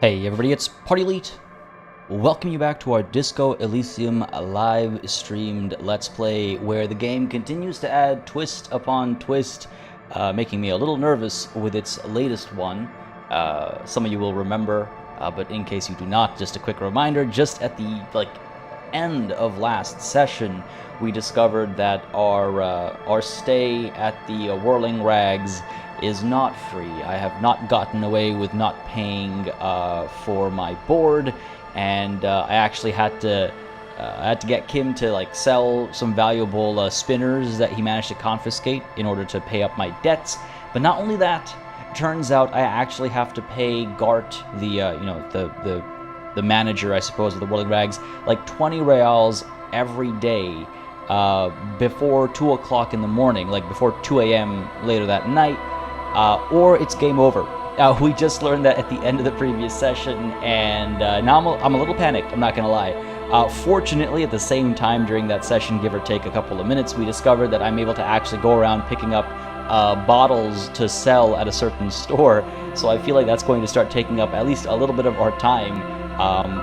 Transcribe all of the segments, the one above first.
Hey everybody, it's PartyElite. Welcome you back to our Disco Elysium live streamed Let's Play, where the game continues to add twist upon twist, making me a little nervous with its latest one. Some of you will remember, but in case you do not, just a quick reminder, just at the end of last session, we discovered that our stay at the Whirling Rags is not free. I have not gotten away with not paying for my board, and I actually had to get Kim to sell some valuable spinners that he managed to confiscate in order to pay up my debts. But not only that, it turns out I actually have to pay Gart, the manager, I suppose, of the Whirling Rags, like 20 reals every day before 2 o'clock in the morning, like before 2 a.m. later that night. Or it's game over. We just learned that at the end of the previous session, and now I'm a little panicked, I'm not gonna lie. Fortunately, at the same time during that session, give or take a couple of minutes, we discovered that I'm able to actually go around picking up bottles to sell at a certain store, so I feel like that's going to start taking up at least a little bit of our time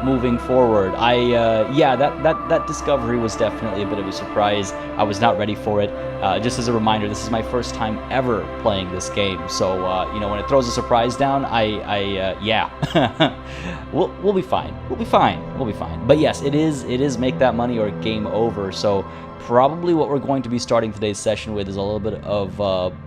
moving forward. That discovery was definitely a bit of a surprise. I was not ready for it. Just as a reminder, this is my first time ever playing this game, so when it throws a surprise down, we'll be fine. We'll be fine. But yes, it is make that money or game over. So probably what we're going to be starting today's session with is a little bit of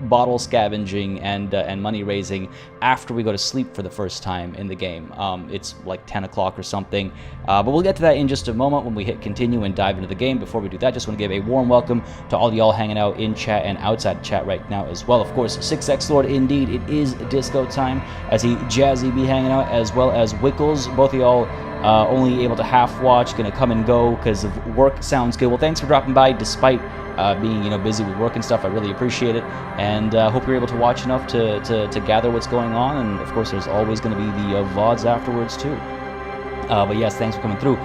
bottle scavenging and money raising after we go to sleep for the first time in the game. It's like 10 o'clock or something, but we'll get to that in just a moment when we hit continue and dive into the game. Before we do that, just want to give a warm welcome to all y'all hanging out in chat and outside chat right now as well. Of course, 6X Lord, indeed, it is disco time, as he Jazzy be hanging out, as well as Wickles, both of y'all only able to half watch, gonna come and go because of work. Sounds good. Well, thanks for dropping by despite being busy with work and stuff. I really appreciate it, and hope you're able to watch enough to gather what's going on. And of course, there's always going to be the VODs afterwards too. But yes, thanks for coming through.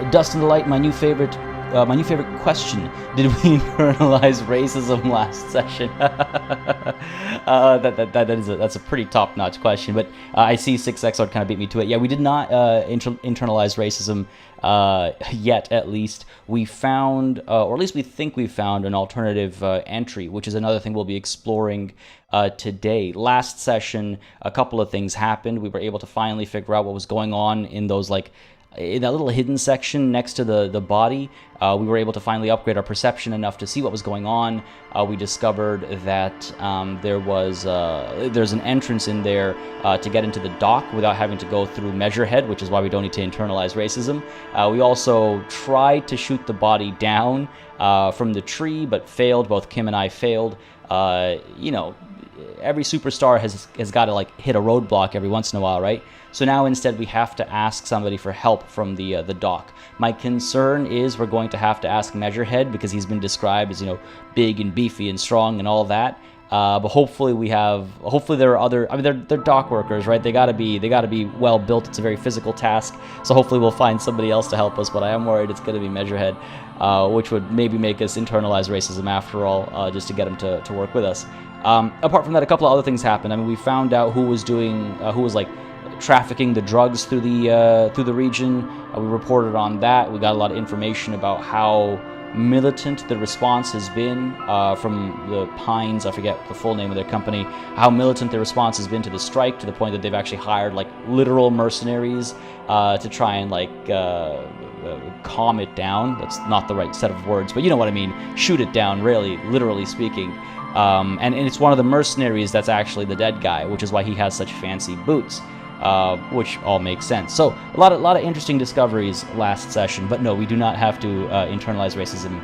Dustin Delight, my new favorite question: did we internalize racism last session? That's a pretty top-notch question, but I see 6X kind of beat me to it. Yeah, we did not internalize racism yet. At least we found, or at least we think we found, an alternative entry, which is another thing we'll be exploring today. Last session, a couple of things happened. We were able to finally figure out what was going on in those in that little hidden section next to the body. We were able to finally upgrade our perception enough to see what was going on. We discovered that there's an entrance in there to get into the dock without having to go through Measurehead, which is why we don't need to internalize racism. We also tried to shoot the body down from the tree, but failed. Both Kim and I failed. Every superstar has got to hit a roadblock every once in a while, right? So now instead we have to ask somebody for help from the dock. My concern is we're going to have to ask Measurehead, because he's been described as big and beefy and strong and all that. But hopefully there are other. I mean, they're dock workers, right? They gotta be well built. It's a very physical task. So hopefully we'll find somebody else to help us. But I am worried it's gonna be Measurehead, which would maybe make us internalize racism after all, just to get him to work with us. Apart from that, a couple of other things happened. I mean, we found out who was trafficking the drugs through the region. We reported on that. We got a lot of information about how militant the response has been from the Pines. I forget the full name of their company. How militant the response has been to the strike, to the point that they've actually hired literal mercenaries to try and calm it down. That's not the right set of words, but you know what I mean. Shoot it down, really, literally speaking. And it's one of the mercenaries that's actually the dead guy, which is why he has such fancy boots. Which all makes sense. So a lot of interesting discoveries last session, but no, we do not have to internalize racism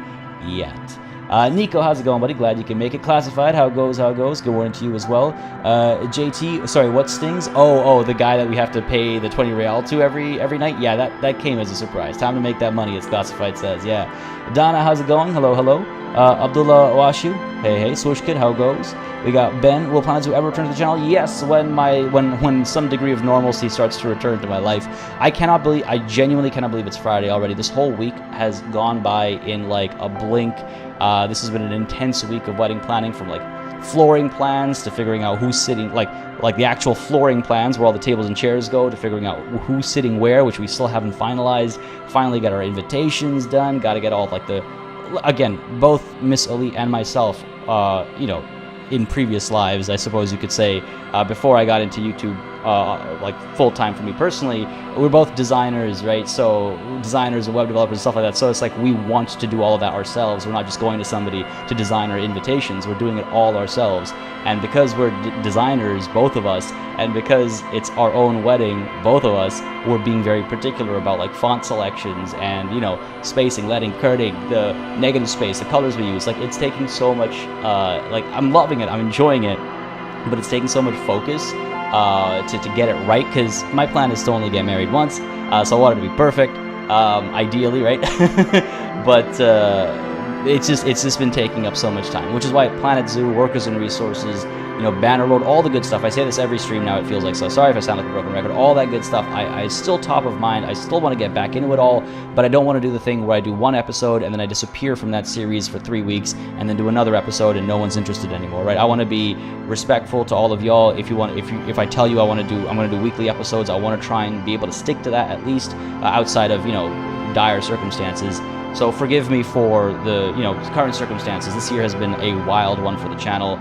yet. Nico, how's it going, buddy? Glad you can make it. Classified, how it goes? Good morning to you as well. JT, sorry, what stings? Oh, the guy that we have to pay the 20 real to every night? Yeah, that came as a surprise. Time to make that money, as Classified says, yeah. Donna, how's it going? Hello. Abdullah Washu, hey, Swoosh Kid, how it goes? We got Ben, will plans to ever return to the channel? Yes, when some degree of normalcy starts to return to my life. I genuinely cannot believe it's Friday already. This whole week has gone by in a blink. This has been an intense week of wedding planning, from flooring plans to figuring out who's sitting, like the actual flooring plans where all the tables and chairs go, to figuring out who's sitting where, which we still haven't finalized. Finally got our invitations done. Got to get all like again, both Miss Elite and myself, you know, in previous lives, I suppose you could say, before I got into YouTube, like full-time for me personally, we're both designers, right? So designers and web developers and stuff like that. So it's like we want to do all of that ourselves. We're not just going to somebody to design our invitations. We're doing it all ourselves. And because we're designers, both of us, and because it's our own wedding, both of us, we're being very particular about like font selections and, you know, spacing, leading, kerning, the negative space, the colors we use. Like, it's taking so much, like, I'm loving it, I'm enjoying it, but it's taking so much focus to get it right, because my plan is to only get married once, so I want it to be perfect, ideally, right? But it's just been taking up so much time, which is why Planet Zoo, Workers and Resources, you know, Banner Road, all the good stuff. I say this every stream now, it feels like, so sorry if I sound like a broken record. All that good stuff, I still top of mind. I still want to get back into it all, but I don't want to do the thing where I do one episode and then I disappear from that series for 3 weeks and then do another episode and no one's interested anymore, right? I want to be respectful to all of y'all. If I tell you I'm going to do weekly episodes, I want to try and be able to stick to that, at least outside of, you know, dire circumstances. So forgive me for the, you know, current circumstances. This year has been a wild one for the channel,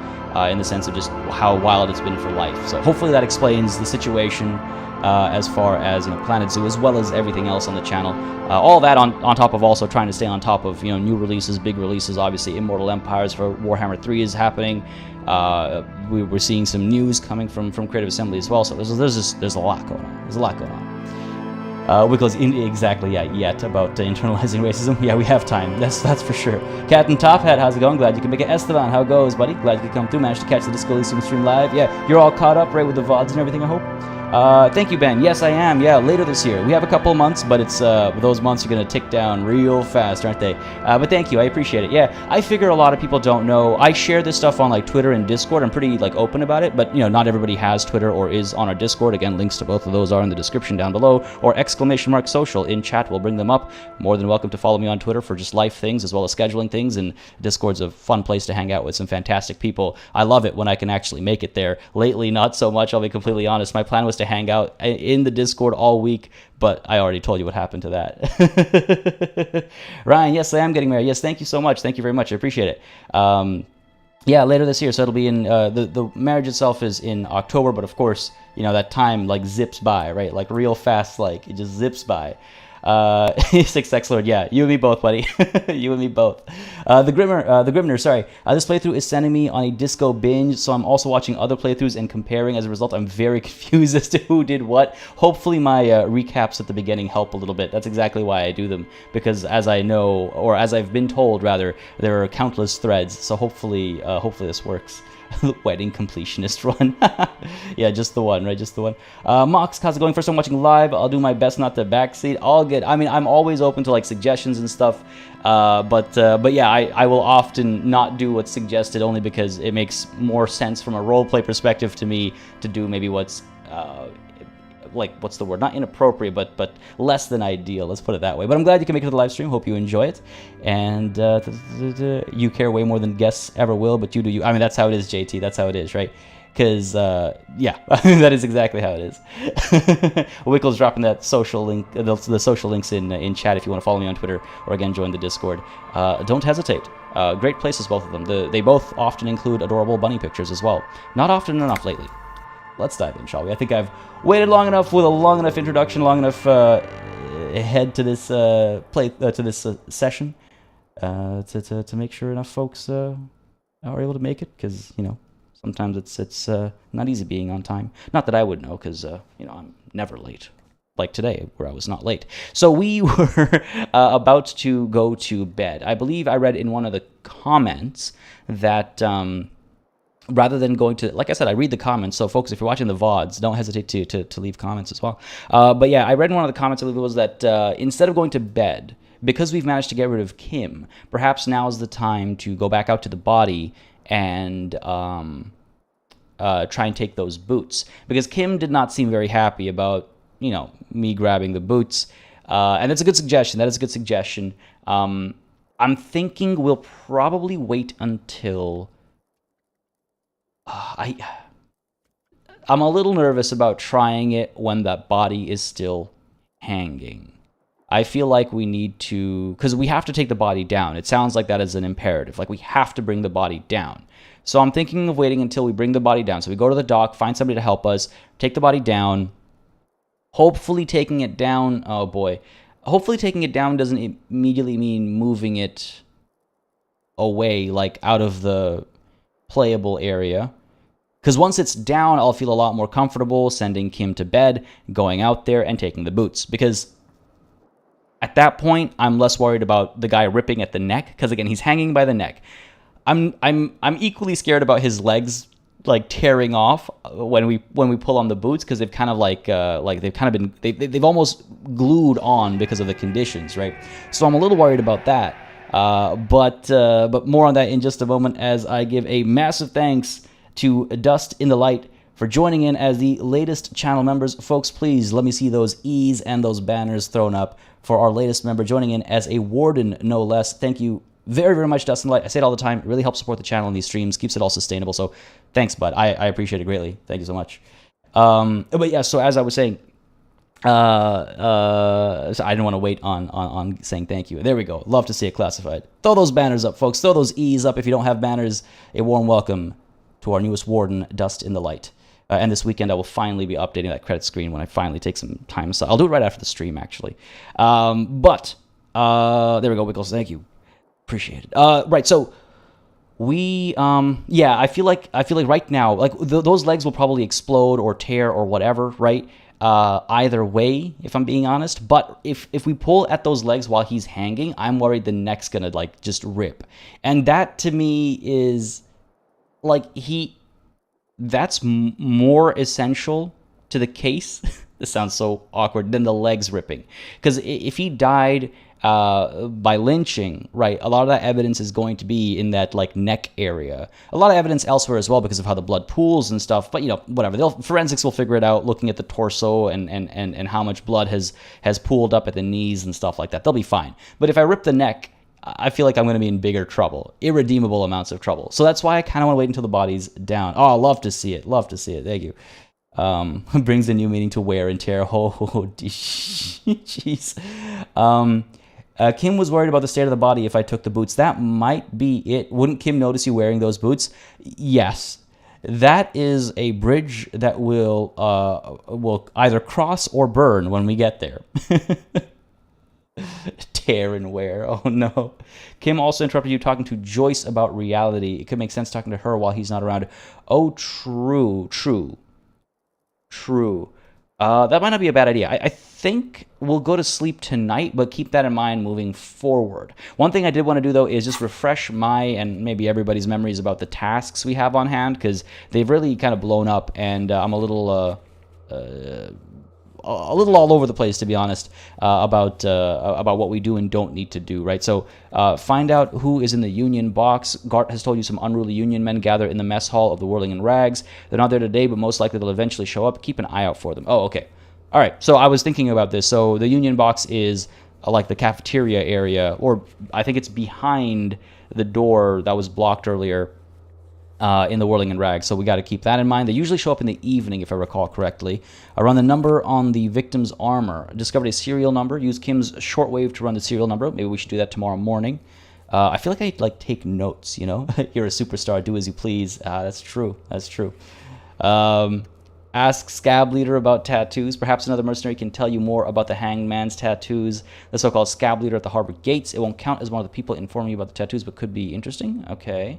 in the sense of just how wild it's been for life. So hopefully that explains the situation as far as, you know, Planet Zoo, as well as everything else on the channel. All that on top of also trying to stay on top of, you know, new releases, big releases. Obviously, Immortal Empires for Warhammer 3 is happening. We're seeing some news coming from Creative Assembly as well. So there's a lot going on. There's a lot going on. Wickles, exactly, yeah, yet about internalizing racism. Yeah, we have time, that's for sure. Captain Top Hat, how's it going? Glad you can make it. Esteban, how it goes, buddy? Glad you could come through. Managed to catch the Disco Elysium stream live. Yeah, you're all caught up, right, with the VODs and everything, I hope? Thank you, Ben. Yes, I am. Yeah, later this year. We have a couple of months, but it's those months are going to tick down real fast, aren't they? But thank you. I appreciate it. Yeah, I figure a lot of people don't know. I share this stuff on like Twitter and Discord. I'm pretty like open about it, but you know, not everybody has Twitter or is on our Discord. Again, links to both of those are in the description down below, or !social in chat. We'll bring them up. More than welcome to follow me on Twitter for just life things as well as scheduling things, and Discord's a fun place to hang out with some fantastic people. I love it when I can actually make it there. Lately, not so much, I'll be completely honest. My plan was to hang out in the Discord all week, but I already told you what happened to that. Ryan, yes, I am getting married. Yes, thank you so much. Thank you very much. I appreciate it. Yeah, later this year, so it'll be in, the marriage itself is in October, but of course, you know, that time, like, zips by, right? Like, real fast, like, it just zips by. 6X Lord, yeah, you and me both, buddy. You and me both. The Grimner, sorry. This playthrough is sending me on a disco binge, so I'm also watching other playthroughs and comparing. As a result, I'm very confused as to who did what. Hopefully my recaps at the beginning help a little bit. That's exactly why I do them, because as I know, or as I've been told, rather, there are countless threads, so hopefully this works. Wedding completionist run. Yeah, just the one, right? Just the one. Mox, how's it going? First time watching live. I'll do my best not to backseat. All good. I mean, I'm always open to like suggestions and stuff. But yeah, I will often not do what's suggested, only because it makes more sense from a roleplay perspective to me to do maybe what's like, what's the word? Not inappropriate, but less than ideal. Let's put it that way. But I'm glad you can make it to the live stream. Hope you enjoy it. And you care way more than guests ever will, but you do you. I mean, that's how it is, JT. That's how it is, right? Because, yeah, that is exactly how it is. Wickle's dropping that social link, the social links in chat if you want to follow me on Twitter, or again, join the Discord. Don't hesitate. Great places, both of them. They both often include adorable bunny pictures as well. Not often enough lately. Let's dive in, shall we? I think I've waited long enough with a long enough introduction, long enough head to this session to make sure enough folks are able to make it, because you know, sometimes it's not easy being on time. Not that I would know, because you know, I'm never late. Like today, where I was not late. So we were about to go to bed. I believe I read in one of the comments that rather than going to, like I said, I read the comments. So folks, if you're watching the VODs, don't hesitate to leave comments as well. But yeah, I read in one of the comments, I believe it was that instead of going to bed, because we've managed to get rid of Kim, perhaps now is the time to go back out to the body and try and take those boots. Because Kim did not seem very happy about, you know, me grabbing the boots. And that's a good suggestion. That is a good suggestion. I'm thinking we'll probably wait until I'm a little nervous about trying it when that body is still hanging. I feel like we need to, because we have to take the body down. It sounds like that is an imperative. Like we have to bring the body down. So I'm thinking of waiting until we bring the body down. So we go to the dock, find somebody to help us, take the body down. Hopefully taking it down, oh boy. Hopefully taking it down doesn't immediately mean moving it away, like out of the playable area. Because once it's down, I'll feel a lot more comfortable sending Kim to bed, going out there, and taking the boots. Because at that point, I'm less worried about the guy ripping at the neck. Because again, he's hanging by the neck. I'm equally scared about his legs like tearing off when we pull on the boots, because they've kind of like they've kind of been they've almost glued on because of the conditions, right? So I'm a little worried about that. But more on that in just a moment, as I give a massive thanks to Dust in the Light for joining in as the latest channel members. Folks, please let me see those E's and those banners thrown up for our latest member joining in as a warden, no less. Thank you very, very much, Dust in the Light. I say it all the time. It really helps support the channel and these streams, keeps it all sustainable. So thanks, bud. I appreciate it greatly. Thank you so much. But yeah, so as I was saying, so I didn't want to wait on saying thank you. There we go. Love to see it classified. Throw those banners up, folks. Throw those E's up if you don't have banners. A warm welcome to our newest warden, Dust in the Light. And this weekend, I will finally be updating that credit screen when I finally take some time. So I'll do it right after the stream, actually. There we go, Wiggles. Thank you. Appreciate it. Right, so we, yeah, I feel like right now, like those legs will probably explode or tear or whatever, right? Either way, if I'm being honest. But if we pull at those legs while he's hanging, I'm worried the neck's gonna like just rip. And that to me is like that's more essential to the case. This sounds so awkward, than the legs ripping. Because if he died by lynching, right, a lot of that evidence is going to be in that like neck area. A lot of evidence elsewhere as well because of how the blood pools and stuff. But you know, whatever. Forensics will figure it out, looking at the torso and how much blood has pooled up at the knees and stuff like that. They'll be fine. But if I rip the neck, I feel like I'm going to be in bigger trouble, irredeemable amounts of trouble. So that's why I kind of want to wait until the body's down. Oh, love to see it. Love to see it. Thank you. Brings a new meaning to wear and tear. Oh, jeez. Kim was worried about the state of the body if I took the boots. That might be it. Wouldn't Kim notice you wearing those boots? Yes. That is a bridge that will either cross or burn when we get there. Tear and wear. Oh no. Kim also interrupted you talking to Joyce about reality. It could make sense talking to her while he's not around. Oh, true. That might not be a bad idea. I think we'll go to sleep tonight, but keep that in mind moving forward. One thing I did want to do, though, is just refresh my and maybe everybody's memories about the tasks we have on hand, because they've really kind of blown up, and I'm a little all over the place, to be honest, about what we do and don't need to do, right? So find out who is in the Union box. Gart has told you some unruly Union men gather in the mess hall of the Whirling in Rags. They're not there today, but most likely they'll eventually show up. Keep an eye out for them. Oh, okay. All right, so I was thinking about this. So the Union box is like the cafeteria area, or I think it's behind the door that was blocked earlier in the Whirling in Rags, so we got to keep that in mind. They usually show up in the evening, if I recall correctly. I run the number on the victim's armor. Discovered a serial number. Use Kim's shortwave to run the serial number. Maybe we should do that tomorrow morning. I feel like I like take notes, you know? You're a superstar, do as you please. That's true. Ask Scab Leader about tattoos. Perhaps another mercenary can tell you more about the Hangman's tattoos. The so-called Scab Leader at the harbor gates. It won't count as one of the people informing you about the tattoos, but could be interesting. Okay.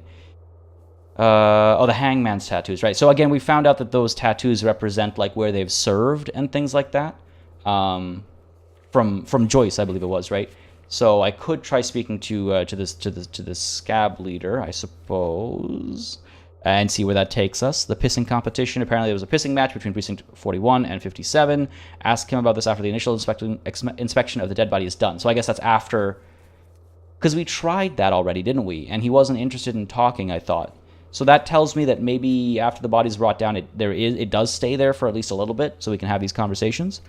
The Hangman's tattoos, right? So again, we found out that those tattoos represent like where they've served and things like that. From Joyce, I believe it was, right? So I could try speaking to this Scab Leader, I suppose, and see where that takes us. The pissing competition. Apparently, there was a pissing match between Precinct 41 and 57. Ask him about this after the initial inspection of the dead body is done. So I guess that's after, because we tried that already, didn't we? And he wasn't interested in talking, I thought. So that tells me that maybe after the body's brought down, it does stay there for at least a little bit, so we can have these conversations.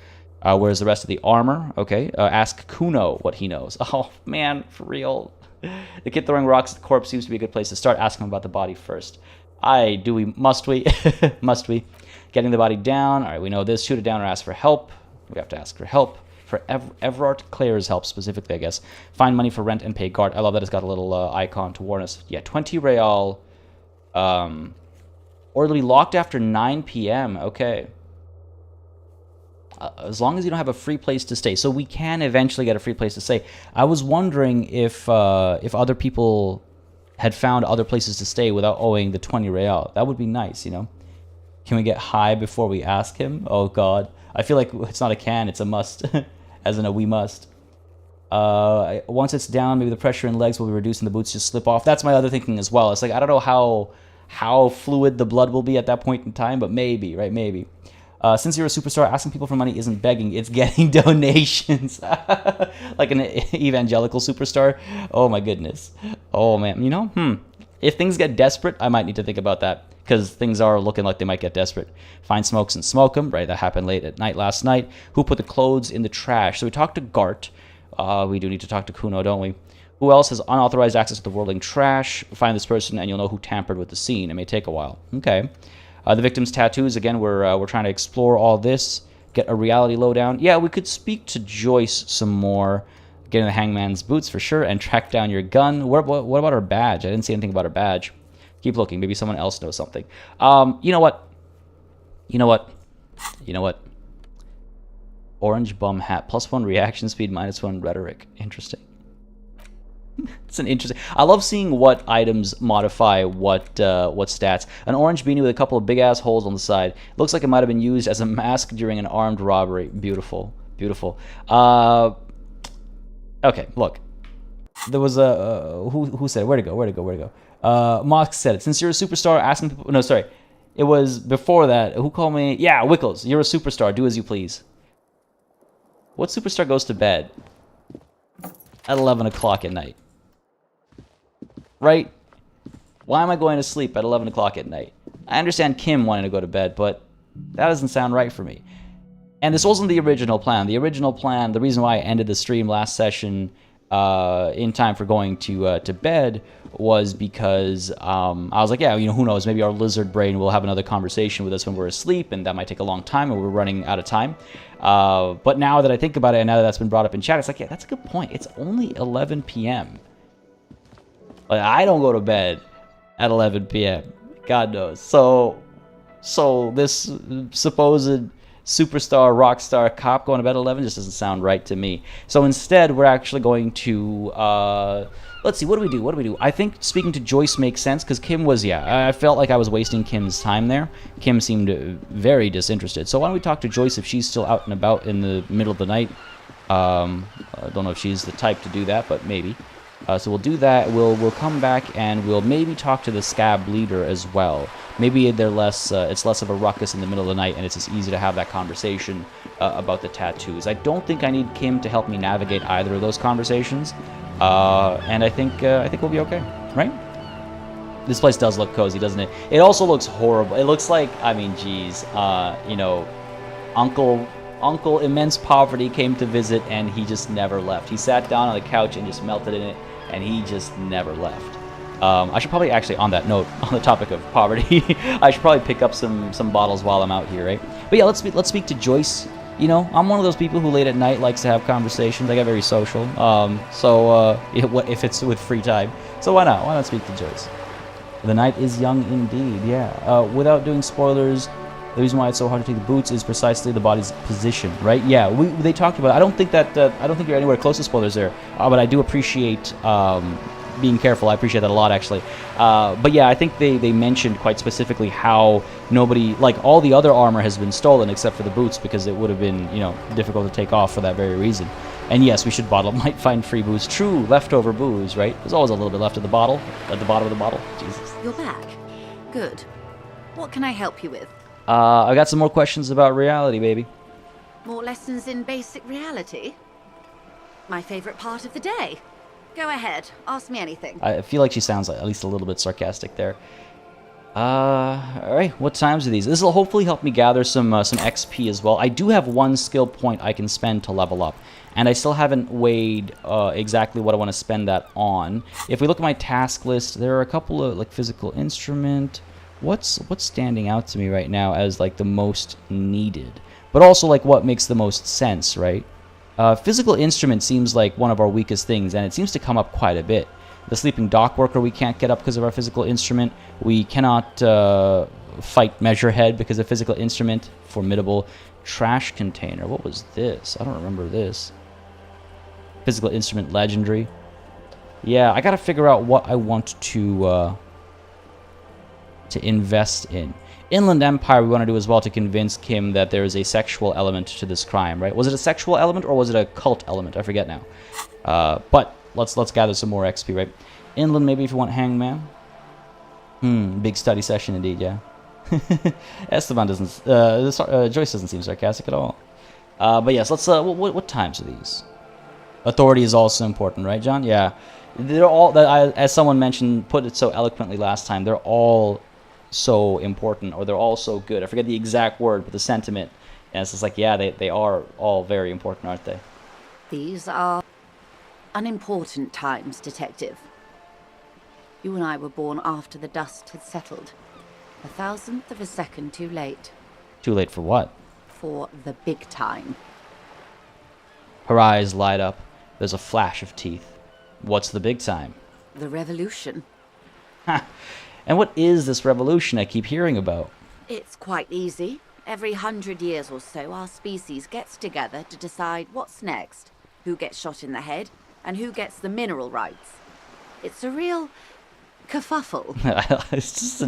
Whereas the rest of the armor, okay. Ask Kuno what he knows. Oh man, for real. The kid throwing rocks at the corpse seems to be a good place to start. Ask him about the body first. Do we? Must we? Must we? Getting the body down. All right, we know this. Shoot it down or ask for help. We have to ask for help. For Everard Clare's help specifically, I guess. Find money for rent and pay guard. I love that it's got a little icon to warn us. Yeah, 20 real. Or it'll be locked after 9 p.m. Okay. As long as you don't have a free place to stay. So we can eventually get a free place to stay. I was wondering if other people had found other places to stay without owing the 20 real. That would be nice, you know? Can we get high before we ask him? Oh, God. I feel like it's not a can, it's a must. As in a we must. Once it's down, maybe the pressure in legs will be reduced and the boots just slip off. That's my other thinking as well. It's like, I don't know how fluid the blood will be at that point in time, but maybe, right? Maybe. Since you're a superstar, asking people for money isn't begging, it's getting donations. Like an evangelical superstar. Oh my goodness. Oh man, you know, if things get desperate, I might need to think about that. Because things are looking like they might get desperate. Find smokes and smoke them. Right, that happened late at night last night. Who put the clothes in the trash? So we talked to Gart. We do need to talk to Kuno, don't we? Who else has unauthorized access to the whirling trash? Find this person and you'll know who tampered with the scene. It may take a while. Okay. The victim's tattoos. Again, we're trying to explore all this. Get a reality lowdown. Yeah, we could speak to Joyce some more. Get in the hangman's boots for sure. And track down your gun. What about her badge? I didn't see anything about her badge. Keep looking. Maybe someone else knows something. You know what? You know what? You know what? Orange bum hat. +1 reaction speed, -1 rhetoric. Interesting. It's an interesting... I love seeing what items modify what stats. An orange beanie with a couple of big-ass holes on the side. Looks like it might have been used as a mask during an armed robbery. Beautiful. Beautiful. Okay, look. There was a... who said it? Where'd it go? Where'd it go? Where'd it go? Mosk said it. Since you're a superstar, asking people... No, sorry. It was before that. Who called me? Yeah, Wickles. You're a superstar. Do as you please. What superstar goes to bed at 11 o'clock at night? Right? Why am I going to sleep at 11 o'clock at night? I understand Kim wanting to go to bed, but that doesn't sound right for me. And this wasn't the original plan. The original plan, the reason why I ended the stream last session in time for going to bed was because I was like, yeah, you know, who knows? Maybe our lizard brain will have another conversation with us when we're asleep, and that might take a long time, and we're running out of time. But now that I think about it, and now that that's been brought up in chat, it's like, yeah, that's a good point. It's only 11 p.m. Like, I don't go to bed at 11 p.m. God knows. So this supposed superstar, rock star cop going to bed at 11 just doesn't sound right to me. So instead, we're actually going to... let's see, what do we do? What do we do? I think speaking to Joyce makes sense, because Kim was, yeah, I felt like I was wasting Kim's time there. Kim seemed very disinterested. So why don't we talk to Joyce if she's still out and about in the middle of the night. I don't know if she's the type to do that, but maybe. So we'll do that. We'll come back and we'll maybe talk to the scab leader as well. Maybe they're less. It's less of a ruckus in the middle of the night, and it's just easy to have that conversation about the tattoos. I don't think I need Kim to help me navigate either of those conversations, and I think we'll be okay, right? This place does look cozy, doesn't it? It also looks horrible. It looks like, I mean, geez, you know, Uncle Immense Poverty came to visit, and he just never left. He sat down on the couch and just melted in it, and he just never left. I should probably actually, on that note, on the topic of poverty, I should probably pick up some bottles while I'm out here, right? But yeah, let's speak to Joyce. You know, I'm one of those people who late at night likes to have conversations. I get very social. If it's with free time, so why not? Why not speak to Joyce? The night is young indeed. Yeah. Without doing spoilers, the reason why it's so hard to take the boots is precisely the body's position, right? Yeah, they talked about it. I don't think you're anywhere close to spoilers there, but I do appreciate being careful. I appreciate that a lot, actually. But yeah, I think they mentioned quite specifically how nobody, like, all the other armor has been stolen except for the boots, because it would have been, you know, difficult to take off for that very reason. And yes, we should bottle. Might find free booze. True, leftover booze, right? There's always a little bit left at the bottom of the bottle. Jesus. You're back. Good. What can I help you with? I got some more questions about reality, baby. More lessons in basic reality? My favorite part of the day. Go ahead, ask me anything. I feel like she sounds at least a little bit sarcastic there. Alright, what times are these? This will hopefully help me gather some XP as well. I do have one skill point I can spend to level up, and I still haven't weighed exactly what I want to spend that on. If we look at my task list, there are a couple of, like, physical instrument, what's standing out to me right now as like the most needed, but also like what makes the most sense, right? Physical instrument seems like one of our weakest things, and it seems to come up quite a bit. The sleeping dock worker we can't get up because of our physical instrument. We cannot fight Measurehead because of physical instrument. Formidable. Trash container. What was this? I don't remember this. Physical instrument legendary. Yeah, I gotta figure out what I want to invest in. Inland Empire we want to do as well to convince Kim that there is a sexual element to this crime, right? Was it a sexual element or was it a cult element? I forget now. But let's gather some more XP, right? Inland maybe if you want Hangman. Big study session indeed, yeah. Esteban doesn't, Joyce doesn't seem sarcastic at all. But yes, let's, what times are these? Authority is also important, right, John? Yeah. They're all, as someone mentioned, put it so eloquently last time, they're all so important, or they're all so good. I forget the exact word, but the sentiment. And it's just like, yeah, they are all very important, aren't they? These are unimportant times, Detective. You and I were born after the dust had settled. 1,000th of a second too late. Too late for what? For the big time. Her eyes light up. There's a flash of teeth. What's the big time? The revolution. Ha! And what is this revolution I keep hearing about? It's quite easy. Every 100 years or so, our species gets together to decide what's next, who gets shot in the head, and who gets the mineral rights. It's a real kerfuffle. It's a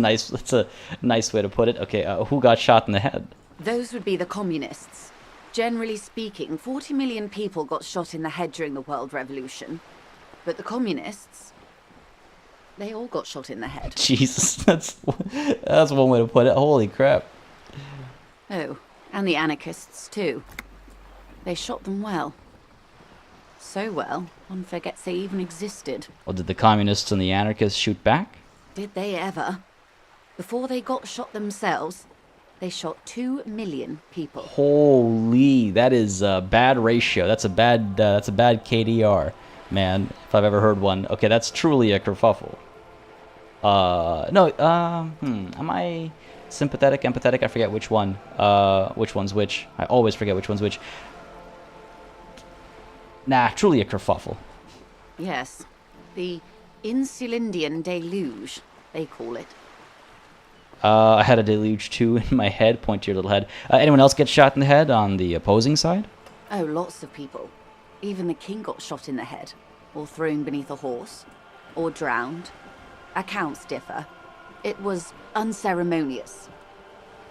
nice way to put it. Okay, who got shot in the head? Those would be the communists. Generally speaking, 40 million people got shot in the head during the World Revolution. But the communists, they all got shot in the head. Jesus, that's one way to put it. Holy crap. Oh, and the anarchists too. They shot them well. So well, one forgets they even existed. Well, did the communists and the anarchists shoot back? Did they ever? Before they got shot themselves, they shot 2 million people. Holy, that is a bad ratio. That's a bad KDR, man, if I've ever heard one. Okay, that's truly a kerfuffle. Am I sympathetic, empathetic? I forget which one. Which one's which. I always forget which one's which. Nah, truly a kerfuffle. Yes, the Insulindian deluge, they call it. I had a deluge too in my head. Point to your little head. Anyone else get shot in the head on the opposing side? Oh, lots of people. Even the king got shot in the head, or thrown beneath a horse, or drowned. Accounts differ. It was unceremonious.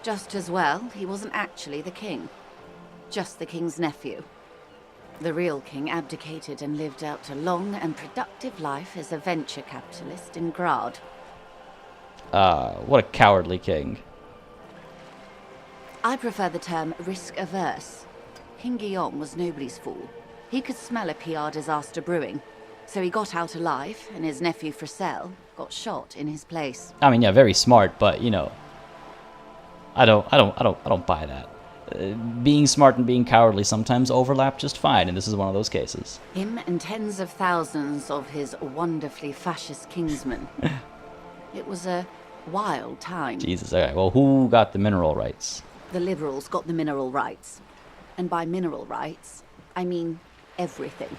Just as well, he wasn't actually the king. Just the king's nephew. The real king abdicated and lived out a long and productive life as a venture capitalist in Grad. What a cowardly king. I prefer the term risk-averse. King Guillaume was nobody's fool. He could smell a PR disaster brewing, so he got out alive, and his nephew Fricelle got shot in his place. I mean, yeah, very smart, but you know, I don't buy that. Being smart and being cowardly sometimes overlap just fine, and this is one of those cases. Him and tens of thousands of his wonderfully fascist kinsmen. It was a wild time. Jesus, alright, well, who got the mineral rights? The liberals got the mineral rights. And by mineral rights, I mean everything.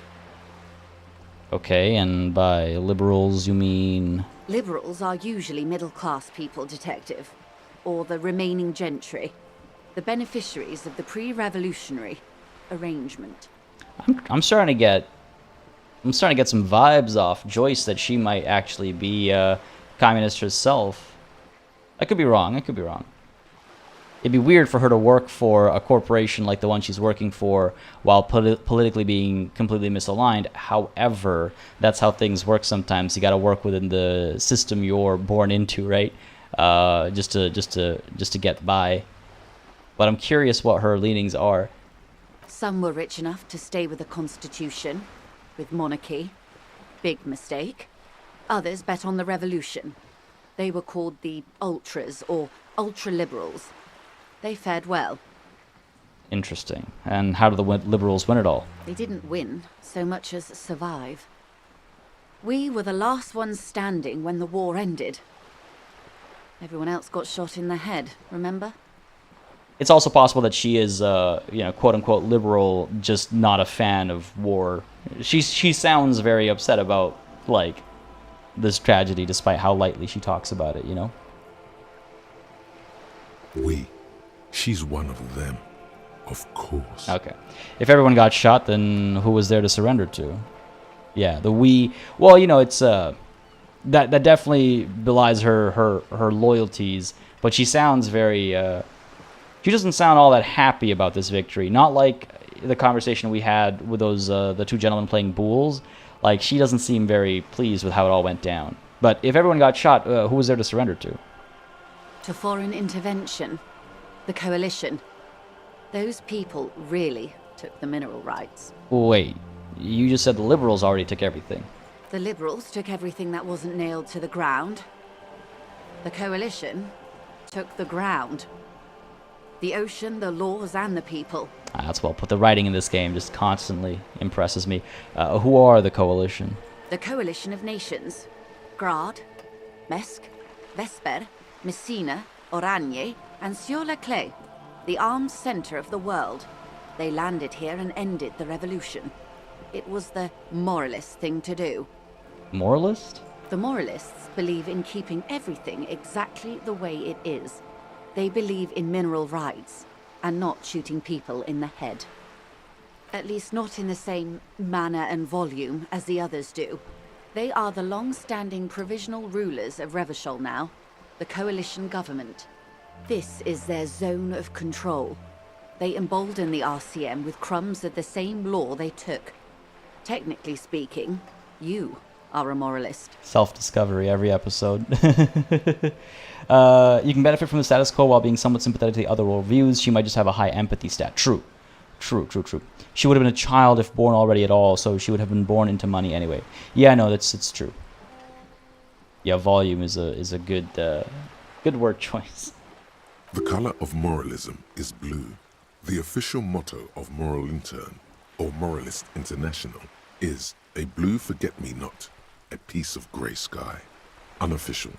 Okay, and by liberals you mean... Liberals are usually middle-class people, Detective. Or the remaining gentry. The beneficiaries of the pre-revolutionary arrangement. I'm starting to get some vibes off Joyce that she might actually be communist herself. I could be wrong. It'd be weird for her to work for a corporation like the one she's working for while politically being completely misaligned. However, that's how things work sometimes. You got to work within the system you're born into, right? Just to get by. But I'm curious what her leanings are. Some were rich enough to stay with the Constitution, with monarchy. Big mistake. Others bet on the revolution. They were called the Ultras, or Ultra-Liberals. They fared well. Interesting. And how did the liberals win it all? They didn't win so much as survive. We were the last ones standing when the war ended. Everyone else got shot in the head, remember? It's also possible that she is, quote-unquote liberal, just not a fan of war. She sounds very upset about, like, this tragedy, despite how lightly she talks about it, you know? She's one of them. Of course. Okay. If everyone got shot, then who was there to surrender to? Yeah, the we... Well, you know, it's, that definitely belies her loyalties, but she sounds very, she doesn't sound all that happy about this victory. Not like the conversation we had with those, the two gentlemen playing boules. Like, she doesn't seem very pleased with how it all went down. But if everyone got shot, who was there to surrender to? To foreign intervention. The Coalition. Those people really took the mineral rights. Wait, you just said the liberals already took everything. The Liberals took everything that wasn't nailed to the ground. The Coalition took the ground. The ocean, the laws, and the people. That's well put. The writing in this game just constantly impresses me. Who are the Coalition? The Coalition of Nations. Grad, Mesk, Vesper, Messina, Oranje, and Sur-la-Clay. The armed center of the world. They landed here and ended the revolution. It was the moralist thing to do. Moralist? The moralists believe in keeping everything exactly the way it is. They believe in mineral rights, and not shooting people in the head. At least not in the same manner and volume as the others do. They are the long-standing provisional rulers of Revachol now, the coalition government. This is their zone of control. They embolden the RCM with crumbs of the same law they took. Technically speaking, you are a moralist. Self-discovery every episode. You can benefit from the status quo while being somewhat sympathetic to the other worldviews. She might just have a high empathy stat. True. She would have been a child if born already at all, so she would have been born into money anyway. Yeah, no, it's true. Yeah, volume is a good word choice. The color of moralism is blue. The official motto of Moral Intern, or Moralist International, is a blue forget-me-not, a piece of grey sky. Unofficial.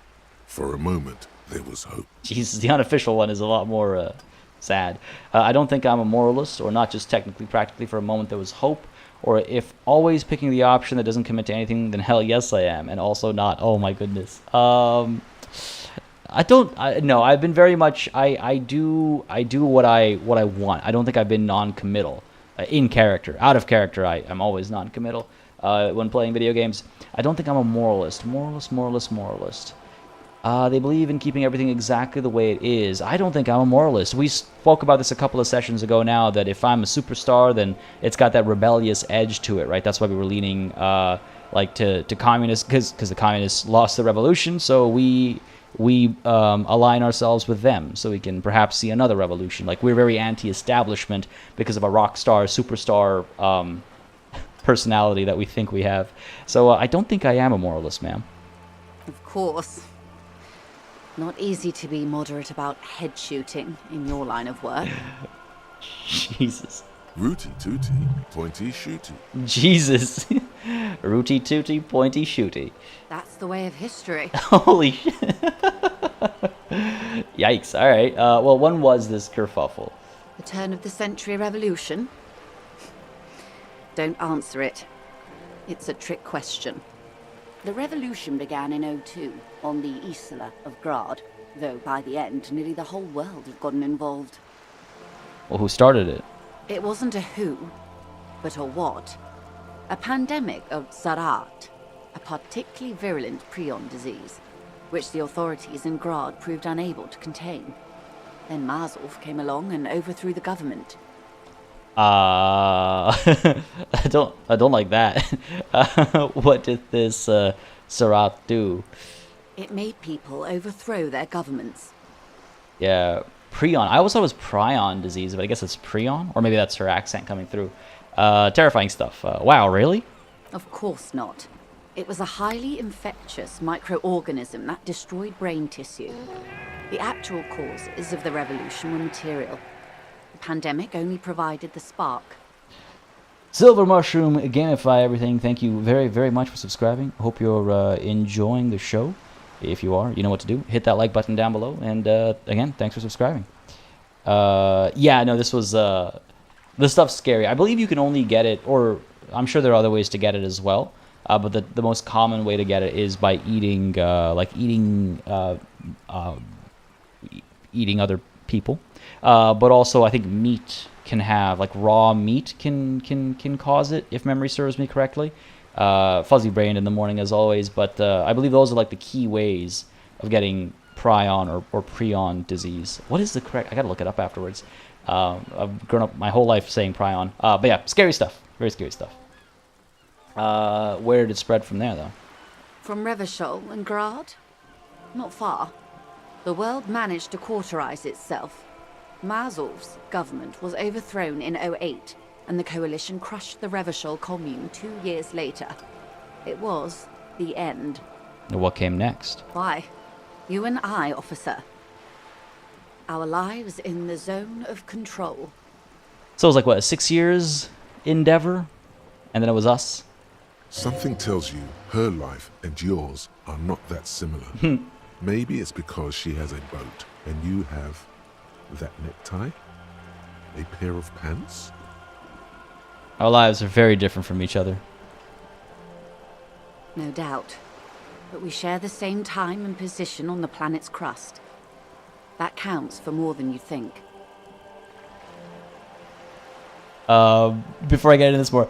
For a moment, there was hope. Jesus, the unofficial one is a lot more sad. I don't think I'm a moralist, or not just technically, practically. For a moment, there was hope. Or if always picking the option that doesn't commit to anything, then hell yes I am. And also not. Oh my goodness. No, I've been very much, I do what I want. I don't think I've been non-committal. In character. Out of character, I'm always non-committal when playing video games. I don't think I'm a moralist. Moralist. They believe in keeping everything exactly the way it is. I don't think I'm a moralist. We spoke about this a couple of sessions ago now, that if I'm a superstar, then it's got that rebellious edge to it, right? That's why we were leaning to communists, because the communists lost the revolution, so we align ourselves with them so we can perhaps see another revolution. Like, we're very anti-establishment because of a rock star, superstar personality that we think we have. So I don't think I am a moralist, ma'am. Of course. Not easy to be moderate about head shooting in your line of work. Jesus. Rooty tooty, pointy shooty. Jesus. Rooty tooty, pointy shooty. That's the way of history. Holy shit. Yikes. All right. Well, when was this kerfuffle? The turn of the century revolution? Don't answer it. It's a trick question. The revolution began in '02 on the Isla of Grad, though by the end, nearly the whole world had gotten involved. Well, who started it? It wasn't a who, but a what. A pandemic of Zarat, a particularly virulent prion disease, which the authorities in Grad proved unable to contain. Then Mazov came along and overthrew the government. I don't like that. What did this Zarat do? It made people overthrow their governments. Yeah, prion. I always thought it was prion disease, but I guess it's prion, or maybe that's her accent coming through. Terrifying stuff. Wow, really? Of course not. It was a highly infectious microorganism that destroyed brain tissue. The actual causes of the revolution were material. The pandemic only provided the spark. Silver Mushroom, Gamify Everything, thank you very, very much for subscribing. Hope you're enjoying the show. If you are, you know what to do. Hit that like button down below. And again, thanks for subscribing. Yeah, no, this stuff's scary. I believe you can only get it, or I'm sure there are other ways to get it as well. But the most common way to get it is by eating, eating other people. But also, I think meat can have, like raw meat can cause it, if memory serves me correctly. Fuzzy brained in the morning as always, but I believe those are like the key ways of getting prion or prion disease. What is the correct? I gotta look it up afterwards. I've grown up my whole life saying prion. But yeah, scary stuff. Very scary stuff. Where did it spread from there, though? From Revachol and Grad? Not far. The world managed to cauterize itself. Mazov's government was overthrown in 08, and the coalition crushed the Revachol commune 2 years later. It was the end. What came next? Why? You and I, officer. Our lives in the zone of control. So it was like, what, a 6 years endeavor? And then it was us? Something tells you her life and yours are not that similar. Maybe it's because she has a boat and you have that necktie? A pair of pants? Our lives are very different from each other. No doubt. But we share the same time and position on the planet's crust. That counts for more than you think. Before I get into this more,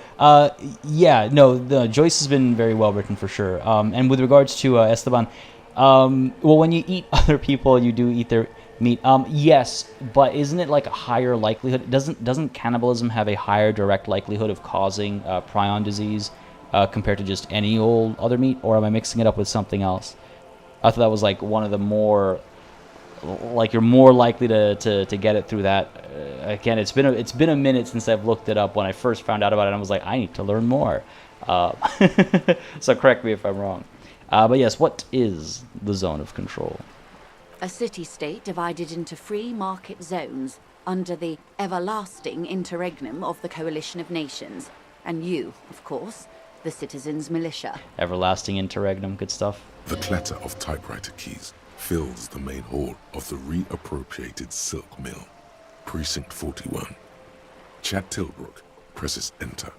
yeah, no, Joyce has been very well written for sure. And with regards to Esteban, well, when you eat other people, you do eat their meat. Yes, but isn't it like a higher likelihood? Doesn't cannibalism have a higher direct likelihood of causing prion disease compared to just any old other meat? Or am I mixing it up with something else? I thought that was like one of the more, like you're more likely to get it through that. Again, it's been a minute since I've looked it up. When I first found out about it, I was like, I need to learn more. So correct me if I'm wrong. But yes, what is the zone of control? A city-state divided into free market zones under the everlasting interregnum of the Coalition of Nations. And you, of course, the citizens' militia. Everlasting interregnum, good stuff. The clatter of typewriter keys fills the main hall of the reappropriated silk mill. Precinct 41. Chad Tilbrook presses enter.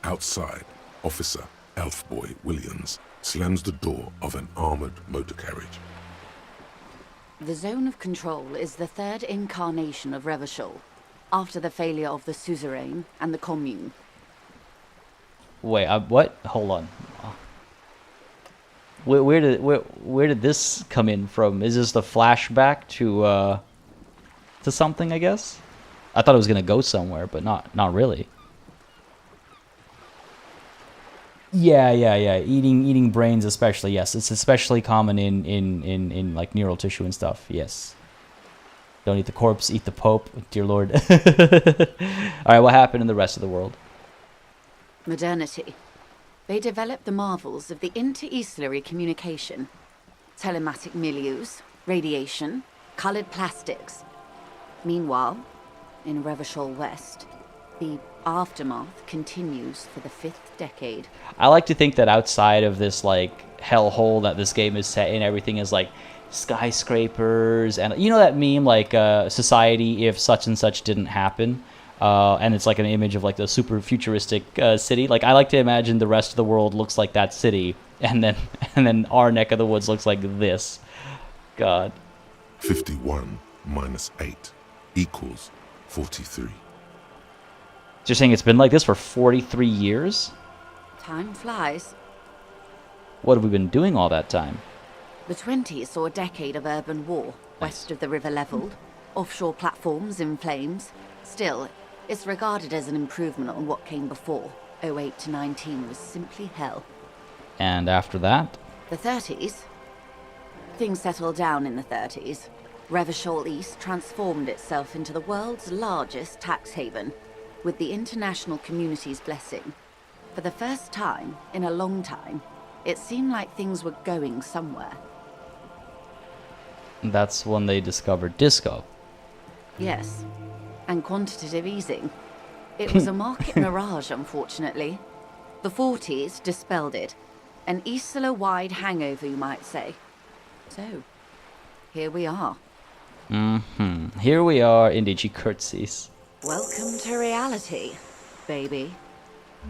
Outside, Officer Elfboy Williams slams the door of an armored motor carriage. The zone of control is the third incarnation of Revachol, after the failure of the suzerain and the commune. Wait, what? Hold on. Where did this come in from? Is this the flashback to something? I guess. I thought it was gonna go somewhere, but not really. Yeah. Eating brains, especially. Yes, it's especially common in like neural tissue and stuff. Yes. Don't eat the corpse, eat the Pope, dear Lord. All right, what happened in the rest of the world? Modernity. They developed the marvels of the inter-eastlery communication. Telematic milieus, radiation, colored plastics. Meanwhile, in Revachol West, the aftermath continues for the 5th decade. I like to think that outside of this like hellhole that this game is set in, everything is like skyscrapers and you know that meme like society if such and such didn't happen, and it's like an image of like the super futuristic city. Like I like to imagine the rest of the world looks like that city, and then our neck of the woods looks like this. God. 51 minus 8 equals 43. You're saying it's been like this for 43 years? Time flies. What have we been doing all that time? The 20s saw a decade of urban war, west of the river leveled, offshore platforms in flames. Still, it's regarded as an improvement on what came before. 08 to 19 was simply hell. And after that? The 30s? Things settled down in the 30s. Revachol East transformed itself into the world's largest tax haven, with the international community's blessing. For the first time in a long time, it seemed like things were going somewhere. That's when they discovered disco. Yes, and quantitative easing. It was a market mirage, unfortunately. The 40s dispelled it. An Isla-wide hangover, you might say. So, here we are. Here we are. Indeed, she curtsies. Welcome to reality, baby.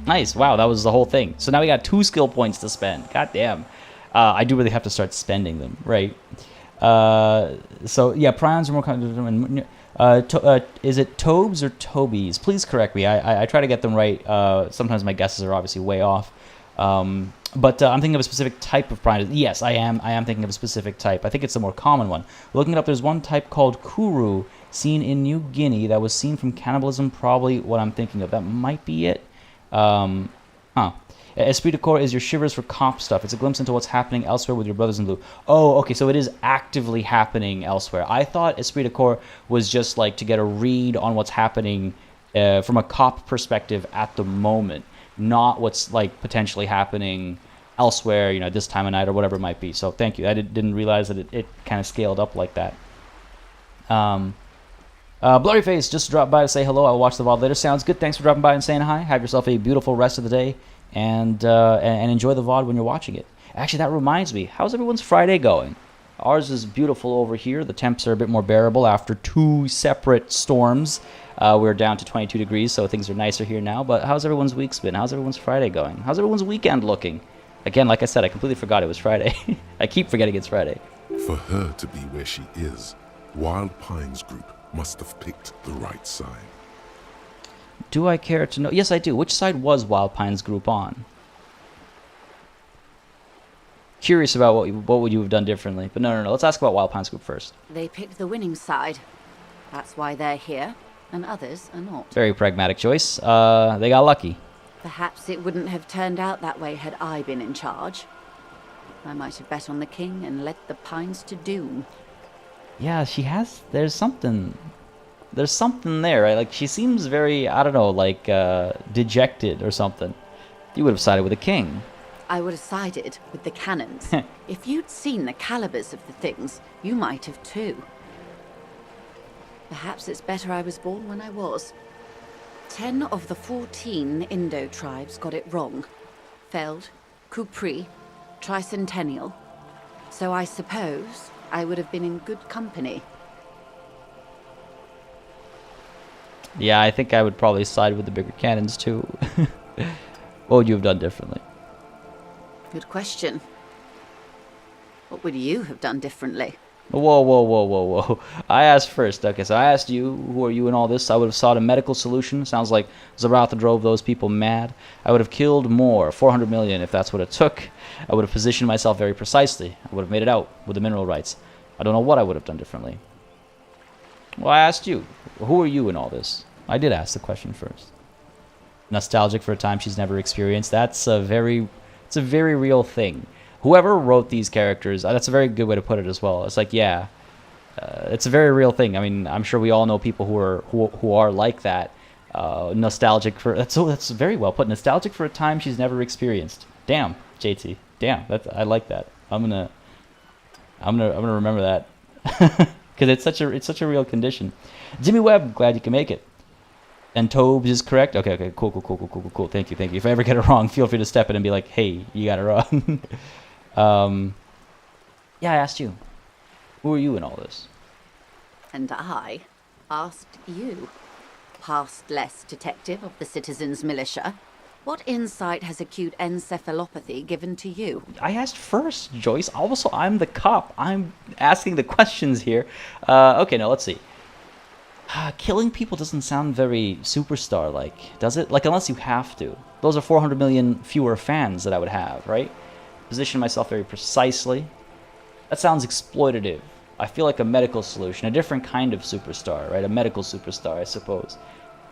Nice. Wow, that was the whole thing. So now we got 2 skill points to spend. God damn. I do really have to start spending them, right? So yeah, prions are more common. Is it Tobes or Tobies? Please correct me. I try to get them right. Sometimes my guesses are obviously way off. But I'm thinking of a specific type of prion. Yes, I am thinking of a specific type. I think it's a more common one. Looking it up, there's one type called Kuru, seen in New Guinea, that was seen from cannibalism. Probably what I'm thinking of. That might be it. Esprit de corps is your shivers for comp stuff. It's a glimpse into what's happening elsewhere with your brothers in blue. Oh, okay, so it is actively happening elsewhere. I thought Esprit de corps was just like to get a read on what's happening from a cop perspective at the moment, not what's like potentially happening elsewhere, you know, this time of night or whatever it might be. So thank you. I didn't realize that it kind of scaled up like that. Blurryface just dropped by to say hello. I'll watch the VOD later. Sounds good. Thanks for dropping by and saying hi. Have yourself a beautiful rest of the day. And enjoy the VOD when you're watching it. Actually, that reminds me, how's everyone's Friday going? Ours is beautiful over here. The temps are a bit more bearable after 2 separate storms. We're down to 22 degrees, so things are nicer here now. But how's everyone's week's been? How's everyone's Friday going? How's everyone's weekend looking? Again, like I said, I completely forgot it was Friday. I keep forgetting it's Friday. For her to be where she is, Wild Pines Group must have picked the right side. Do I care to know? Yes, I do. Which side was Wild Pines Group on? Curious about what would you have done differently. But no. Let's ask about Wild Pines Group first. They picked the winning side. That's why they're here, and others are not. Very pragmatic choice. They got lucky. Perhaps it wouldn't have turned out that way had I been in charge. I might have bet on the king and led the Pines to doom. Yeah, she has... There's something there, right? Like, she seems very, I don't know, like, dejected or something. You would have sided with the king. I would have sided with the cannons. If you'd seen the calibers of the things, you might have too. Perhaps it's better I was born when I was. 10 of the 14 Indo tribes got it wrong. Feld, Kupri, Tricentennial. So I suppose I would have been in good company. Yeah, I think I would probably side with the bigger cannons too. What would you have done differently? Good question. What would you have done differently? Whoa. I asked first. Okay, so I asked you, who are you in all this? I would have sought a medical solution. Sounds like Zaratha drove those people mad. I would have killed more, 400 million if that's what it took. I would have positioned myself very precisely. I would have made it out with the mineral rights. I don't know what I would have done differently. Well, I asked you, who are you in all this? I did ask the question first. Nostalgic for a time she's never experienced. It's a very real thing. Whoever wrote these characters, that's a very good way to put it as well. It's like, yeah, it's a very real thing. I mean, I'm sure we all know people who are like that. Nostalgic for that's very well put. Nostalgic for a time she's never experienced. Damn, JT. Damn, I like that. I'm gonna remember that because it's such a real condition. Jimmy Webb, glad you can make it. And Tobes is correct. Okay, cool. Thank you. If I ever get it wrong, feel free to step in and be like, hey, you got it wrong. Yeah, I asked you. Who are you in all this? And I asked you, past-less detective of the Citizens Militia, what insight has acute encephalopathy given to you? I asked first, Joyce. Also, I'm the cop. I'm asking the questions here. Okay, now let's see. Killing people doesn't sound very superstar-like, does it? Like, unless you have to. Those are 400 million fewer fans that I would have, right? Position myself very precisely. That sounds exploitative. I feel like a medical solution, a different kind of superstar, right? A medical superstar, I suppose.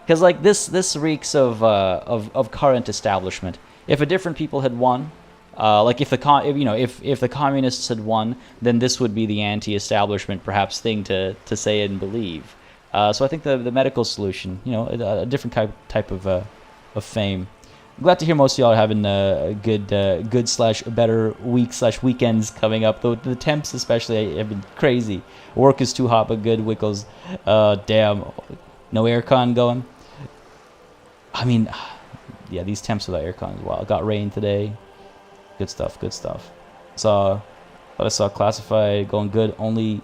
Because, like, this reeks of current establishment. If a different people had won, like if the communists had won, then this would be the anti-establishment, perhaps, thing to say and believe. So I think the medical solution, a different type of fame. I'm glad to hear most of y'all are having a good/better week/weekends coming up. The temps especially have been crazy. Work is too hot but good. Wickles, damn, no aircon going. I mean, yeah, these temps without aircon as well. It got rain today. Good stuff. So But I saw classified going good. Only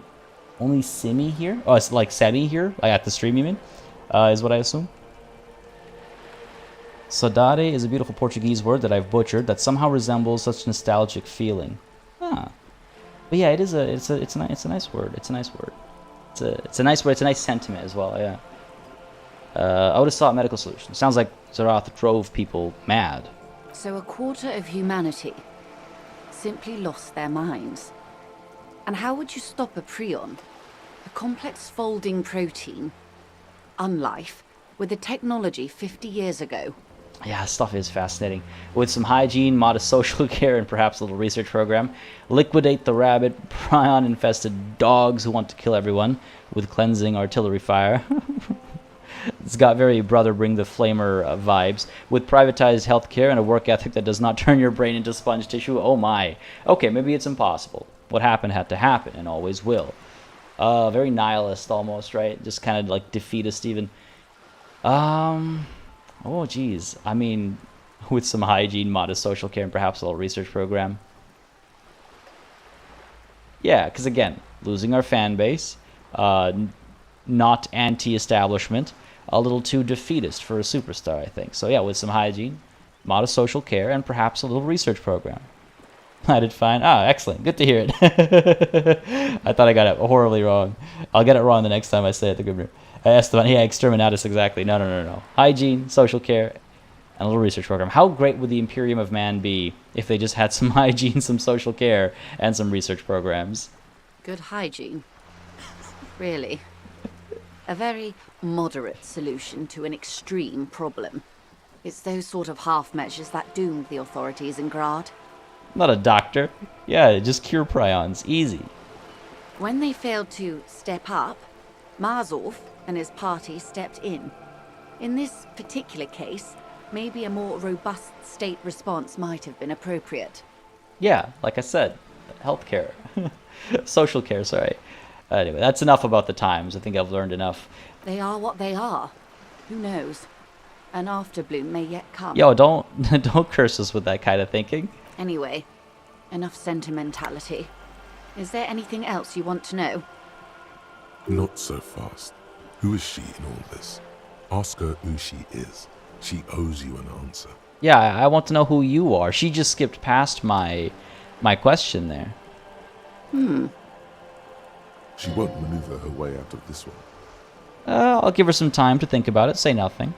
semi here. Oh, it's like semi here. Like at the stream, you mean? Is what I assume. Saudade is a beautiful Portuguese word that I've butchered that somehow resembles such nostalgic feeling. Huh. But yeah, it's a nice word. It's a nice word. It's a nice word. It's a nice sentiment as well. Yeah. I would have sought medical solutions. Sounds like Zarath drove people mad. So a quarter of humanity simply lost their minds. And how would you stop a prion, a complex folding protein, unlife, with a technology 50 years ago? Yeah, stuff is fascinating. With some hygiene, modest social care, and perhaps a little research program, liquidate the rabid, prion-infested dogs who want to kill everyone with cleansing artillery fire. It's got very Brother Bring the Flamer vibes, with privatized healthcare and a work ethic that does not turn your brain into sponge tissue. Oh my. Okay, maybe it's impossible. What happened had to happen, and always will. Very nihilist almost, right? Just kind of like defeatist even. Oh, geez. I mean, with some hygiene, modest social care, and perhaps a little research program. Yeah, because again, losing our fan base, not anti-establishment, a little too defeatist for a superstar, I think. So yeah, with some hygiene, modest social care, and perhaps a little research program. I did fine. Ah, excellent. Good to hear it. I thought I got it horribly wrong. I'll get it wrong the next time I say it. The good Esteban, yeah, exterminatus, exactly. No. Hygiene, social care, and a little research program. How great would the Imperium of Man be if they just had some hygiene, some social care, and some research programs? Good hygiene. Really. A very moderate solution to an extreme problem. It's those sort of half measures that doomed the authorities in Grad. Not a doctor. Yeah, just cure prions. Easy. When they failed to step up, Marzov and his party stepped in. In this particular case, maybe a more robust state response might have been appropriate. Yeah, like I said, healthcare. Social care, sorry. Anyway, that's enough about the times. I think I've learned enough. They are what they are. Who knows? An afterbloom may yet come. Yo, don't curse us with that kind of thinking. Anyway, enough sentimentality. Is there anything else you want to know? Not so fast. Who is she in all this? Ask her who she is. She owes you an answer. Yeah, I want to know who you are. She just skipped past my question there. She won't maneuver her way out of this one. I'll give her some time to think about it. Say nothing.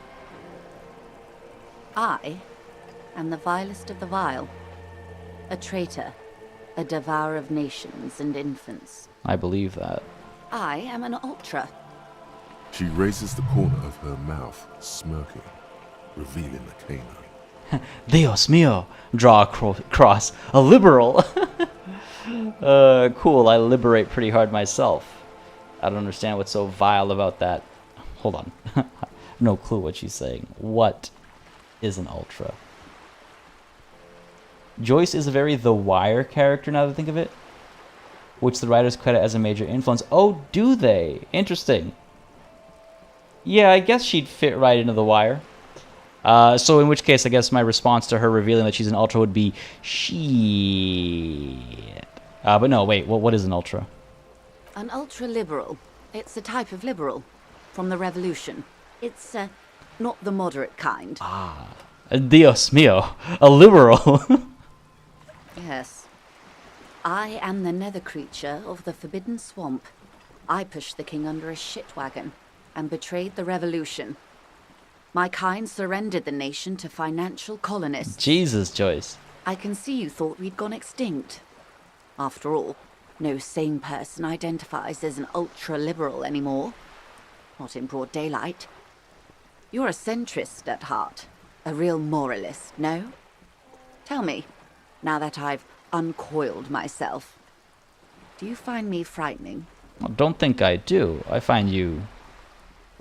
I am the vilest of the vile. A traitor. A devourer of nations and infants. I believe that. I am an ultra. She raises the corner of her mouth, smirking, revealing a canine. Dios mío! Draw a cross. A liberal! Cool, I liberate pretty hard myself. I don't understand what's so vile about that. Hold on. No clue what she's saying. What is an ultra? Joyce is a very The Wire character, now that I think of it, which the writers credit as a major influence. Oh, do they? Interesting. Yeah, I guess she'd fit right into The Wire. So in which case, I guess my response to her revealing that she's an ultra would be, shit. But no, wait, what is an ultra? An ultra-liberal. It's a type of liberal. From the revolution. It's, not the moderate kind. Dios mío, a liberal. Yes. I am the nether creature of the Forbidden Swamp. I pushed the king under a shit wagon and betrayed the revolution. My kind surrendered the nation to financial colonists. Jesus, Joyce. I can see you thought we'd gone extinct. After all, no sane person identifies as an ultra-liberal anymore. Not in broad daylight. You're a centrist at heart. A real moralist, no? Tell me, now that I've uncoiled myself, do you find me frightening? I don't think I do. I find you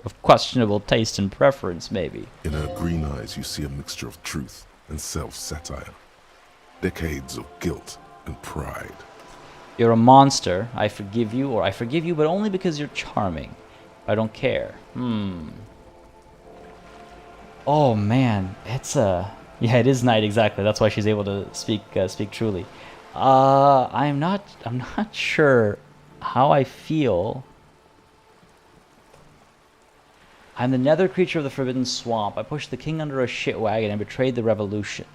of questionable taste and preference, maybe. In her green eyes, you see a mixture of truth and self-satire. Decades of guilt and pride. You're a monster. I forgive you, or I forgive you, but only because you're charming. I don't care. Oh, man. It's yeah, it is night, exactly. That's why she's able to speak truly. I'm not sure how I feel. I'm the nether creature of the Forbidden Swamp. I pushed the king under a shit wagon and betrayed the revolution.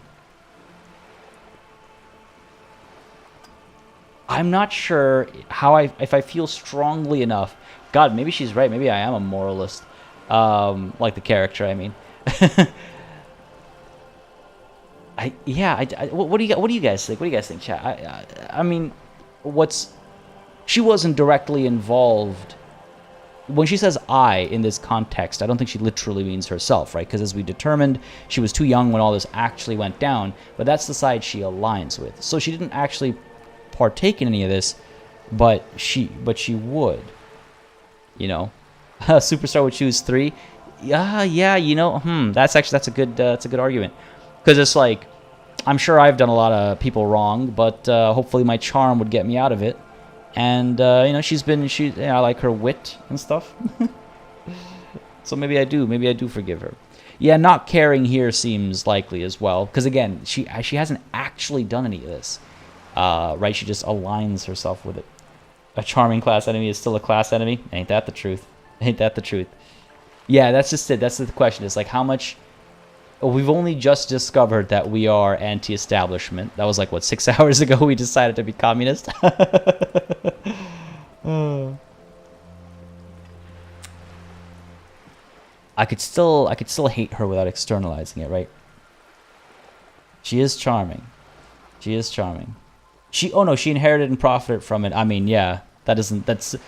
I'm not sure if I feel strongly enough. God, maybe she's right. Maybe I am a moralist. Like the character, I mean. What do you guys think? What do you guys think, chat? I mean, she wasn't directly involved. When she says I in this context, I don't think she literally means herself, right? Because as we determined, she was too young when all this actually went down, but that's the side she aligns with. So she didn't actually partake in any of this, but she would, you know. Superstar would choose 3. Yeah, you know, that's a good argument, because it's like, I'm sure I've done a lot of people wrong, but hopefully my charm would get me out of it. And you know, I like her wit and stuff. So maybe I do forgive her. Yeah, not caring here seems likely as well, because again, she hasn't actually done any of this, right? She just aligns herself with it. A charming class enemy is still a class enemy. Ain't that the truth? Ain't that the truth? Yeah, that's just it. That's the question. It's like, how much... We've only just discovered that we are anti-establishment. That was like, what, 6 hours ago we decided to be communist? I could still hate her without externalizing it, right? She is charming. She is charming. She inherited and profited from it. I mean, yeah, that's, as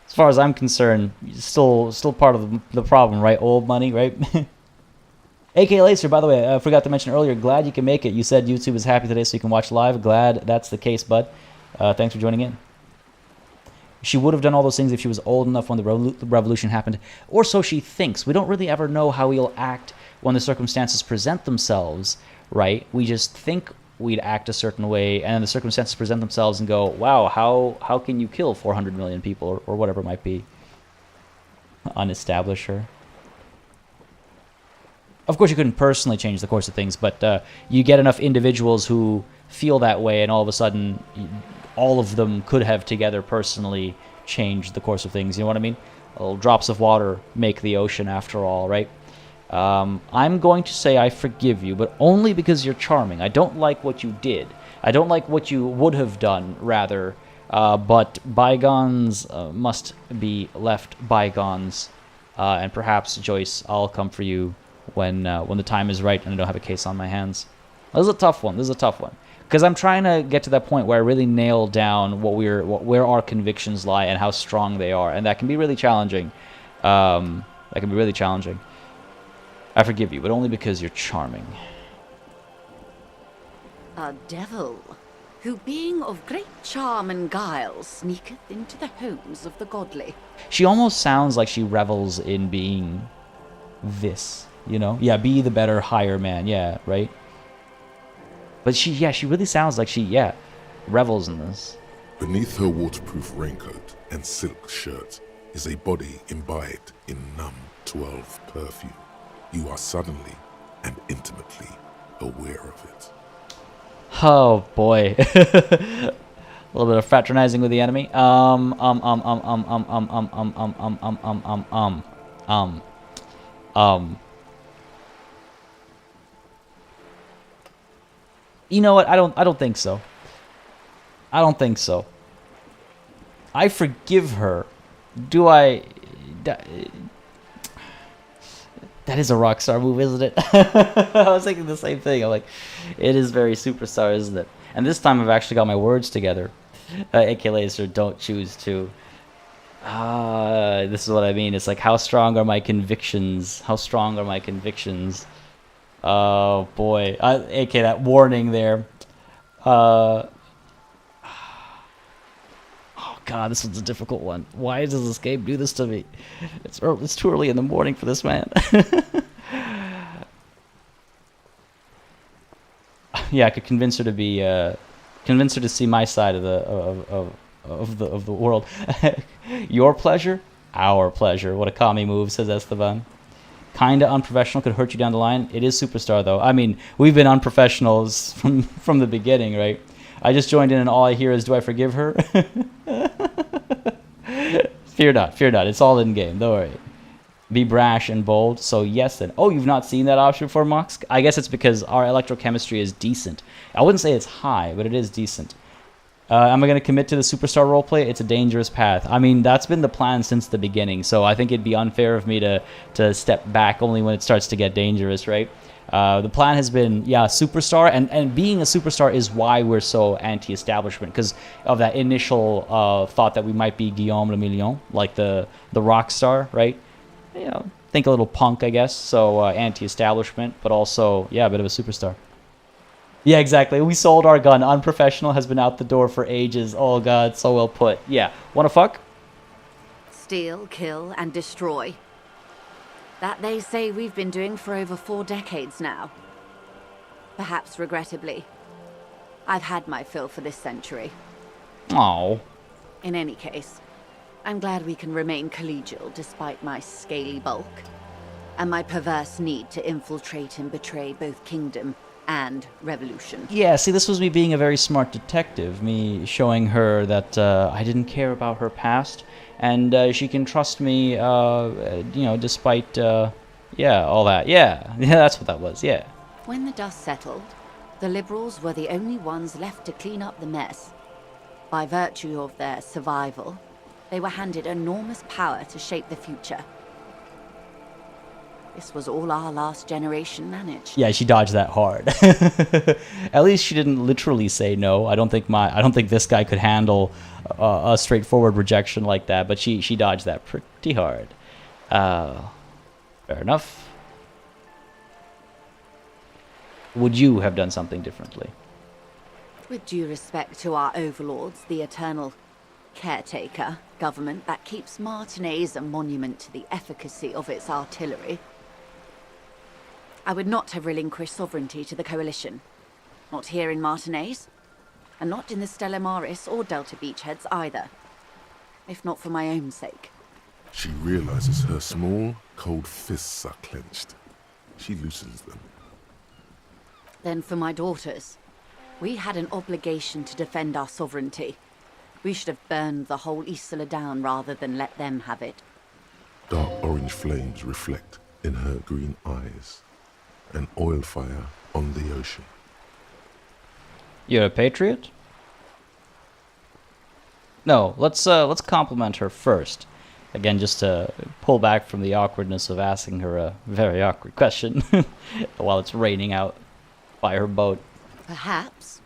far as I'm concerned, still part of the problem, right? Old money, right? AK Lacer, by the way, I forgot to mention earlier, glad you can make it. You said YouTube is happy today so you can watch live. Glad that's the case, bud. Thanks for joining in. She would have done all those things if she was old enough when the revolution happened, or so she thinks. We don't really ever know how we'll act when the circumstances present themselves, right? We just think we'd act a certain way, and then the circumstances present themselves and go, wow, how can you kill 400 million people, or whatever it might be? Unestablish her. Of course, you couldn't personally change the course of things, but you get enough individuals who feel that way, and all of a sudden, all of them could have together personally changed the course of things. You know what I mean? Little drops of water make the ocean after all, right? I'm going to say I forgive you, but only because you're charming. I don't like what you did. I don't like what you would have done, rather. But bygones must be left bygones. And perhaps, Joyce, I'll come for you when the time is right and I don't have a case on my hands. This is a tough one. Because I'm trying to get to that point where I really nail down where our convictions lie and how strong they are, and that can be really challenging. I forgive you, but only because you're charming. A devil, who being of great charm and guile, sneaketh into the homes of the godly. She almost sounds like she revels in being this, you know? Yeah, be the better, higher man, yeah, right? But she really sounds like she revels in this. Beneath her waterproof raincoat and silk shirt is a body imbibed in numb 12 perfume. You are suddenly and intimately aware of it. Oh boy. A little bit of fraternizing with the enemy. You know what? I don't think so. I forgive her. Do I? That is a Rockstar move, isn't it? I was thinking the same thing. I'm like, it is very Superstar, isn't it? And this time I've actually got my words together. AK Laser, don't choose to. This is what I mean. It's like, how strong are my convictions? Oh boy, AK, that warning there. Oh god, this one's a difficult one. Why does this game do this to me? It's too early in the morning for this, man. Yeah, I could convince her to see my side of the world. Your pleasure, our pleasure. What a commie move, says Esteban. Kind of unprofessional, could hurt you down the line. It is Superstar, though. I mean, we've been unprofessionals from the beginning, right? I just joined in, and all I hear is, do I forgive her? Fear not, fear not. It's all in-game, don't worry. Be brash and bold, so yes then. Oh, you've not seen that option before, Mox? I guess it's because our electrochemistry is decent. I wouldn't say it's high, but it is decent. Am I going to commit to the Superstar roleplay? It's a dangerous path. I mean, that's been the plan since the beginning, so I think it'd be unfair of me to step back only when it starts to get dangerous, right? The plan has been, yeah, Superstar, and being a Superstar is why we're so anti-establishment, because of that initial thought that we might be Guillaume le Million, like the rock star, right? You know, think a little punk, I guess, so anti-establishment, but also, yeah, a bit of a Superstar. Yeah, exactly. We sold our gun. Unprofessional has been out the door for ages. Oh, God, so well put. Yeah. Wanna fuck? Steal, kill, and destroy. That they say we've been doing for over 4 decades now. Perhaps regrettably. I've had my fill for this century. Oh. In any case, I'm glad we can remain collegial despite my scaly bulk. And my perverse need to infiltrate and betray both kingdom and revolution. Yeah, see, this was me being a very smart detective, me showing her that I didn't care about her past, and she can trust me, you know, despite, yeah, all that. Yeah, yeah, that's what that was, yeah. When the dust settled, the liberals were the only ones left to clean up the mess. By virtue of their survival, they were handed enormous power to shape the future. This was all our last generation managed. Yeah, she dodged that hard. At least she didn't literally say no. I don't think this guy could handle a straightforward rejection like that. But she dodged that pretty hard. Fair enough. Would you have done something differently? With due respect to our overlords, the eternal caretaker government that keeps Martinez a monument to the efficacy of its artillery, I would not have relinquished sovereignty to the Coalition. Not here in Martinez, and not in the Stella Maris or Delta Beachheads either. If not for my own sake. She realizes her small, cold fists are clenched. She loosens them. Then for my daughters. We had an obligation to defend our sovereignty. We should have burned the whole Isla down rather than let them have it. Dark orange flames reflect in her green eyes. An oil fire on the ocean. You're a patriot? No, let's compliment her first. Again, just to pull back from the awkwardness of asking her a very awkward question while it's raining out by her boat. Perhaps.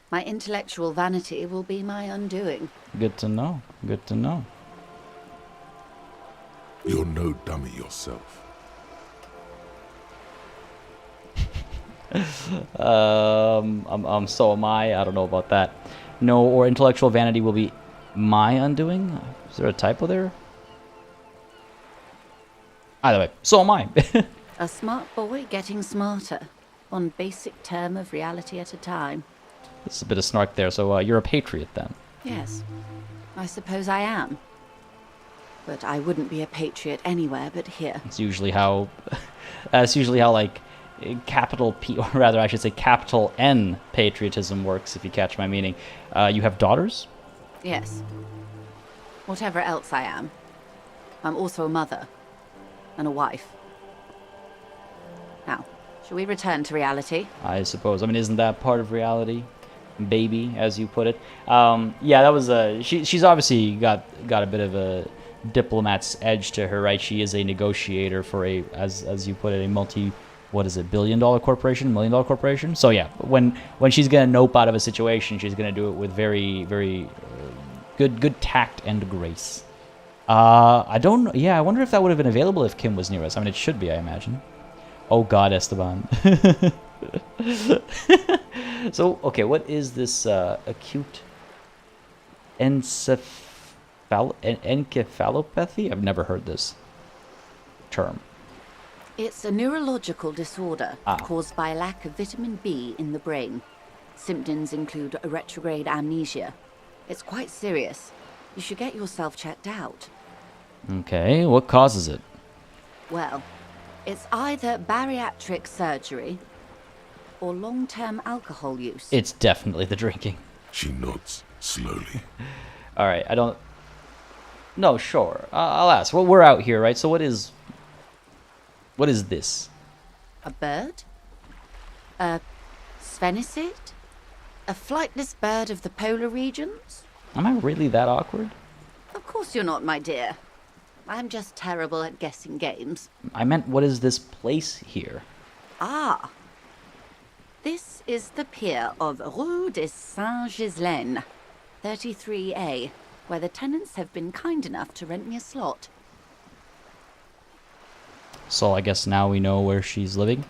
My intellectual vanity will be my undoing. Good to know. Good to know. You're no dummy yourself. So am I. I don't know about that. No, or intellectual vanity will be my undoing? Is there a typo there? Either way, so am I. A smart boy getting smarter. One basic term of reality at a time. There's a bit of snark there, so you're a patriot then? Yes, I suppose I am. But I wouldn't be a patriot anywhere but here. It's usually how, like, capital P, or rather I should say capital N patriotism works, if you catch my meaning. You have daughters? Yes. Whatever else I am, I'm also a mother and a wife. Now, shall we return to reality? I suppose. I mean, isn't that part of reality? Baby, as you put it. Yeah, that was she's obviously got a bit of a diplomat's edge to her, right? She is a negotiator for a, as you put it, a billion-dollar corporation, million-dollar corporation. So yeah, when she's gonna nope out of a situation, she's gonna do it with very, very good tact and grace. I don't know. Yeah, I wonder if that would have been available if Kim was near us. I mean, it should be, I imagine. Oh God, Esteban. So, okay, what is this acute encephalopathy? I've never heard this term. It's a neurological disorder caused by a lack of vitamin B in the brain. Symptoms include a retrograde amnesia. It's quite serious. You should get yourself checked out. Okay, what causes it? Well, it's either bariatric surgery or long-term alcohol use. It's definitely the drinking. She nods slowly. All right, I don't... No, sure. I'll ask. Well, we're out here, right? So what is this? A bird? A sphenicid? A flightless bird of the polar regions? Am I really that awkward? Of course you're not, my dear. I'm just terrible at guessing games. I meant, what is this place here? Ah. This is the pier of Rue de Saint-Ghislain, 33A, where the tenants have been kind enough to rent me a slot. So I guess now we know where she's living.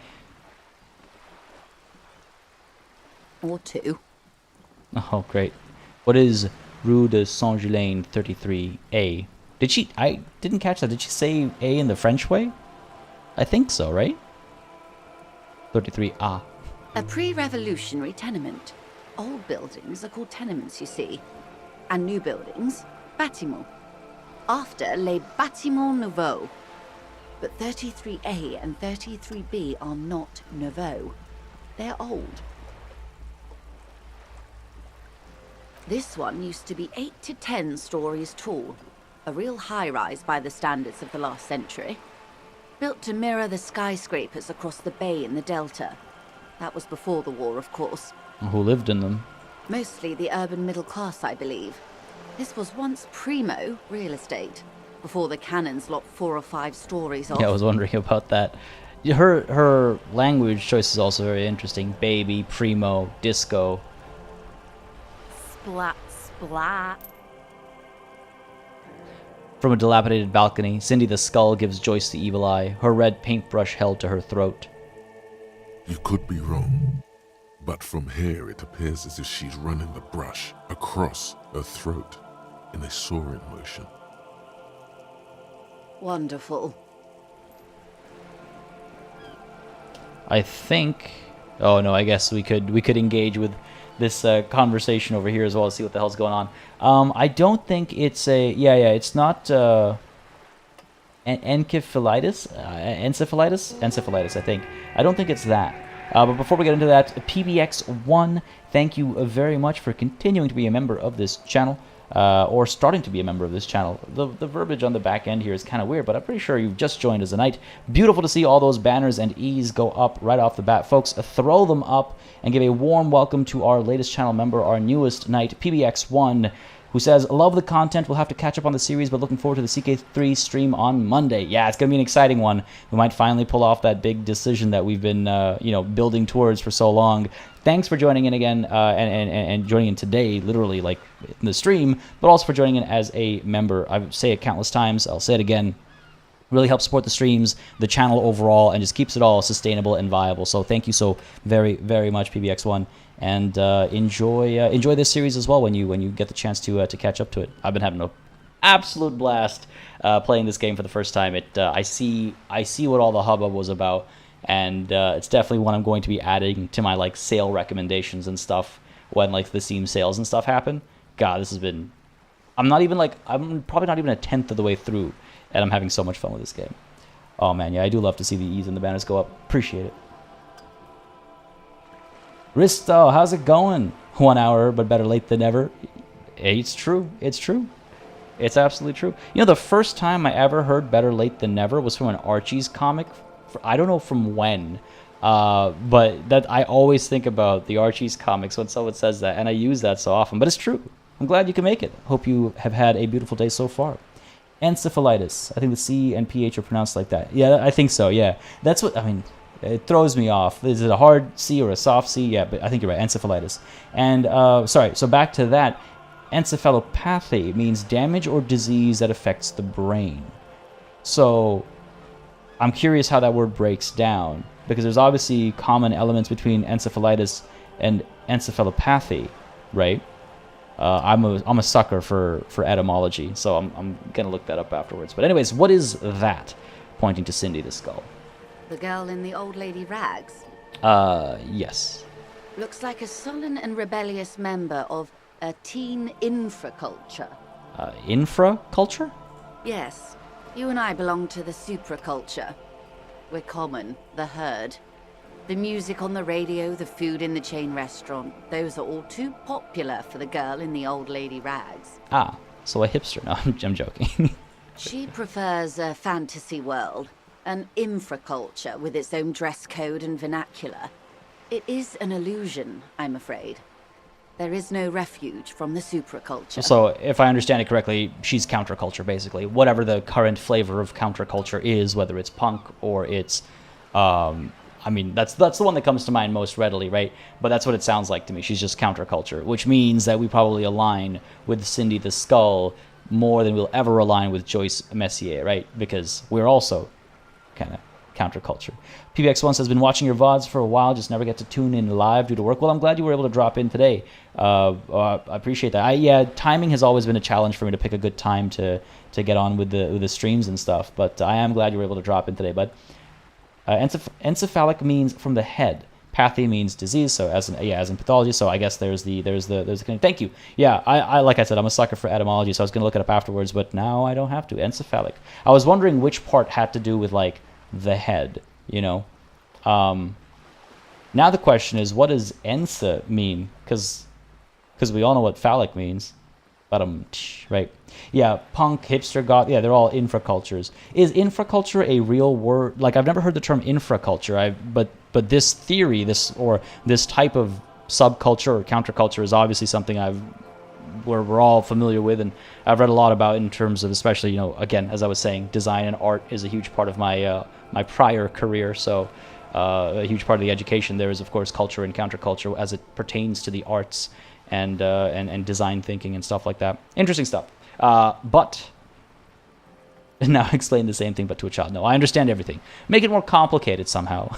Or two. Oh, great. What is Rue de Saint-Ghislain 33A? Did she... I didn't catch that. Did she say A in the French way? I think so, right? 33A. A pre-revolutionary tenement. Old buildings are called tenements, you see. And new buildings, bâtiments. After les bâtiments nouveaux. But 33A and 33B are not nouveaux. They're old. This one used to be 8 to 10 stories tall. A real high-rise by the standards of the last century. Built to mirror the skyscrapers across the bay in the Delta. That was before the war, of course. Who lived in them? Mostly the urban middle class, I believe. This was once primo real estate, before the cannons lopped 4 or 5 stories off. Yeah, I was wondering about that. Her language choice is also very interesting. Baby, primo, disco. Splat, splat. From a dilapidated balcony, Cindy the Skull gives Joyce the evil eye, her red paintbrush held to her throat. You could be wrong, but from here it appears as if she's running the brush across her throat in a soaring motion. Wonderful. I think... Oh no, I guess we could engage with this conversation over here as well to see what the hell's going on. I don't think it's a... Yeah, it's not... Encephalitis? Encephalitis, I think. I don't think it's that. But before we get into that, PBX1, thank you very much for continuing to be a member of this channel, or starting to be a member of this channel. The verbiage on the back end here is kind of weird, but I'm pretty sure you've just joined as a knight. Beautiful to see all those banners and E's go up right off the bat. Folks, throw them up and give a warm welcome to our latest channel member, our newest knight, PBX1, who says, love the content, we'll have to catch up on the series, but looking forward to the CK3 stream on Monday. Yeah, it's going to be an exciting one. We might finally pull off that big decision that we've been, building towards for so long. Thanks for joining in again, and joining in today, literally, like, in the stream, but also for joining in as a member. I say it countless times, I'll say it again. Really helps support the streams, the channel overall, and just keeps it all sustainable and viable. So thank you so very, very much, PBX1. And enjoy this series as well when you get the chance to catch up to it. I've been having an absolute blast playing this game for the first time. I see what all the hubbub was about, and it's definitely one I'm going to be adding to my like sale recommendations and stuff when like the Steam sales and stuff happen. God, this has been... I'm probably not even a tenth of the way through, and I'm having so much fun with this game. Oh man, yeah, I do love to see the E's and the banners go up. Appreciate it. Risto, how's it going? 1 hour, but better late than never. It's true. It's true. It's absolutely true. You know, the first time I ever heard better late than never was from an Archie's comic. I don't know from when, but that I always think about the Archie's comics when someone says that, and I use that so often. But it's true. I'm glad you can make it. Hope you have had a beautiful day so far. Encephalitis. I think the C and PH are pronounced like that. Yeah, I think so. Yeah, that's what I mean. It throws me off. Is it a hard C or a soft C? Yeah, but I think you're right. Encephalitis. And, sorry, so back to that. Encephalopathy means damage or disease that affects the brain. So, I'm curious how that word breaks down, because there's obviously common elements between encephalitis and encephalopathy, right? I'm a sucker for etymology, so I'm gonna look that up afterwards. But anyways, what is that? Pointing to Cindy the Skull. The girl in the old lady rags? Yes. Looks like a sullen and rebellious member of a teen infraculture. Infraculture? Yes. You and I belong to the supraculture. We're common, the herd. The music on the radio, the food in the chain restaurant, those are all too popular for the girl in the old lady rags. Ah, so a hipster. No, I'm joking. She prefers a fantasy world, an infraculture with its own dress code and vernacular. It is an illusion, I'm afraid. There is no refuge from the supraculture. So, if I understand it correctly, she's counterculture, basically. Whatever the current flavor of counterculture is, whether it's punk or it's... I mean, that's the one that comes to mind most readily, right? But that's what it sounds like to me. She's just counterculture, which means that we probably align with Cindy the Skull more than we'll ever align with Joyce Messier, right? Because we're also kind of counterculture. PBX1 has been watching your VODs for a while, just never get to tune in live due to work. Well, I'm glad you were able to drop in today. I appreciate that. Yeah, timing has always been a challenge for me to pick a good time to get on with the streams and stuff, but I am glad you were able to drop in today, bud. Encephalic means from the head. Pathy means disease, so as in pathology. So I guess there's the thank you. Yeah, I like I said, I'm a sucker for etymology, so I was gonna look it up afterwards, but now I don't have to. Encephalic. I was wondering which part had to do with like the head, you know. Now the question is, what does ensa mean? Because we all know what phallic means. Right. Yeah, punk, hipster, goth, yeah, they're all infracultures. Is infraculture a real word? Like, I've never heard the term infraculture, but this theory, this type of subculture or counterculture is obviously something we're all familiar with, and I've read a lot about in terms of, especially, you know, again, as I was saying, design and art is a huge part of my my prior career, so a huge part of the education there is, of course, culture and counterculture as it pertains to the arts and design thinking and stuff like that. Interesting stuff. But now explain the same thing but to a child. No, I understand everything. Make it more complicated somehow.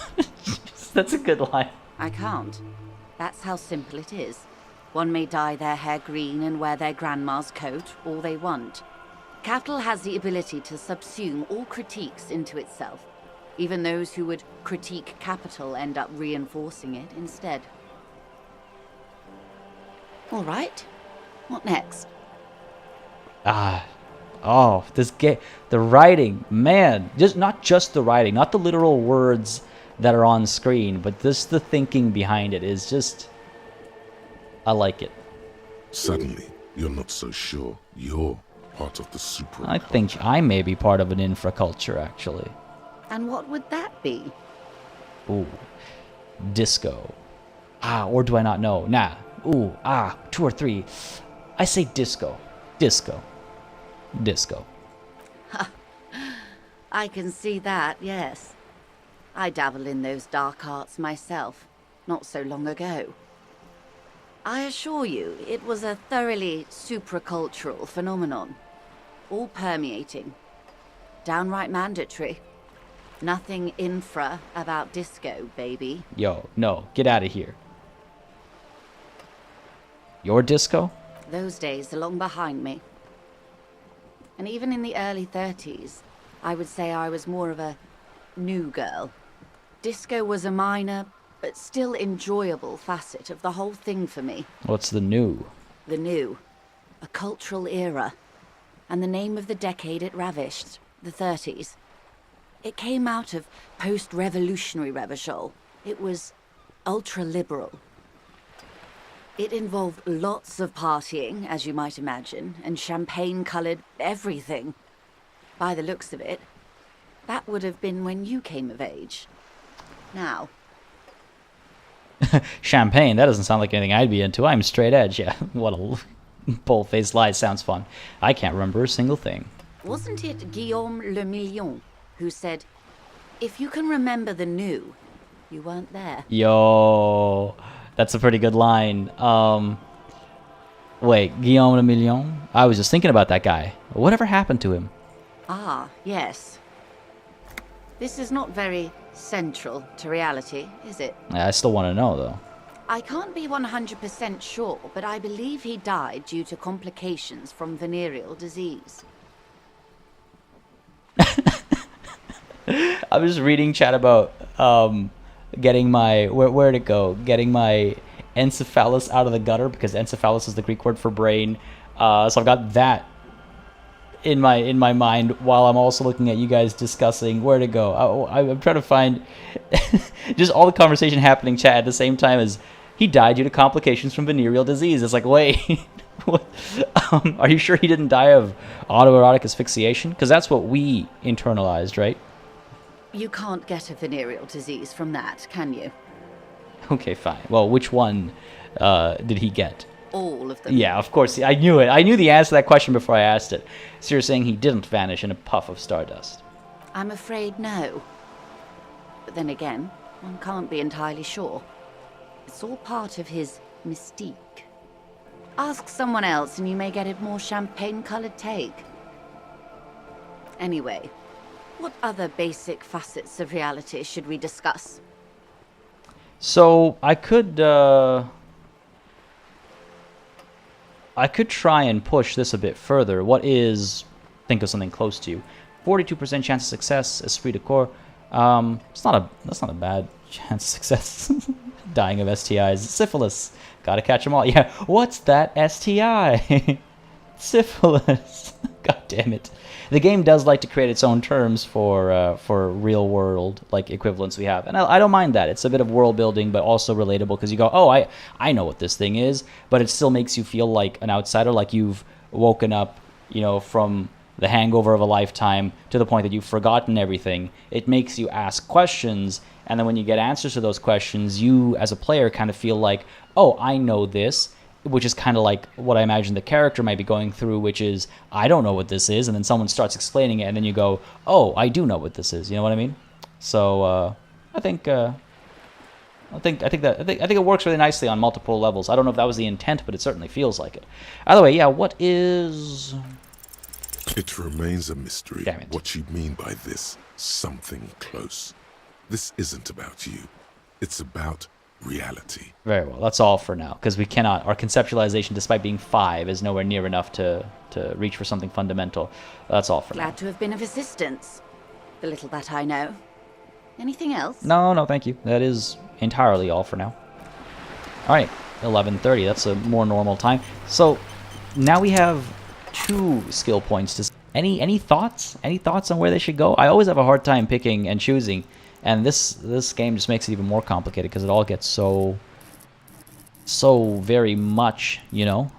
That's a good line. I can't. That's how simple it is. One may dye their hair green and wear their grandma's coat all they want. Capital has the ability to subsume all critiques into itself. Even those who would critique capital end up reinforcing it instead. All right. What next? The writing, man. Not just the writing, not the literal words that are on screen, but just the thinking behind it is just... I like it. Suddenly, you're not so sure you're part of the super. I think I may be part of an infraculture, actually. And what would that be? Ooh. Disco. Or do I not know? Nah. Ooh, 2 or 3. I say disco. Disco. I can see that, yes. I dabbled in those dark arts myself, not so long ago. I assure you, it was a thoroughly supracultural phenomenon. All permeating. Downright mandatory. Nothing infra about disco, baby. Yo, no, get out of here. Your disco? Those days are long behind me. And even in the early 30s, I would say I was more of a new girl. Disco was a minor, but still enjoyable facet of the whole thing for me. What's the new? The new. A cultural era. And the name of the decade it ravished, the 30s. It came out of post-revolutionary Revachol. It was ultra-liberal. It involved lots of partying, as you might imagine, and champagne-coloured everything. By the looks of it, that would have been when you came of age. Now. Champagne, that doesn't sound like anything I'd be into. I'm straight edge, yeah. What a bold-faced lie. Sounds fun. I can't remember a single thing. Wasn't it Guillaume Le Million who said, if you can remember the new, you weren't there? Yo, that's a pretty good line. Wait, Guillaume Le Million? I was just thinking about that guy. Whatever happened to him? Ah, yes. This is not very central to reality, is it? I still want to know, though. I can't be 100% sure, but I believe he died due to complications from venereal disease. I was reading chat about getting my... Where'd it go? Getting my encephalus out of the gutter, because encephalus is the Greek word for brain. So I've got that in my mind while I'm also looking at you guys discussing where to go. I'm trying to find just all the conversation happening chat at the same time as he died due to complications from venereal disease. It's like, wait, what? Are you sure he didn't die of autoerotic asphyxiation? Because that's what we internalized, right? You can't get a venereal disease from that, can you? Okay, fine. Well, which one did he get? All of them. Yeah, of course. I knew it. I knew the answer to that question before I asked it. So you're saying he didn't vanish in a puff of stardust? I'm afraid no. But then again, one can't be entirely sure. It's all part of his mystique. Ask someone else and you may get a more champagne-colored take. Anyway, what other basic facets of reality should we discuss? So I could try and push this a bit further. What is, think of something close to you, 42% chance of success, esprit de corps. That's not a bad chance of success. Dying of STIs, syphilis. Gotta catch them all. Yeah, what's that STI? Syphilis. God damn it. The game does like to create its own terms for real world like equivalents we have, and I don't mind that. It's a bit of world building, but also relatable because you go, oh, I know what this thing is, but it still makes you feel like an outsider, like you've woken up, you know, from the hangover of a lifetime to the point that you've forgotten everything. It makes you ask questions, and then when you get answers to those questions, you as a player kind of feel like, oh, I know this. Which is kind of like what I imagine the character might be going through, which is, I don't know what this is, and then someone starts explaining it, and then you go, oh, I do know what this is. You know what I mean? So I think it works really nicely on multiple levels. I don't know if that was the intent, but it certainly feels like it. Either way, yeah. What is? It remains a mystery Damn it. what you mean by this something close. This isn't about you. It's about reality. Very well. That's all for now, because we cannot. Our conceptualization, despite being 5, is nowhere near enough to reach for something fundamental. That's all for now. Glad to have been of assistance. The little that I know. Anything else? No, thank you. That is entirely all for now. All right, 11:30. That's a more normal time. So now we have 2 skill points. Any thoughts? Any thoughts on where they should go? I always have a hard time picking and choosing. And this game just makes it even more complicated because it all gets so very much, you know,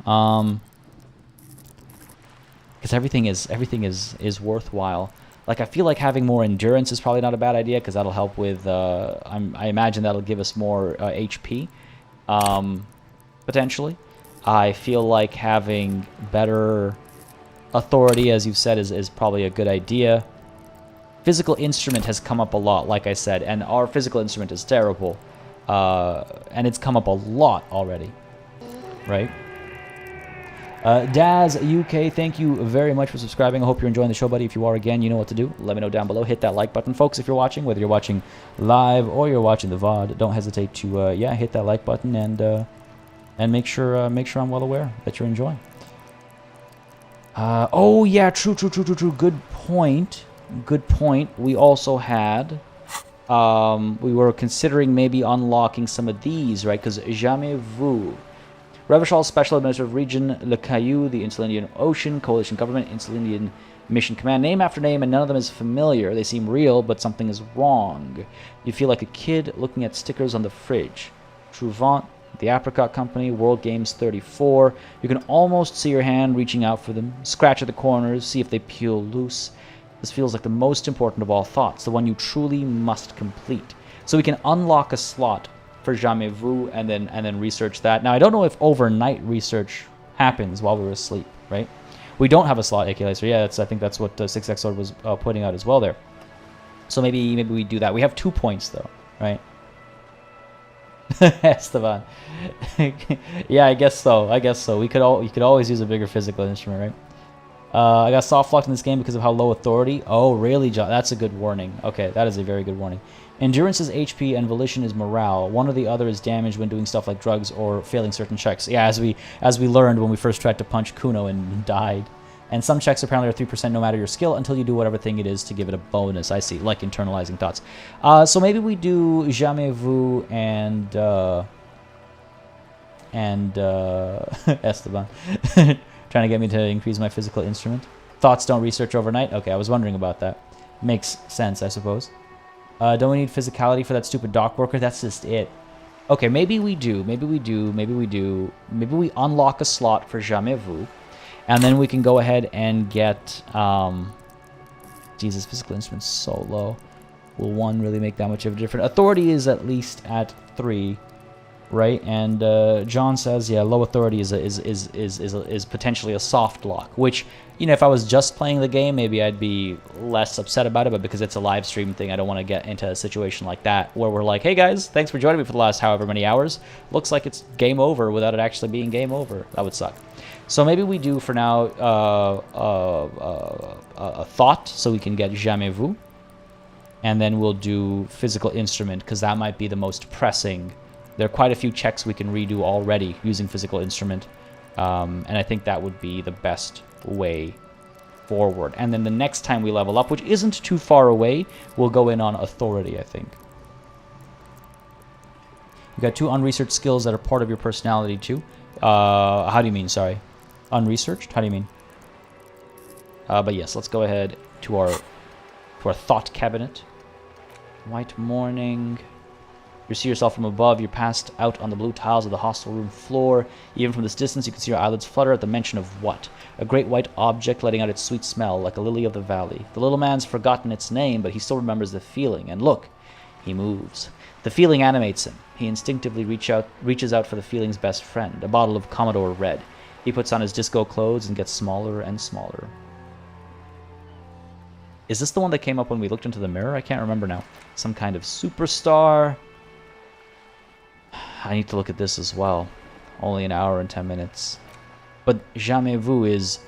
because everything is worthwhile. Like, I feel like having more endurance is probably not a bad idea because that'll help with. I imagine that'll give us more HP, potentially. I feel like having better authority, as you've said, is probably a good idea. Physical instrument has come up a lot, like I said, and our physical instrument is terrible. And it's come up a lot already, right? Daz UK, thank you very much for subscribing. I hope you're enjoying the show, buddy. If you are, again, you know what to do. Let me know down below. Hit that like button. Folks, if you're watching, whether you're watching live or you're watching the VOD, don't hesitate to, hit that like button and make sure I'm well aware that you're enjoying. Oh, yeah, true. Good point. Good point. We also had, we were considering maybe unlocking some of these, right? Because jamais vu. Revachol Special Administrative Region, Le Caillou, the Insular Indian Ocean, Coalition Government, Insular Indian Mission Command, name after name, and none of them is familiar. They seem real, but something is wrong. You feel like a kid looking at stickers on the fridge. Trouvant, the Apricot Company, World Games 34. You can almost see your hand reaching out for them. Scratch at the corners, see if they peel loose. This feels like the most important of all thoughts, the one you truly must complete. So we can unlock a slot for Jamais Vu and then research that. Now, I don't know if overnight research happens while we're asleep, right? We don't have a slot, Equalizer. Yeah, I think that's what 6X Sword was putting out as well there. So maybe we do that. We have 2 points, though, right? Esteban. Yeah, I guess so. You could always use a bigger physical instrument, right? I got soft locked in this game because of how low authority. Oh, really, John? That's a good warning. Okay, that is a very good warning. Endurance is HP and volition is morale. One or the other is damaged when doing stuff like drugs or failing certain checks. Yeah, as we learned when we first tried to punch Kuno and died. And some checks apparently are 3% no matter your skill until you do whatever thing it is to give it a bonus. I see, like internalizing thoughts. So maybe we do Jamais Vu and Esteban. Trying to get me to increase my physical instrument. Thoughts don't research overnight? Okay, I was wondering about that. Makes sense, I suppose. Don't we need physicality for that stupid dock worker? That's just it. Okay, maybe we do. Maybe we do. Maybe we do. Maybe we unlock a slot for Jamais Vu. And then we can go ahead and get... Jesus, physical instrument's so low. Will 1 really make that much of a difference? Authority is at least at 3, right? And John says, yeah, low authority is potentially a soft lock, which, you know, if I was just playing the game, maybe I'd be less upset about it, but because it's a live stream thing, I don't want to get into a situation like that where we're like, hey guys, thanks for joining me for the last however many hours. Looks like it's game over without it actually being game over. That would suck. So maybe we do for now a thought so we can get Jamais Vu. And then we'll do physical instrument because that might be the most pressing. There are quite a few checks we can redo already using physical instrument. And I think that would be the best way forward. And then the next time we level up, which isn't too far away, we'll go in on authority, I think. You got 2 unresearched skills that are part of your personality too. How do you mean, sorry? Unresearched? How do you mean? But yes, let's go ahead to our thought cabinet. White morning. You see yourself from above. You're passed out on the blue tiles of the hostel room floor. Even from this distance, you can see your eyelids flutter at the mention of what? A great white object letting out its sweet smell, like a lily of the valley. The little man's forgotten its name, but he still remembers the feeling. And look, he moves. The feeling animates him. He instinctively reaches out for the feeling's best friend, a bottle of Commodore Red. He puts on his disco clothes and gets smaller and smaller. Is this the one that came up when we looked into the mirror? I can't remember now. Some kind of superstar. I need to look at this as well. Only an hour and 10 minutes. But Jamais Vu is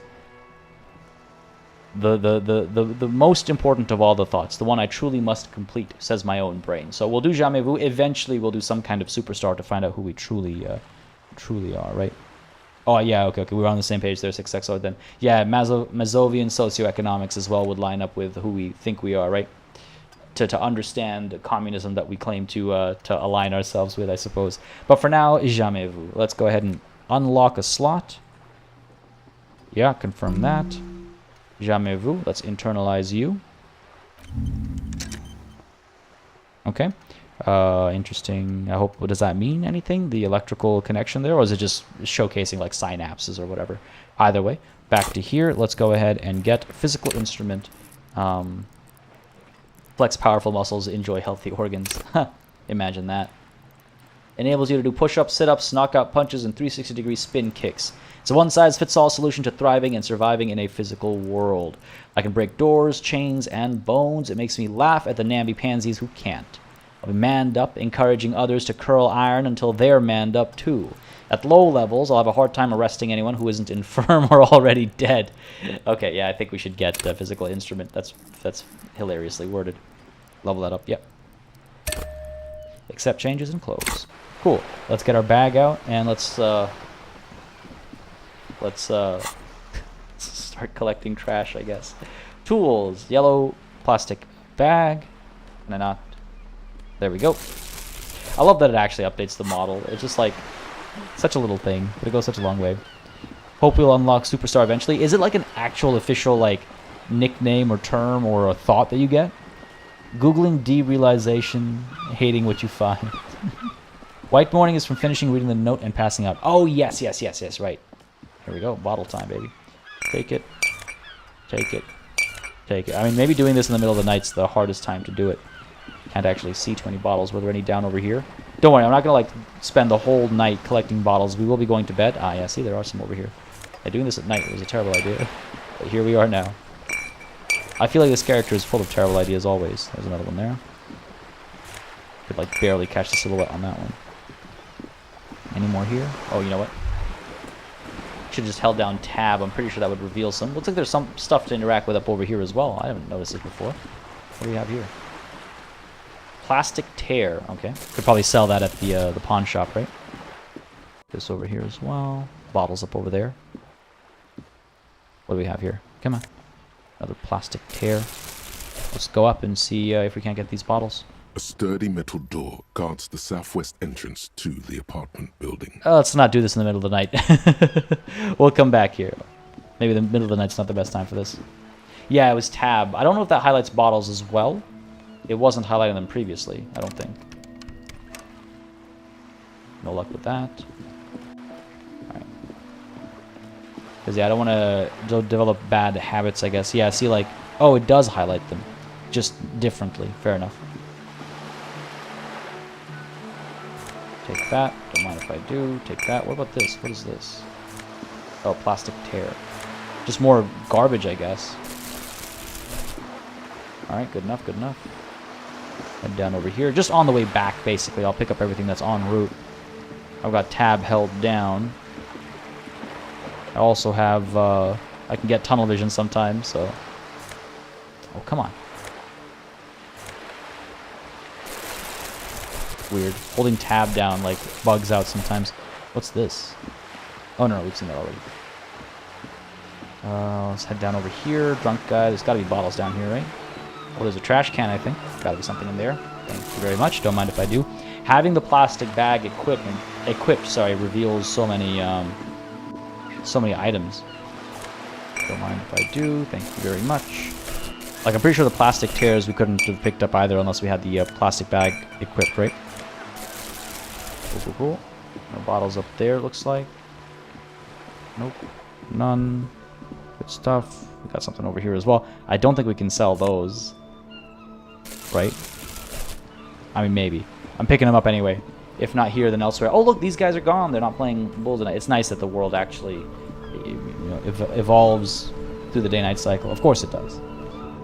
the most important of all the thoughts. The one I truly must complete, says my own brain. So we'll do Jamais Vu. Eventually we'll do some kind of superstar to find out who we truly are, right? Oh, yeah, okay, we were on the same page there, 6XO then. Yeah, Mazovian socioeconomics as well would line up with who we think we are, right? To understand communism that we claim to align ourselves with, I suppose. But for now, Jamais Vu. Let's go ahead and unlock a slot. Yeah, confirm that. Jamais Vu. Let's internalize you. Okay. Interesting. I hope, what does that mean? Anything? The electrical connection there? Or is it just showcasing like synapses or whatever? Either way, back to here. Let's go ahead and get physical instrument. Flex powerful muscles, enjoy healthy organs. Imagine that. Enables you to do push-ups, sit-ups, knockout punches, and 360-degree spin kicks. It's a one-size-fits-all solution to thriving and surviving in a physical world. I can break doors, chains, and bones. It makes me laugh at the namby-pansies who can't. I'll be manned up, encouraging others to curl iron until they're manned up too. At low levels, I'll have a hard time arresting anyone who isn't infirm or already dead. Okay, yeah, I think we should get the physical instrument. That's hilariously worded. Level that up, yep. Accept changes and close. Cool. Let's get our bag out and let's start collecting trash, I guess. Tools, yellow plastic bag. Can I not? There we go. I love that it actually updates the model. It's just like such a little thing, but it goes such a long way. Hope we'll unlock Superstar eventually. Is it like an actual official like nickname or term or a thought that you get? Googling derealization, hating what you find. White morning is from finishing reading the note and passing out. Oh, yes, right. Here we go. Bottle time, baby. Take it. Take it. Take it. I mean, maybe doing this in the middle of the night's the hardest time to do it. Can't actually see too many bottles. Were there any down over here? Don't worry, I'm not going to, like, spend the whole night collecting bottles. We will be going to bed. Ah, yeah, see, there are some over here. Yeah, doing this at night was a terrible idea. But here we are now. I feel like this character is full of terrible ideas always. There's another one there. Could, like, barely catch the silhouette on that one. Any more here? Oh, you know what? Should have just held down tab. I'm pretty sure that would reveal some. Looks like there's some stuff to interact with up over here as well. I haven't noticed this before. What do we have here? Plastic tear. Okay. Could probably sell that at the pawn shop, right? This over here as well. Bottles up over there. What do we have here? Come on. Another plastic tear. Let's go up and see if we can't get these bottles. A sturdy metal door guards the southwest entrance to the apartment building. Let's not do this in the middle of the night. We'll come back here. Maybe the middle of the night's not the best time for this. Yeah, it was tab. I don't know if that highlights bottles as well. It wasn't highlighting them previously, I don't think. No luck with that. Alright. Because, yeah, I don't want to develop bad habits, I guess. Yeah, see, like... Oh, it does highlight them. Just differently. Fair enough. Take that. Don't mind if I do. Take that. What about this? What is this? Oh, plastic tear. Just more garbage, I guess. Alright, good enough, good enough. Head down over here. Just on the way back, basically. I'll pick up everything that's en route. I've got tab held down. I also have, I can get tunnel vision sometimes, so... Oh, come on. Weird. Holding tab down, like, bugs out sometimes. What's this? Oh, no, we've seen that already. Let's head down over here. Drunk guy. There's got to be bottles down here, right? Oh, there's a trash can, I think. Got to be something in there. Thank you very much. Don't mind if I do. Having the plastic bag equipped, reveals so many items. Don't mind if I do. Thank you very much. Like, I'm pretty sure the plastic tears we couldn't have picked up either unless we had the plastic bag equipped, right? Cool, cool, cool. No bottles up there, looks like. Nope. None. Good stuff. We got something over here as well. I don't think we can sell those. Right? I mean, maybe. I'm picking them up anyway. If not here, then elsewhere. Oh, look, these guys are gone. They're not playing Bulls tonight. It's nice that the world actually evolves through the day-night cycle. Of course it does.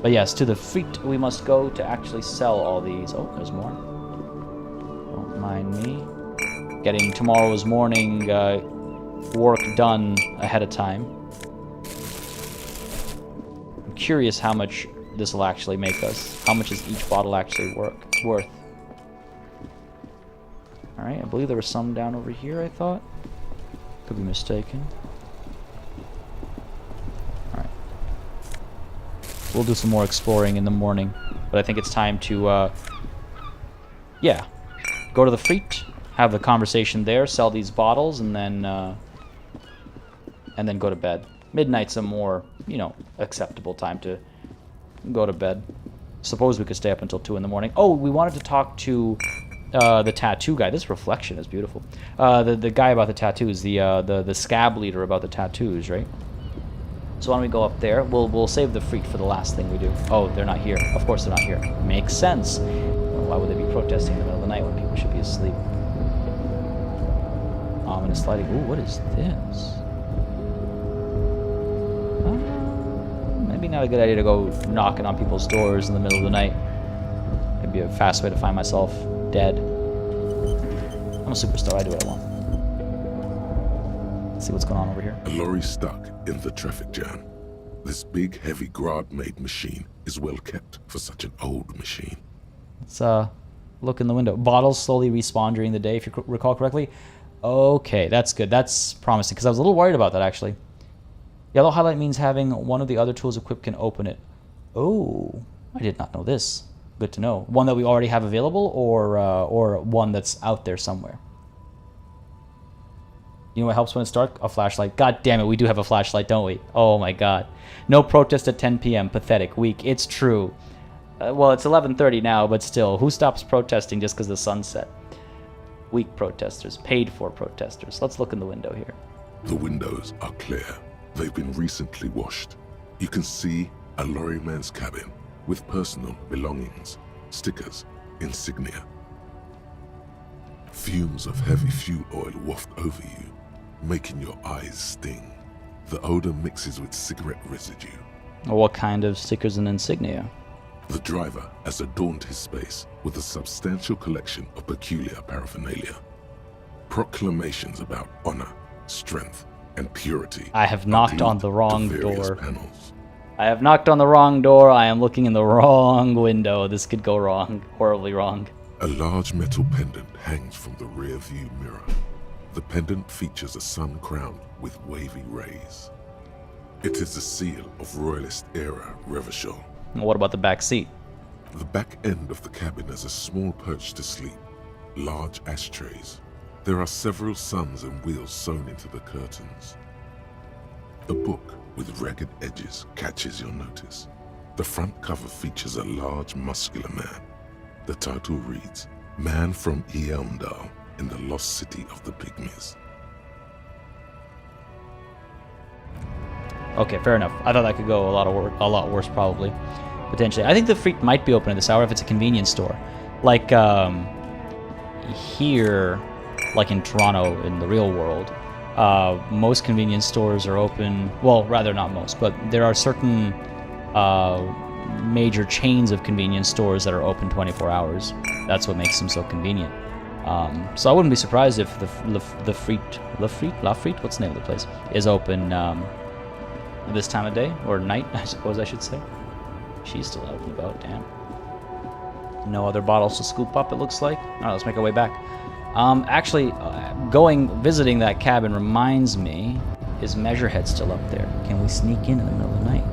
But yes, to the feet we must go to actually sell all these. Oh, there's more. Don't mind me. Getting tomorrow's morning work done ahead of time. I'm curious how much this will actually make us. How much is each bottle actually worth? Alright, I believe there was some down over here, I thought. Could be mistaken. Alright. We'll do some more exploring in the morning. But I think it's time to, yeah. Go to the fleet, have the conversation there, sell these bottles, and then go to bed. Midnight's a more, acceptable time to go to bed. Suppose we could stay up until 2 in the morning. Oh, we wanted to talk to the tattoo guy. This reflection is beautiful. The guy about the tattoos, the scab leader about the tattoos, right? So why don't we go up there? We'll save the freak for the last thing we do. Oh, they're not here. Of course they're not here. Makes sense. Why would they be protesting in the middle of the night when people should be asleep? Ominous lighting. Ooh, what is this? Maybe not a good idea to go knocking on people's doors in the middle of the night. It'd be a fast way to find myself dead. I'm a superstar. I do what I want. Let's see what's going on over here. A lorry stuck in the traffic jam. This big, heavy Grad-made machine is well kept for such an old machine. Let's look in the window. Bottles slowly respawn during the day, if you recall correctly. Okay, that's good. That's promising, because I was a little worried about that, actually. Yellow highlight means having one of the other tools equipped can open it. Oh, I did not know this. Good to know. One that we already have available, or one that's out there somewhere. You know what helps when it's dark? A flashlight. God damn it, we do have a flashlight, don't we? Oh my god. No protest at 10 p.m. Pathetic. Weak. It's true. Well, it's 11:30 now, but still, who stops protesting just because the sun set? Weak protesters. Paid for protesters. Let's look in the window here. The windows are clear. They've been recently washed. You can see a lorryman's cabin with personal belongings, stickers, insignia. Fumes of heavy fuel oil waft over you, making your eyes sting. The odor mixes with cigarette residue. What kind of stickers and insignia? The driver has adorned his space with a substantial collection of peculiar paraphernalia. Proclamations about honor, strength, and purity. I have knocked on the wrong door. Panels. I have knocked on the wrong door. I am looking in the wrong window. This could go wrong. Horribly wrong. A large metal pendant hangs from the rear view mirror. The pendant features a sun crown with wavy rays. It is the seal of Royalist-era Revachol. What about the back seat? The back end of the cabin has a small perch to sleep, large ashtrays. There are several suns and wheels sewn into the curtains. A book with ragged edges catches your notice. The front cover features a large, muscular man. The title reads, Man from Eamdal in the Lost City of the Pygmies. Okay, fair enough. I thought that could go a lot worse, probably. Potentially. I think the Freak might be open at this hour if it's a convenience store. Like, here, like in Toronto, in the real world, most convenience stores are open. Well, rather not most, but there are certain major chains of convenience stores that are open 24 hours. That's what makes them so convenient. So I wouldn't be surprised if the Freak, what's the name of the place, is open this time of day, or night, I suppose I should say. She's still out and about, damn. No other bottles to scoop up, it looks like. Alright, let's make our way back. Actually, visiting that cabin reminds me, is Measurehead still up there? Can we sneak in the middle of the night?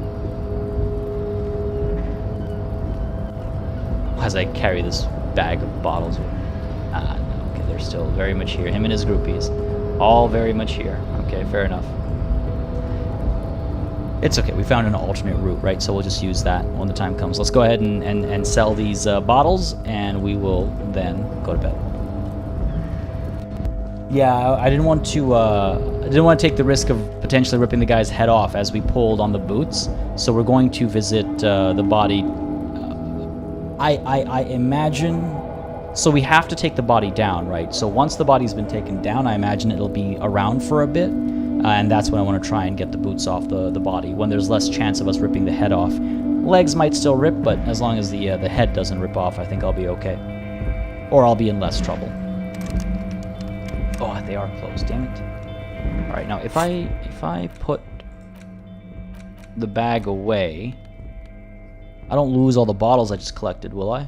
As I carry this bag of bottles with me. No, okay, they're still very much here. Him and his groupies. All very much here. Okay, fair enough. It's okay, we found an alternate route, right? So we'll just use that when the time comes. Let's go ahead and sell these bottles, and we will then go to bed. Yeah, I didn't want to take the risk of potentially ripping the guy's head off as we pulled on the boots. So we're going to visit the body. I imagine. So we have to take the body down, right? So once the body's been taken down, I imagine it'll be around for a bit. And that's when I want to try and get the boots off the body, when there's less chance of us ripping the head off. Legs might still rip, but as long as the head doesn't rip off, I think I'll be okay. Or I'll be in less trouble. Oh, they are closed, damn it. Alright, now if I put the bag away, I don't lose all the bottles I just collected, will I?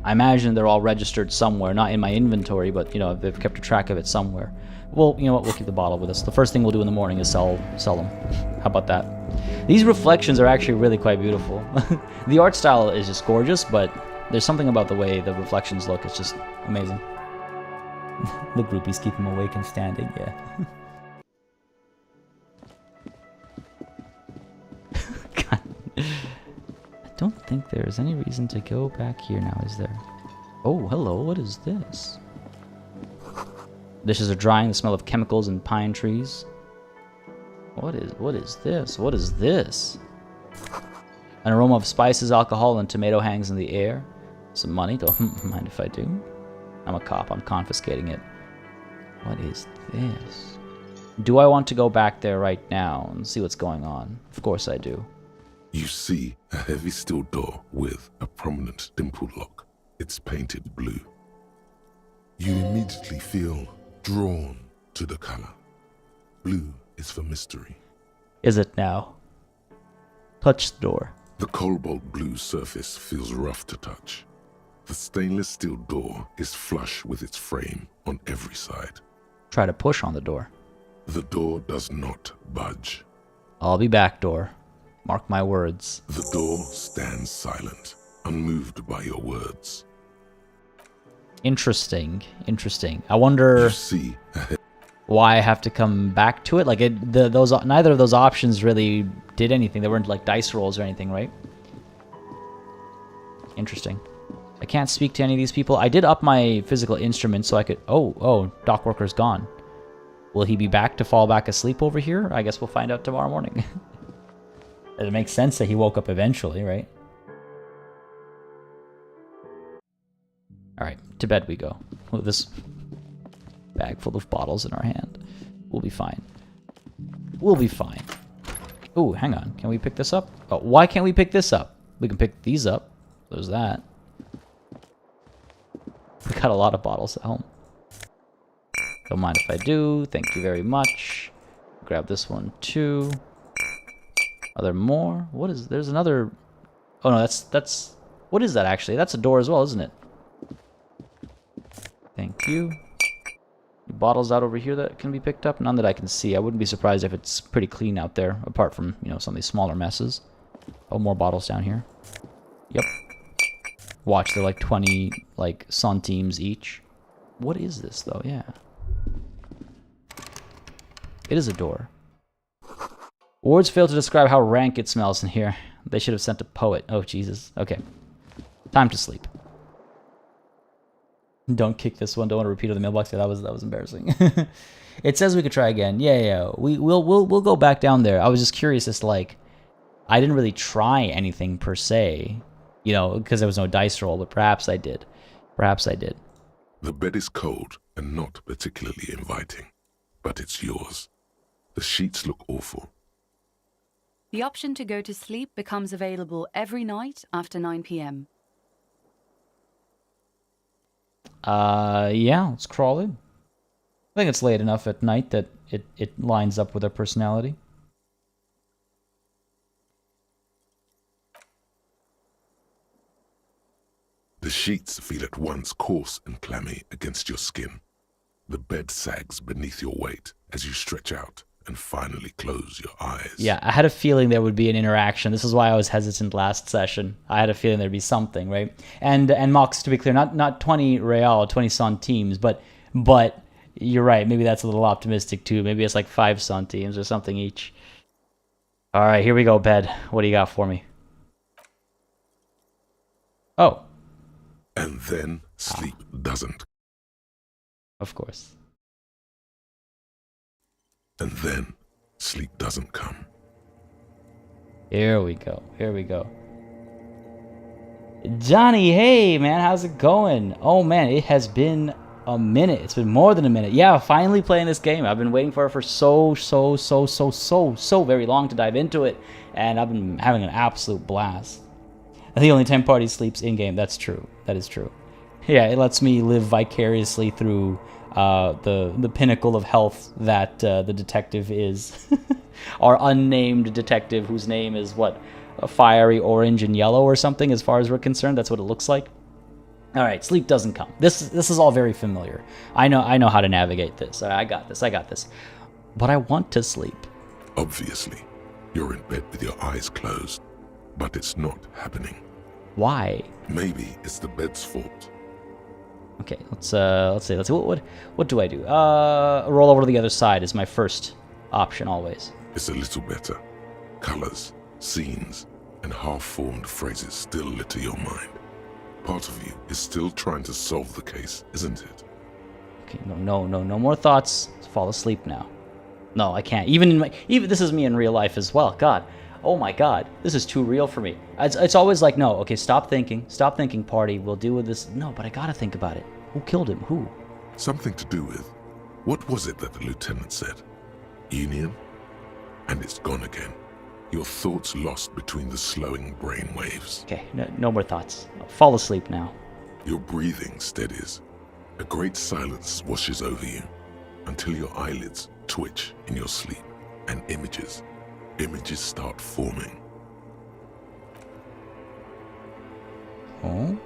I imagine they're all registered somewhere, not in my inventory, but, you know, they've kept a track of it somewhere. Well, you know what, we'll keep the bottle with us. The first thing we'll do in the morning is sell them. How about that? These reflections are actually really quite beautiful. The art style is just gorgeous, but there's something about the way the reflections look. It's just amazing. The groupies keep him awake and standing, yeah. God. I don't think there's any reason to go back here now, is there? Oh, hello, what is this? Dishes are drying, the smell of chemicals and pine trees. What is this? What is this? An aroma of spices, alcohol, and tomato hangs in the air. Some money, don't mind if I do. I'm a cop, I'm confiscating it. What is this? Do I want to go back there right now and see what's going on? Of course I do. You see a heavy steel door with a prominent dimple lock. It's painted blue. You immediately feel drawn to the color. Blue is for mystery. Is it now? Touch the door. The cobalt blue surface feels rough to touch. The stainless steel door is flush with its frame on every side. Try to push on the door. The door does not budge. I'll be back, door. Mark my words. The door stands silent, unmoved by your words. Interesting. Interesting. I wonder You see why I have to come back to it. Like neither of those options really did anything. They weren't like dice rolls or anything, right? Interesting. I can't speak to any of these people. I did up my physical instrument so I could... Oh, dock worker's gone. Will he be back to fall back asleep over here? I guess we'll find out tomorrow morning. It makes sense that he woke up eventually, right? Alright, to bed we go. With this bag full of bottles in our hand. We'll be fine. We'll be fine. Ooh, hang on. Can we pick this up? Oh, why can't we pick this up? We can pick these up. There's that. We got a lot of bottles at home. Don't mind if I do. Thank you very much. Grab this one too. Are there more? What is... There's another... Oh no, that's... What is that actually? That's a door as well, isn't it? Thank you. Bottles out over here that can be picked up? None that I can see. I wouldn't be surprised if it's pretty clean out there, apart from, you know, some of these smaller messes. Oh, more bottles down here. Yep. Watch, they're like 20, like, centimes each. What is this, though? Yeah. It is a door. Words fail to describe how rank it smells in here. They should have sent a poet. Oh, Jesus. Okay. Time to sleep. Don't kick this one. Don't want to repeat on the mailbox. Yeah, that was embarrassing. It says we could try again. Yeah. We'll go back down there. I was just curious as to, like, I didn't really try anything per se, you know, because there was no dice roll, but perhaps I did. Perhaps I did. The bed is cold and not particularly inviting, but it's yours. The sheets look awful. The option to go to sleep becomes available every night after 9 p.m. Yeah, let's crawl in. I think it's late enough at night that it lines up with our personality. The sheets feel at once coarse and clammy against your skin. The bed sags beneath your weight as you stretch out and finally close your eyes. Yeah, I had a feeling there would be an interaction. This is why I was hesitant last session. I had a feeling there'd be something, right? And Mox, to be clear, not 20 real, 20 centimes, but you're right. Maybe that's a little optimistic too. Maybe it's like 5 centimes or something each. All right, here we go, bed. What do you got for me? Oh. And then sleep doesn't. Of course. And then sleep doesn't come. Here we go. Here we go. Johnny, hey, man. How's it going? Oh, man, it has been a minute. It's been more than a minute. Yeah, finally playing this game. I've been waiting for it for so very long to dive into it. And I've been having an absolute blast. The only time Party sleeps in-game. That's true. That is true. Yeah, it lets me live vicariously through the pinnacle of health that the detective is. Our unnamed detective, whose name is, what, a fiery orange and yellow or something, as far as we're concerned. That's what it looks like. All right, sleep doesn't come. This is all very familiar. I know how to navigate this. I got this. But I want to sleep. Obviously, you're in bed with your eyes closed, but it's not happening. Why? Maybe it's the bed's fault. Okay, let's see. What do I do? Roll over to the other side is my first option always. It's a little better. Colors, scenes, and half-formed phrases still litter your mind. Part of you is still trying to solve the case, isn't it? Okay, no more thoughts. Fall asleep now. No, I can't. Even this is me in real life as well. God. Oh my God, this is too real for me. It's always like, no, okay, stop thinking, Party, we'll deal with this. No, but I gotta think about it. Who killed him? Who? Something to do with, what was it that the lieutenant said? Union? And it's gone again. Your thoughts lost between the slowing brain waves. Okay, no more thoughts. I'll fall asleep now. Your breathing steadies. A great silence washes over you until your eyelids twitch in your sleep and images start forming. Oh?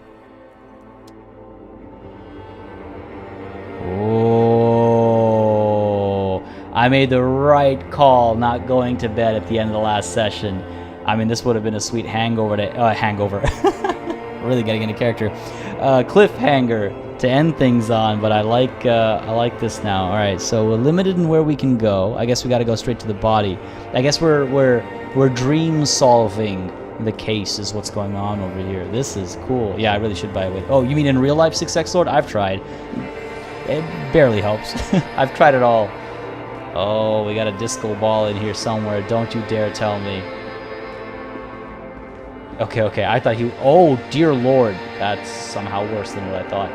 Oh, I made the right call not going to bed at the end of the last session. I mean, this would have been a sweet hangover. Really getting into character. Cliffhanger to end things on, but I like this now. All right, so we're limited in where we can go. I guess we got to go straight to the body. I guess we're dream solving the case is what's going on over here. This is cool. Yeah, I really should buy it. Oh, you mean in real life 6X Lord? I've tried. It barely helps. I've tried it all. Oh, we got a disco ball in here somewhere. Don't you dare tell me. Okay, I thought he... Oh, dear Lord. That's somehow worse than what I thought.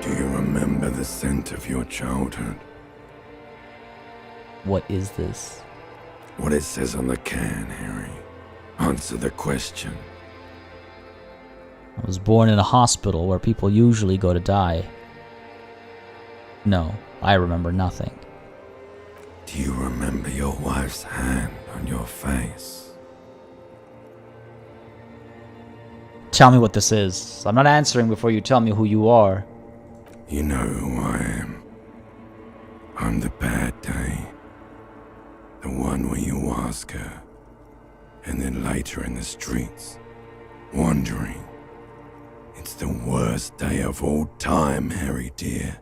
Do you remember the scent of your childhood? What is this? What it says on the can, Harry. Answer the question. I was born in a hospital where people usually go to die. No, I remember nothing. Do you remember your wife's hand on your face? Tell me what this is. I'm not answering before you tell me who you are. You know who I am. I'm the bad day. The one where you ask her, and then later in the streets, wandering. It's the worst day of all time, Harry dear.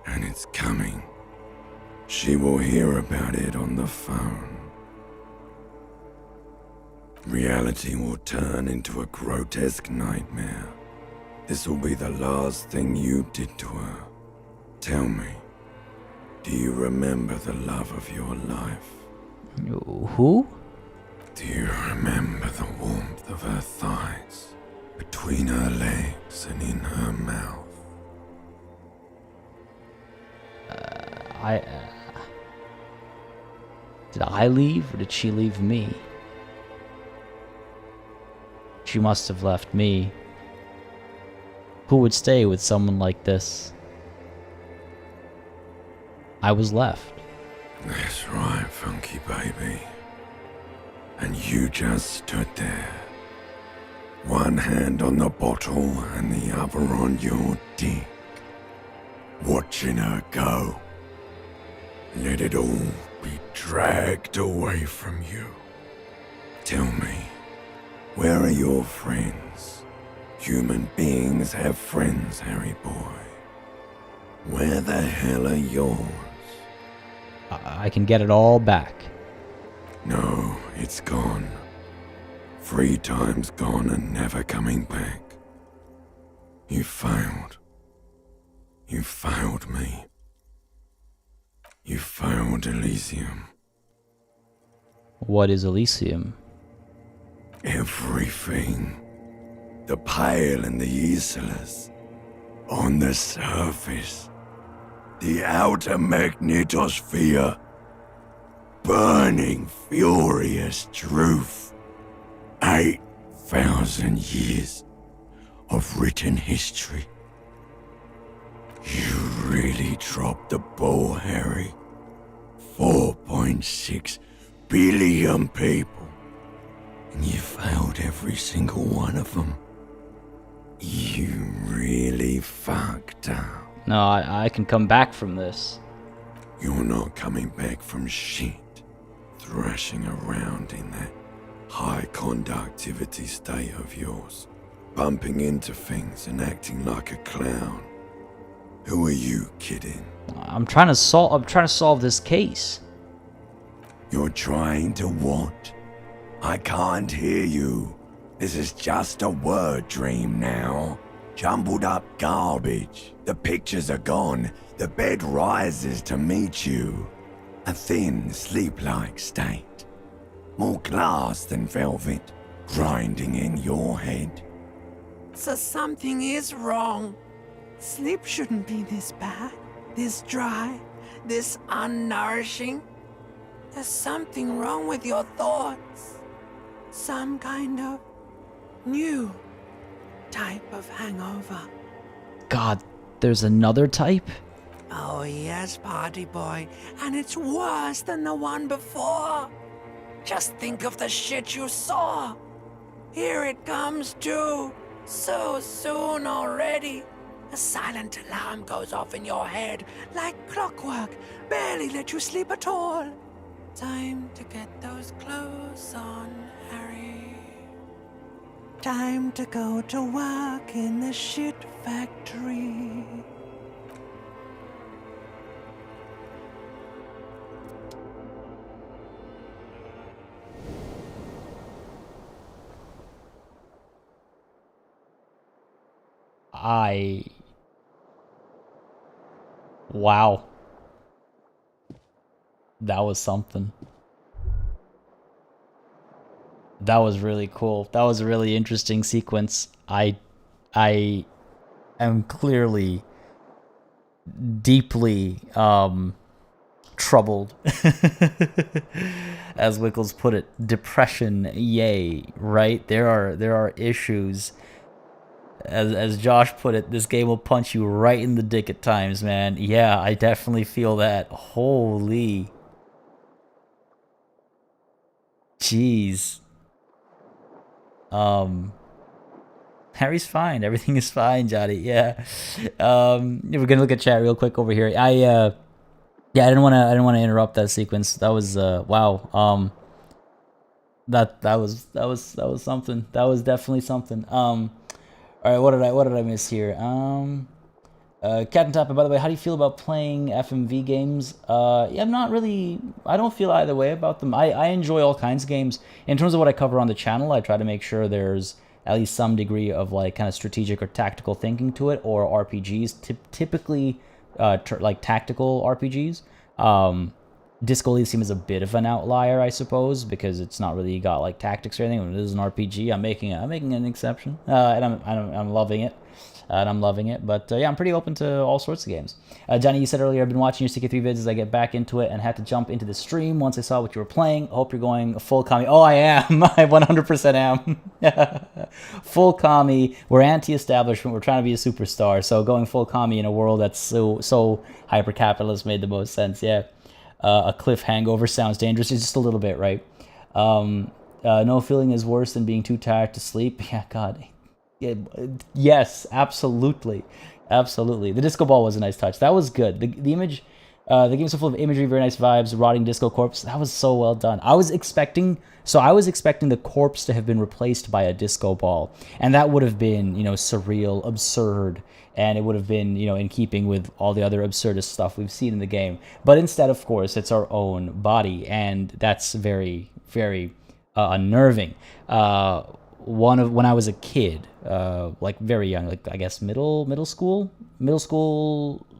and it's coming. She will hear about it on the phone. Reality will turn into a grotesque nightmare. This will be the last thing you did to her. Tell me, do you remember the love of your life? Who? Do you remember the warmth of her thighs, between her legs and in her mouth? Did I leave, or did she leave me? She must have left me. Who would stay with someone like this? I was left. That's right, funky baby. And you just stood there. One hand on the bottle and the other on your dick. Watching her go. Let it all be dragged away from you. Tell me, where are your friends? Human beings have friends, Harry boy. Where the hell are yours? I can get it all back. No, it's gone. 3 times gone and never coming back. You failed. You failed me. You failed Elysium. What is Elysium? Everything. The pale and the useless. On the surface. The outer magnetosphere. Burning, furious truth. 8,000 years of written history. You really dropped the ball, Harry. 4.6 billion people. And you failed every single one of them. You really fucked up. No, I can come back from this. You're not coming back from shit. Thrashing around in that high conductivity state of yours. Bumping into things and acting like a clown. Who are you kidding? I'm trying to solve this case. You're trying to what? I can't hear you. This is just a word dream now. Jumbled up garbage. The pictures are gone. The bed rises to meet you. A thin, sleep-like state. More glass than velvet, grinding in your head. So something is wrong. Sleep shouldn't be this bad, this dry, this unnourishing. There's something wrong with your thoughts. Some kind of new type of hangover. God, there's another type? Oh yes, party boy, and it's worse than the one before. Just think of the shit you saw. Here it comes too, so soon already. A silent alarm goes off in your head like clockwork, barely let you sleep at all. Time to get those clothes on, Harry. Time to go to work in the shit factory. Wow. That was something. That was really cool. That was a really interesting sequence. I am clearly deeply troubled. As Wickles put it, depression, yay, right? There are issues. As Josh put it, this game will punch you right in the dick at times, man. Yeah, I definitely feel that. Holy. Jeez. Harry's fine. Everything is fine, Johnny. Yeah. We're gonna look at chat real quick over here. Yeah, I didn't wanna interrupt that sequence. That was wow. That was something. That was definitely something. All right, what did I miss here? Cat and Tapper, by the way, how do you feel about playing FMV games? Yeah, I'm not really, I don't feel either way about them. I enjoy all kinds of games. In terms of what I cover on the channel, I try to make sure there's at least some degree of like kind of strategic or tactical thinking to it, or RPGs, typically like tactical RPGs. Disco Elysium is a bit of an outlier, I suppose, because it's not really got like tactics or anything. When it is an RPG, I'm making an exception, and I'm loving it. I'm loving it, but yeah, I'm pretty open to all sorts of games. Johnny, you said earlier, I've been watching your CK3 vids as I get back into it and had to jump into the stream once I saw what you were playing. Hope you're going full commie. Oh, I am. I 100% am. Full commie. We're anti-establishment. We're trying to be a superstar. So going full commie in a world that's so hyper-capitalist made the most sense. Yeah. A cliff hangover sounds dangerous. It's just a little bit, right? No feeling is worse than being too tired to sleep. Yeah, God. Yeah, yes, absolutely. Absolutely. The disco ball was a nice touch. That was good. The image, the game's so full of imagery, very nice vibes, rotting disco corpse. That was so well done. I was expecting the corpse to have been replaced by a disco ball. And that would have been, surreal, absurd. And it would have been, in keeping with all the other absurdist stuff we've seen in the game. But instead, of course, it's our own body. And that's very, very unnerving. When I was a kid, like very young, like I guess middle school,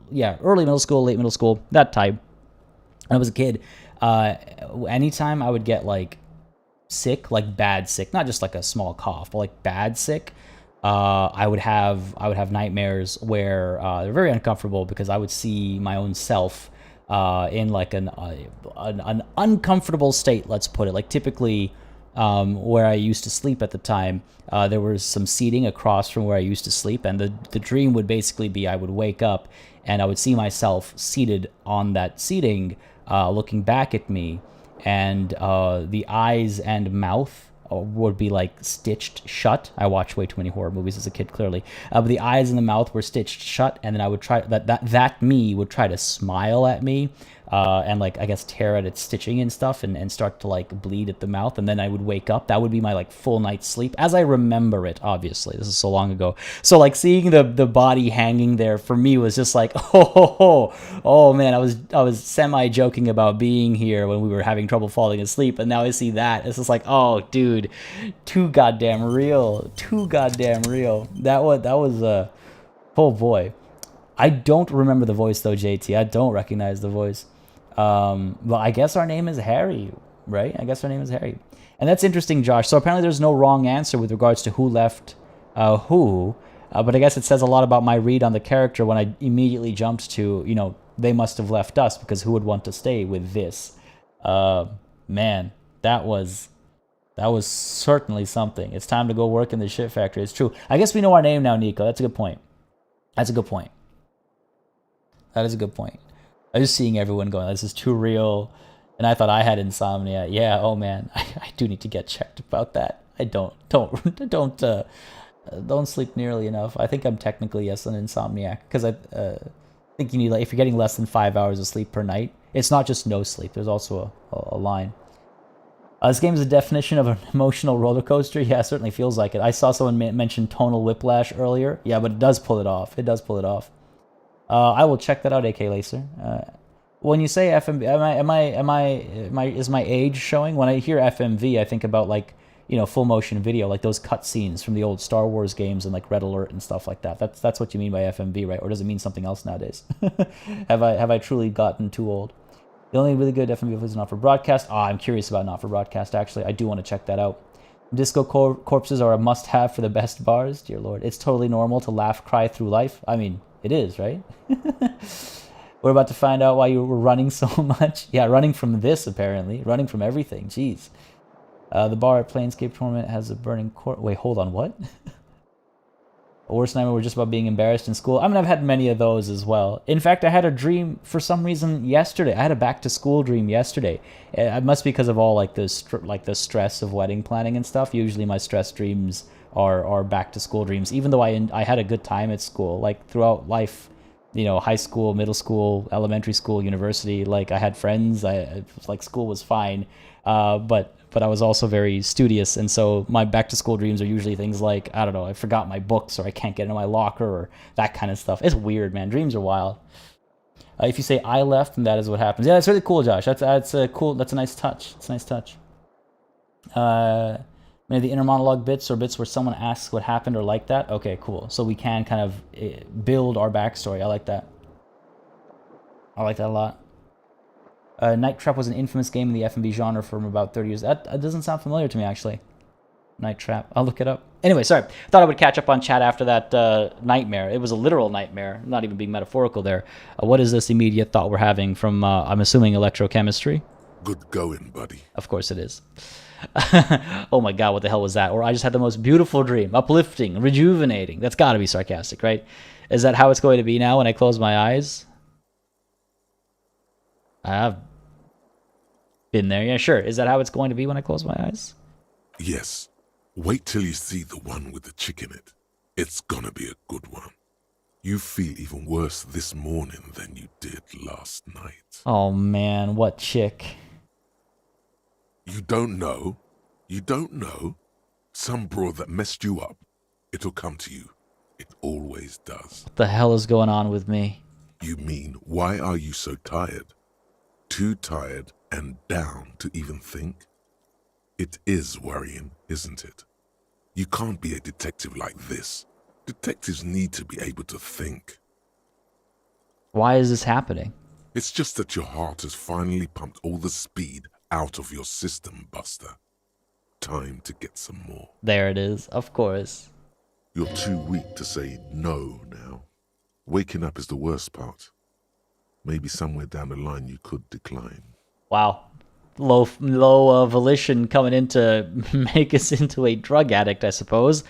yeah, early middle school, late middle school, that type. When I was a kid, anytime I would get like sick, like bad sick, not just like a small cough, but like bad sick, I would have nightmares where they're very uncomfortable because I would see my own self in like an uncomfortable state. Let's put it like typically. Where I used to sleep at the time, there was some seating across from where I used to sleep, and the dream would basically be I would wake up and I would see myself seated on that seating, looking back at me, and the eyes and mouth would be like stitched shut. I watched way too many horror movies as a kid, clearly. But the eyes and the mouth were stitched shut, and then I would try that me would try to smile at me, and like I guess tear at its stitching and stuff, and start to like bleed at the mouth, and then I would wake up. That would be my like full night's sleep as I remember it. Obviously, this is so long ago. So like seeing the body hanging there for me was just like oh man, I was semi joking about being here when we were having trouble falling asleep, and now I see that. It's just like, oh dude, too goddamn real. That was oh boy. I don't remember the voice though, JT. I don't recognize the voice. Well, I guess our name is Harry, right? I guess our name is Harry. And that's interesting, Josh. So apparently there's no wrong answer with regards to who left who. But I guess it says a lot about my read on the character when I immediately jumped to, they must have left us because who would want to stay with this? Man, that was certainly something. It's time to go work in the shit factory. It's true. I guess we know our name now, Nico. That's a good point. That is a good point. I was seeing everyone going, this is too real. And I thought I had insomnia. Yeah, oh man, I do need to get checked about that. I don't sleep nearly enough. I think I'm technically, yes, an insomniac. Because I think you need, like, if you're getting less than 5 hours of sleep per night, it's not just no sleep. There's also a line. This game is a definition of an emotional roller coaster. Yeah, it certainly feels like it. I saw someone mention tonal whiplash earlier. Yeah, but it does pull it off. I will check that out, AK Lacer. When you say FMV, is my age showing? When I hear FMV, I think about like, full motion video, like those cutscenes from the old Star Wars games and like Red Alert and stuff like that. That's what you mean by FMV, right? Or does it mean something else nowadays? Have I truly gotten too old? The only really good FMV is not for broadcast. I'm curious about not for broadcast, actually. I do want to check that out. Disco corpses are a must-have for the best bars. Dear Lord. It's totally normal to laugh, cry through life. I mean, it is, right? We're about to find out why you were running so much. Yeah, running from this, apparently. Running from everything. Jeez. The bar at Planescape Tournament has a burning court. Wait, hold on, what? A worst nightmare were just about being embarrassed in school. I mean, I've had many of those as well. In fact, I had a dream for some reason yesterday. I had a back-to-school dream yesterday. It must be because of all like the stress of wedding planning and stuff. Usually my stress dreams are back-to-school dreams. Even though I had a good time at school, like throughout life, you know, high school, middle school, elementary school, university. Like, I had friends. Like, school was fine, but I was also very studious, and so my back to school dreams are usually things like, I don't know, I forgot my books, or I can't get into my locker, or that kind of stuff. It's weird, man. Dreams are wild. If you say I left, then that is what happens. Yeah, that's really cool, Josh. That's a cool. That's a nice touch. It's a nice touch. Maybe the inner monologue bits or bits where someone asks what happened or like that. Okay, cool. So we can kind of build our backstory. I like that. I like that a lot. Night Trap was an infamous game in the F&B genre for about 30 years. That doesn't sound familiar to me, actually. Night Trap. I'll look it up. Anyway, sorry. Thought I would catch up on chat after that nightmare. It was a literal nightmare, not even being metaphorical there. What is this immediate thought we're having from, I'm assuming, electrochemistry? Good going, buddy. Of course it is. Oh my god, what the hell was that? Or I just had the most beautiful dream, uplifting, rejuvenating. That's got to be sarcastic, right? Is that how it's going to be now when I close my eyes? I've been there, yeah, sure. Is that how it's going to be when I close my eyes? Yes. Wait till you see the one with the chick in it. It's gonna be a good one. You feel even worse this morning than you did last night. Oh man, what chick? You don't know? You don't know? Some broad that messed you up. It'll come to you. It always does. What the hell is going on with me? You mean, why are you so tired? Too tired and down to even think? It is worrying, isn't it? You can't be a detective like this. Detectives need to be able to think. Why is this happening? It's just that your heart has finally pumped all the speed out of your system, Buster. Time to get some more. There it is, of course. You're too weak to say no now. Waking up is the worst part. Maybe somewhere down the line you could decline. Wow. Low volition coming in to make us into a drug addict, I suppose.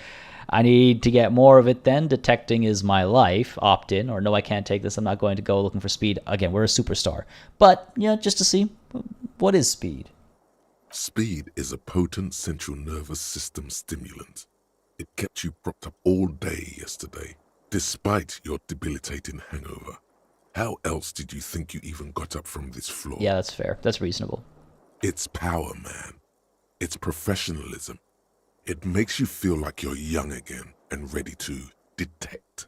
I need to get more of it then. Detecting is my life. Opt in, or no, I can't take this. I'm not going to go looking for speed. Again, we're a superstar. But, yeah, just to see, what is speed? Speed is a potent central nervous system stimulant. It kept you propped up all day yesterday, despite your debilitating hangover. How else did you think you even got up from this floor? Yeah, that's fair. That's reasonable. It's power, man. It's professionalism. It makes you feel like you're young again and ready to detect.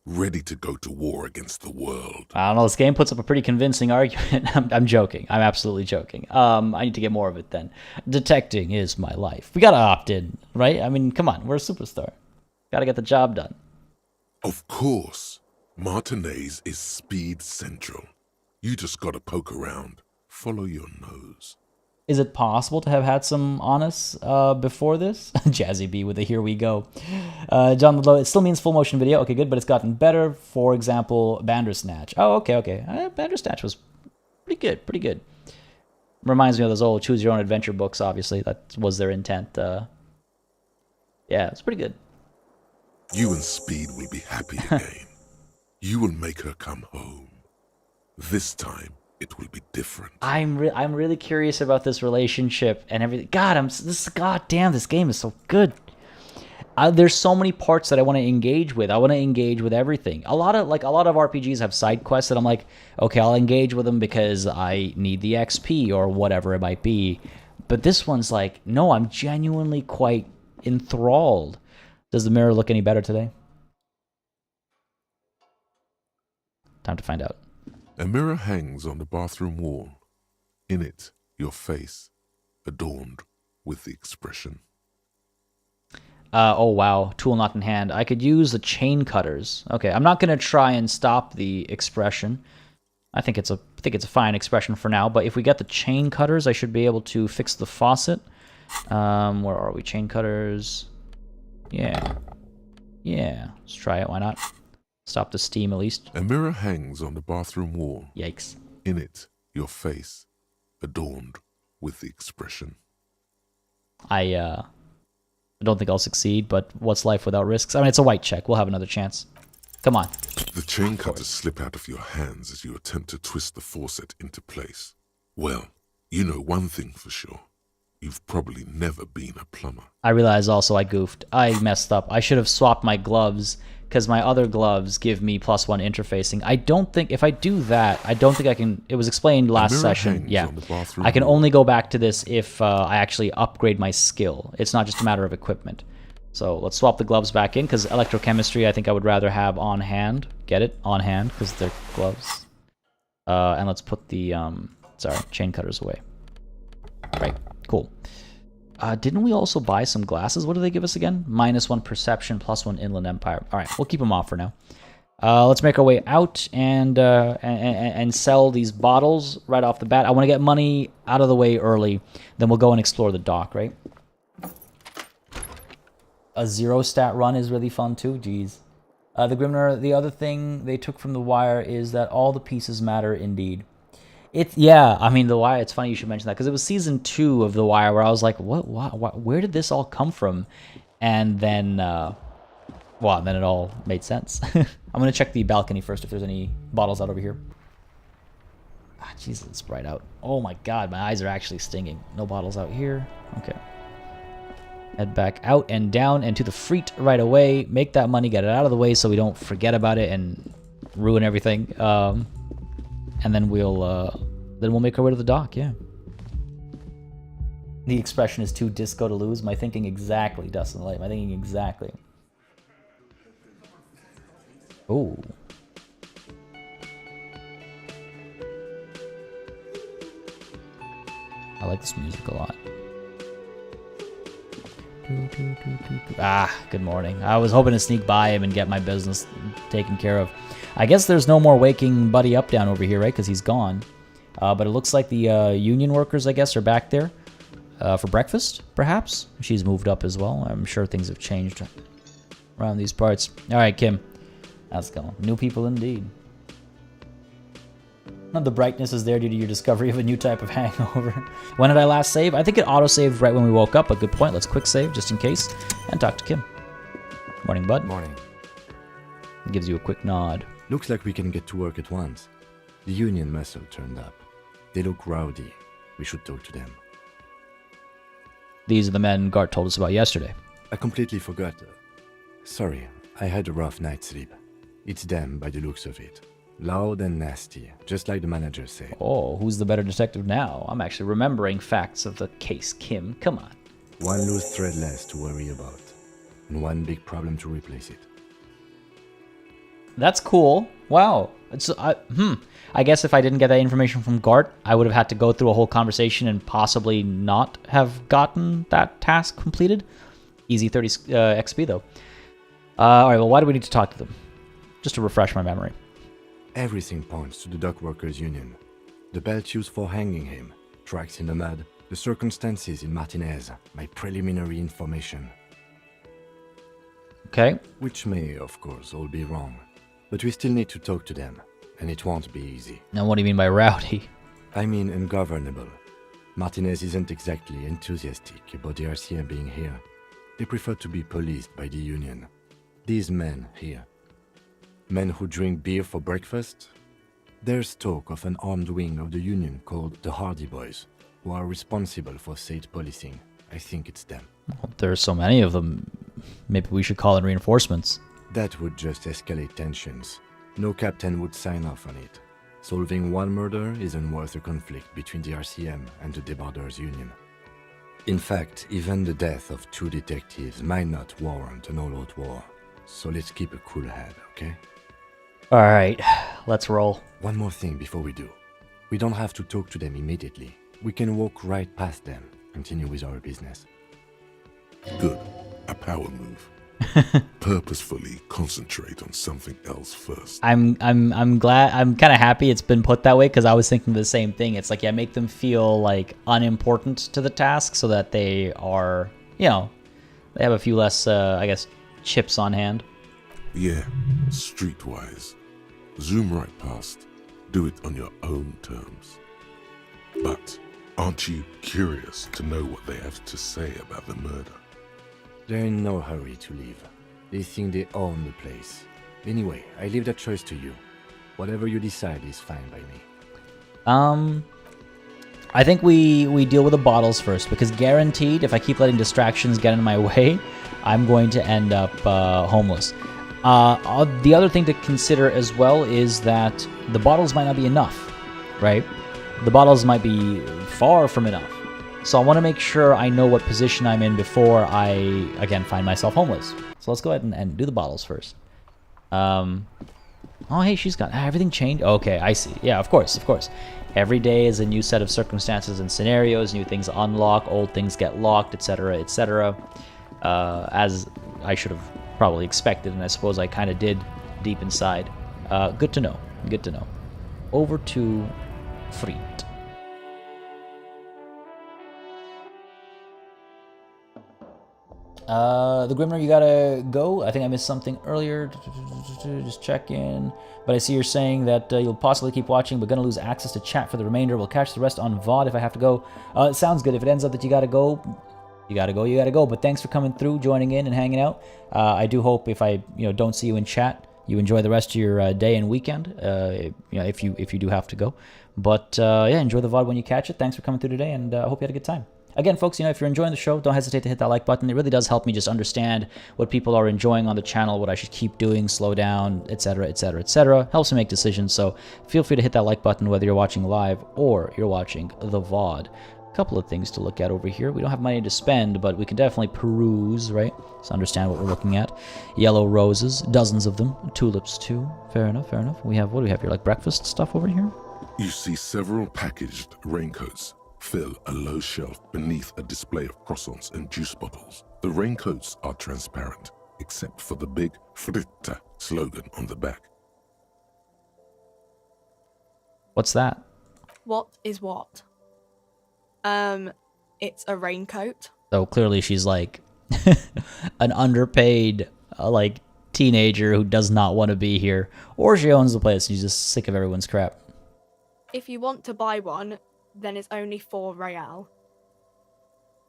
Ready to go to war against the world. I don't know. This game puts up a pretty convincing argument. I'm joking. I'm absolutely joking. I need to get more of it then. Detecting is my life. We gotta opt in, right? I mean, come on. We're a superstar. Gotta get the job done. Of course. Martinez is speed central. You just gotta poke around. Follow your nose. Is it possible to have had some on us before this? Jazzy B with a here we go. John Ludlow, it still means full motion video. Okay, good, but it's gotten better. For example, Bandersnatch. Oh, okay. Bandersnatch was pretty good. Reminds me of those old choose your own adventure books, obviously. That was their intent. Yeah, it's pretty good. You and Speed will be happy again. You will make her come home. This time, it will be different. I'm really curious about this relationship and everything. God, goddamn, this game is so good. There's so many parts that I want to engage with. I want to engage with everything. A lot of RPGs have side quests that I'm like, okay, I'll engage with them because I need the XP or whatever it might be. But this one's like, no, I'm genuinely quite enthralled. Does the mirror look any better today? Time to find out. A mirror hangs on the bathroom wall. In it, your face, adorned with the expression. Oh wow, tool not in hand. I could use the chain cutters. Okay, I'm not gonna try and stop the expression. I think it's a fine expression for now. But if we get the chain cutters, I should be able to fix the faucet. Where are we? Chain cutters. Yeah. Let's try it. Why not? Stop the steam at least. A mirror hangs on the bathroom wall. Yikes. In it, your face, adorned with the expression. I don't think I'll succeed, but what's life without risks? I mean, it's a white check. We'll have another chance. Come on. The chain cutters slip out of your hands as you attempt to twist the faucet into place. Well, you know one thing for sure. You've probably never been a plumber. I realize also I goofed. I messed up. I should have swapped my gloves because my other gloves give me +1 interfacing. I don't think, if I do that, I don't think I can, it was explained last session, yeah. I can only go back to this if I actually upgrade my skill. It's not just a matter of equipment. So let's swap the gloves back in, because electrochemistry I think I would rather have on hand. Get it? On hand, because they're gloves. And let's put the, sorry, chain cutters away. Right, cool. Didn't we also buy some glasses? What do they give us again? -1 perception, +1 inland empire. All right, we'll keep them off for now. Let's make our way out and sell these bottles right off the bat. I want to get money out of the way early. Then we'll go and explore the dock, right? A 0 stat run is really fun too. Jeez. The Grimner, the other thing they took from The Wire is that all the pieces matter indeed. Yeah, I mean, The Wire, it's funny you should mention that, because it was season 2 of The Wire where I was like, what, where did this all come from? And then, well, then it all made sense. I'm going to check the balcony first if there's any bottles out over here. Ah, Jesus, it's bright out. Oh my god, my eyes are actually stinging. No bottles out here. Okay. Head back out and down and to the Freet right away. Make that money, get it out of the way so we don't forget about it and ruin everything. And then we'll make our way to the dock, yeah. The expression is too disco to lose. My thinking exactly, Dustin Light. My thinking exactly. Oh. I like this music a lot. Ah, good morning. I was hoping to sneak by him and get my business taken care of. I guess there's no more waking Buddy Up down over here, right? Because he's gone. But it looks like the union workers, I guess, are back there for breakfast, perhaps. She's moved up as well. I'm sure things have changed around these parts. All right, Kim. Let's go. New people indeed. The brightness is there due to your discovery of a new type of hangover. When did I last save? I think it auto-saved right when we woke up. A good point. Let's quick save just in case and talk to Kim. Morning, bud. Morning. Gives you a quick nod. Looks like we can get to work at once. The union muscle turned up. They look rowdy. We should talk to them. These are the men Gart told us about yesterday. I completely forgot. Sorry, I had a rough night's sleep. It's them by the looks of it. Loud and nasty, just like the manager said. Oh, who's the better detective now? I'm actually remembering facts of the case, Kim. Come on. One loose thread less to worry about, and one big problem to replace it. That's cool. Wow. I guess if I didn't get that information from Gart, I would have had to go through a whole conversation and possibly not have gotten that task completed. Easy 30 XP, though. All right, well, why do we need to talk to them? Just to refresh my memory. Everything points to the dock workers' union. The belt used for hanging him, tracks in the mud, the circumstances in Martinez, my preliminary information. Okay. Which may, of course, all be wrong. But we still need to talk to them, and it won't be easy. Now, what do you mean by rowdy? I mean ungovernable. Martinez isn't exactly enthusiastic about the RCM being here. They prefer to be policed by the union. These men here. Men who drink beer for breakfast? There's talk of an armed wing of the union called the Hardy Boys, who are responsible for state policing. I think it's them. Well, there are so many of them. Maybe we should call in reinforcements. That would just escalate tensions. No captain would sign off on it. Solving one murder isn't worth a conflict between the RCM and the Debarders Union. In fact, even the death of 2 detectives might not warrant an all-out war. So let's keep a cool head, okay? All right, let's roll. One more thing before we do. We don't have to talk to them immediately. We can walk right past them, continue with our business. Good. A power move. Purposefully concentrate on something else first. I'm glad. I'm kind of happy it's been put that way, because I was thinking the same thing. It's like, yeah, make them feel like unimportant to the task so that they are, you know, they have a few less, I guess, chips on hand. Yeah, streetwise. Zoom right past. Do it on your own terms. But aren't you curious to know what they have to say about the murder? They're in no hurry to leave. They think they own the place. Anyway, I leave that choice to you. Whatever you decide is fine by me. I think we deal with the bottles first, because guaranteed, if I keep letting distractions get in my way, I'm going to end up homeless. The other thing to consider as well is that the bottles might not be enough, right? The bottles might be far from enough. So I want to make sure I know what position I'm in before I, again, find myself homeless. So let's go ahead and do the bottles first. Oh, hey, she's got everything changed. Okay, I see. Yeah, of course, of course. Every day is a new set of circumstances and scenarios. New things unlock, old things get locked, etc., etc. As I should have probably expected, and I suppose I kind of did deep inside. Good to know. Good to know. Over to Fried. The Grimner, you gotta go. I think I missed something earlier. Just check in. But I see you're saying that you'll possibly keep watching, but gonna lose access to chat for the remainder. We'll catch the rest on VOD if I have to go. It sounds good. If it ends up that you gotta go, you gotta go, you gotta go. But thanks for coming through, joining in, and hanging out. I do hope if I don't see you in chat, you enjoy the rest of your day and weekend. If you do have to go. But yeah, enjoy the VOD when you catch it. Thanks for coming through today, and I hope you had a good time. Again, folks, if you're enjoying the show, don't hesitate to hit that like button. It really does help me just understand what people are enjoying on the channel, what I should keep doing, slow down, etc., etc., etc. Helps me make decisions, so feel free to hit that like button whether you're watching live or you're watching the VOD. A couple of things to look at over here. We don't have money to spend, but we can definitely peruse, right? So understand what we're looking at. Yellow roses, dozens of them. Tulips, too. Fair enough, fair enough. What do we have here? Like breakfast stuff over here? You see several packaged raincoats fill a low shelf beneath a display of croissants and juice bottles. The raincoats are transparent, except for the big Fritta slogan on the back. What's that? What is what? It's a raincoat. So clearly she's like an underpaid, teenager who does not want to be here. Or she owns the place and she's just sick of everyone's crap. If you want to buy one, then it's only 4 real.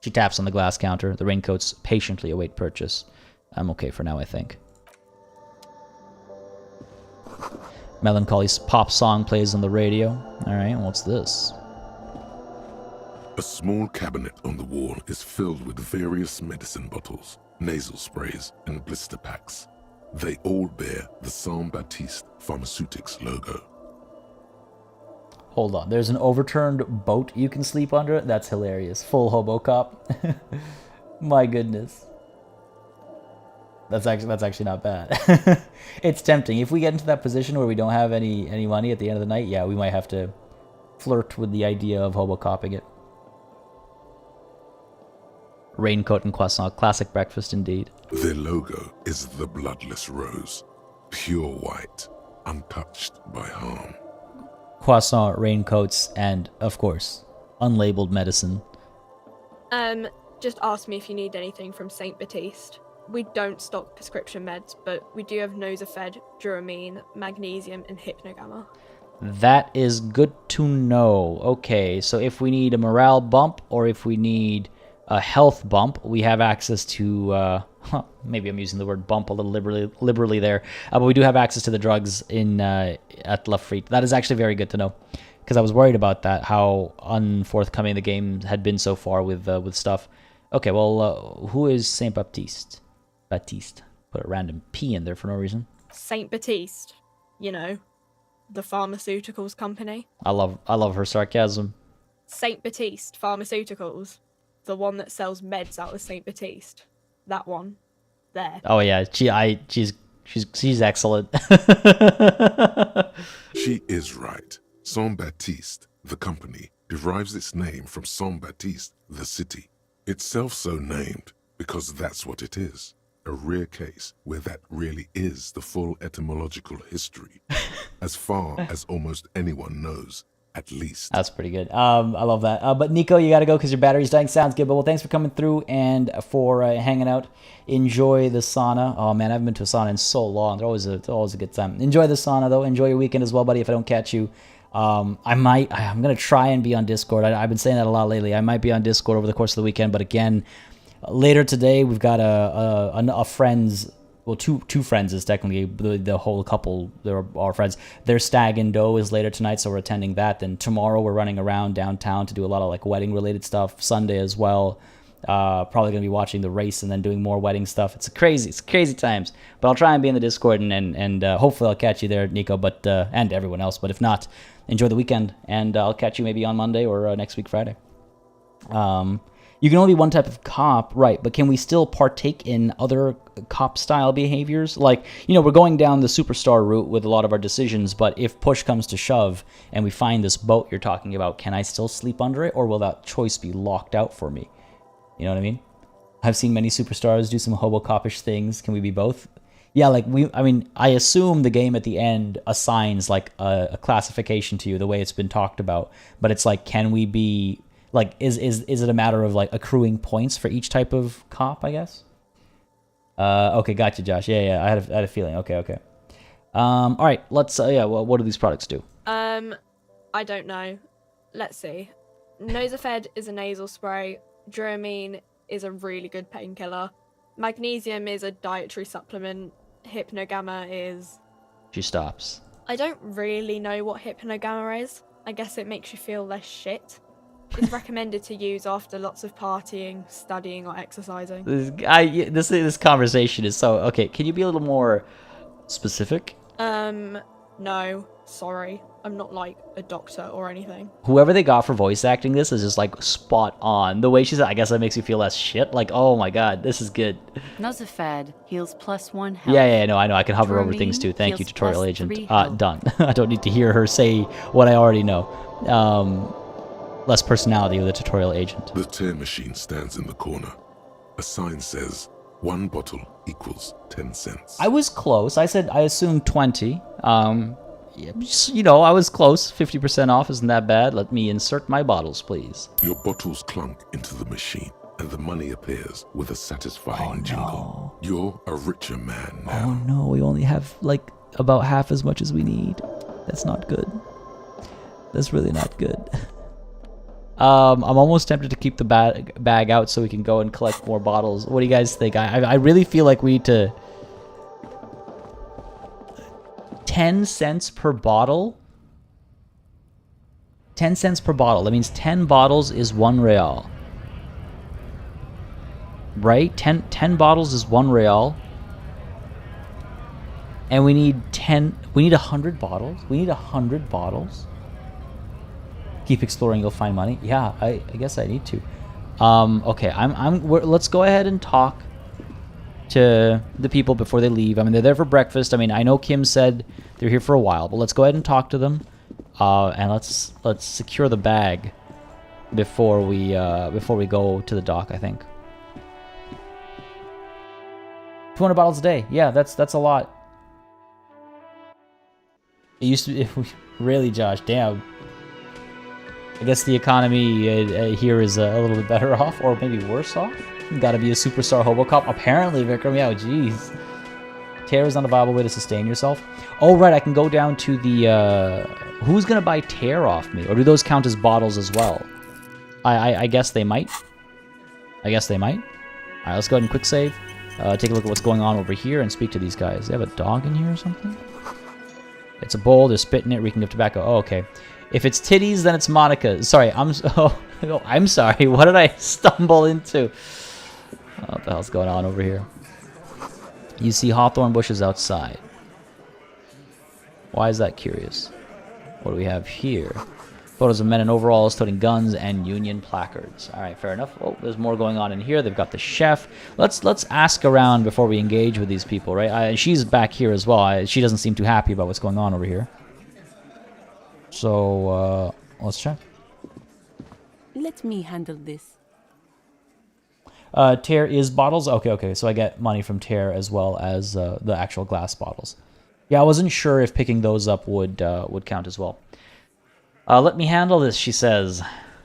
She taps on the glass counter. The raincoats patiently await purchase. I'm okay for now, I think. Melancholy pop song plays on the radio. Alright, what's this? A small cabinet on the wall is filled with various medicine bottles, nasal sprays, and blister packs. They all bear the Saint Baptiste Pharmaceutics logo. Hold on, there's an overturned boat you can sleep under? That's hilarious. Full hobo cop. My goodness. That's actually not bad. It's tempting. If we get into that position where we don't have any money at the end of the night, yeah, we might have to flirt with the idea of hobo copping it. Raincoat and croissant, classic breakfast indeed. Their logo is the bloodless rose, pure white, untouched by harm. Croissant, raincoats, and, of course, unlabeled medicine. Just ask me if you need anything from Saint Baptiste. We don't stock prescription meds, but we do have Nosafed, Duramine, Magnesium, and Hypnogamma. That is good to know. Okay, so if we need a morale bump, or if we need a health bump, we have access to, maybe I'm using the word bump a little liberally there, but we do have access to the drugs in at Lafrite. That is actually very good to know, because I was worried about that, how unforthcoming the game had been so far with stuff. Okay, well, who is Saint Baptiste? Baptiste. Put a random P in there for no reason. Saint Baptiste, the pharmaceuticals company. I love her sarcasm. Saint Baptiste Pharmaceuticals, the one that sells meds out of Saint Baptiste. That one. There. Oh yeah, she's excellent. She is right. Saint Baptiste, the company, derives its name from Saint Baptiste, the city. Itself so named because that's what it is. A rare case where that really is the full etymological history. As far as almost anyone knows, at least. That's pretty good. I love that. But Nico, you gotta go because your battery's dying. Sounds good. But well, thanks for coming through and for hanging out. Enjoy the sauna. Oh man, I haven't been to a sauna in so long. They're always a good time. Enjoy the sauna though. Enjoy your weekend as well, buddy. If I don't catch you, I'm gonna try and be on Discord. I've been saying that a lot lately. I might be on Discord over the course of the weekend, but again, later today we've got a friend's. Well, two friends is technically the whole couple. They're our friends. Their stag and doe is later tonight, so we're attending that. Then tomorrow we're running around downtown to do a lot of wedding related stuff. Sunday as well. Probably gonna be watching the race and then doing more wedding stuff. It's crazy times. But I'll try and be in the Discord and hopefully I'll catch you there, Nico. But and everyone else. But if not, enjoy the weekend, and I'll catch you maybe on Monday or next week Friday. You can only be one type of cop, right? But can we still partake in other cop-style behaviors? Like, you know, we're going down the superstar route with a lot of our decisions, but if push comes to shove and we find this boat you're talking about, can I still sleep under it, or will that choice be locked out for me? You know what I mean? I've seen many superstars do some hobo-copish things. Can we be both? Yeah, like, I assume the game at the end assigns, like, a classification to you, the way it's been talked about. But it's like, can we be... Like, is it a matter of, like, accruing points for each type of cop, I guess? Okay, gotcha, Josh. Yeah, I had a feeling. Okay. All right, let's, well, what do these products do? I don't know. Let's see. Nosafed is a nasal spray. Dramamine is a really good painkiller. Magnesium is a dietary supplement. Hypnogamma is... She stops. I don't really know what Hypnogamma is. I guess it makes you feel less shit. It's recommended to use after lots of partying, studying, or exercising. This conversation is so... Okay, can you be a little more specific? No. Sorry. I'm not, like, a doctor or anything. Whoever they got for voice acting this is just, like, spot on. The way she said, I guess that makes you feel less shit. Like, oh my god, this is good. Nosafed heals +1 health. Yeah, no, I know. I can hover over Dramamine things too. Thank you, heals tutorial agent. +3 health. Done. I don't need to hear her say what I already know. Less personality with a tutorial agent. The tear machine stands in the corner. A sign says, 1 bottle equals 10 cents. I was close. I assumed 20. Yeah, you know, I was close. 50% off isn't that bad. Let me insert my bottles, please. Your bottles clunk into the machine, and the money appears with a satisfying jingle. You're a richer man now. Oh no, we only have, like, about half as much as we need. That's not good. That's really not good. I'm almost tempted to keep the bag out so we can go and collect more bottles. What do you guys think? I really feel like we need to... 10 cents per bottle? 10 cents per bottle. That means 10 bottles is 1 real. Right? 10 bottles is 1 real. And we need 100 bottles? We need 100 bottles? Keep exploring, you'll find money. Yeah, I guess I need to. Okay, let's go ahead and talk to the people before they leave. I mean, they're there for breakfast. I mean, I know Kim said they're here for a while, but let's go ahead and talk to them. And let's secure the bag before we go to the dock, I think. 200 bottles a day. Yeah, that's a lot. It used to be really, Josh, damn. I guess the economy here is a little bit better off, or maybe worse off. You gotta be a superstar hobocop. Apparently, Vikram, yeah, jeez. Tear is not a viable way to sustain yourself. Oh, right, I can go down to the... who's gonna buy tear off me? Or do those count as bottles as well? I guess they might. I guess they might. Alright, let's go ahead and quick save. Take a look at what's going on over here and speak to these guys. They have a dog in here or something? It's a bowl, they're spitting it, reeking of tobacco. Oh, okay. If it's titties, then it's Monica. Sorry, I'm sorry. What did I stumble into? What the hell's going on over here? You see hawthorn bushes outside. Why is that curious? What do we have here? Photos of men in overalls toting guns and Union placards. All right, fair enough. Oh, there's more going on in here. They've got the chef. Let's ask around before we engage with these people, right? She's back here as well. She doesn't seem too happy about what's going on over here. So, let's check. Let me handle this. Tear is bottles? Okay. So I get money from tear as well as the actual glass bottles. Yeah, I wasn't sure if picking those up would count as well. Let me handle this, she says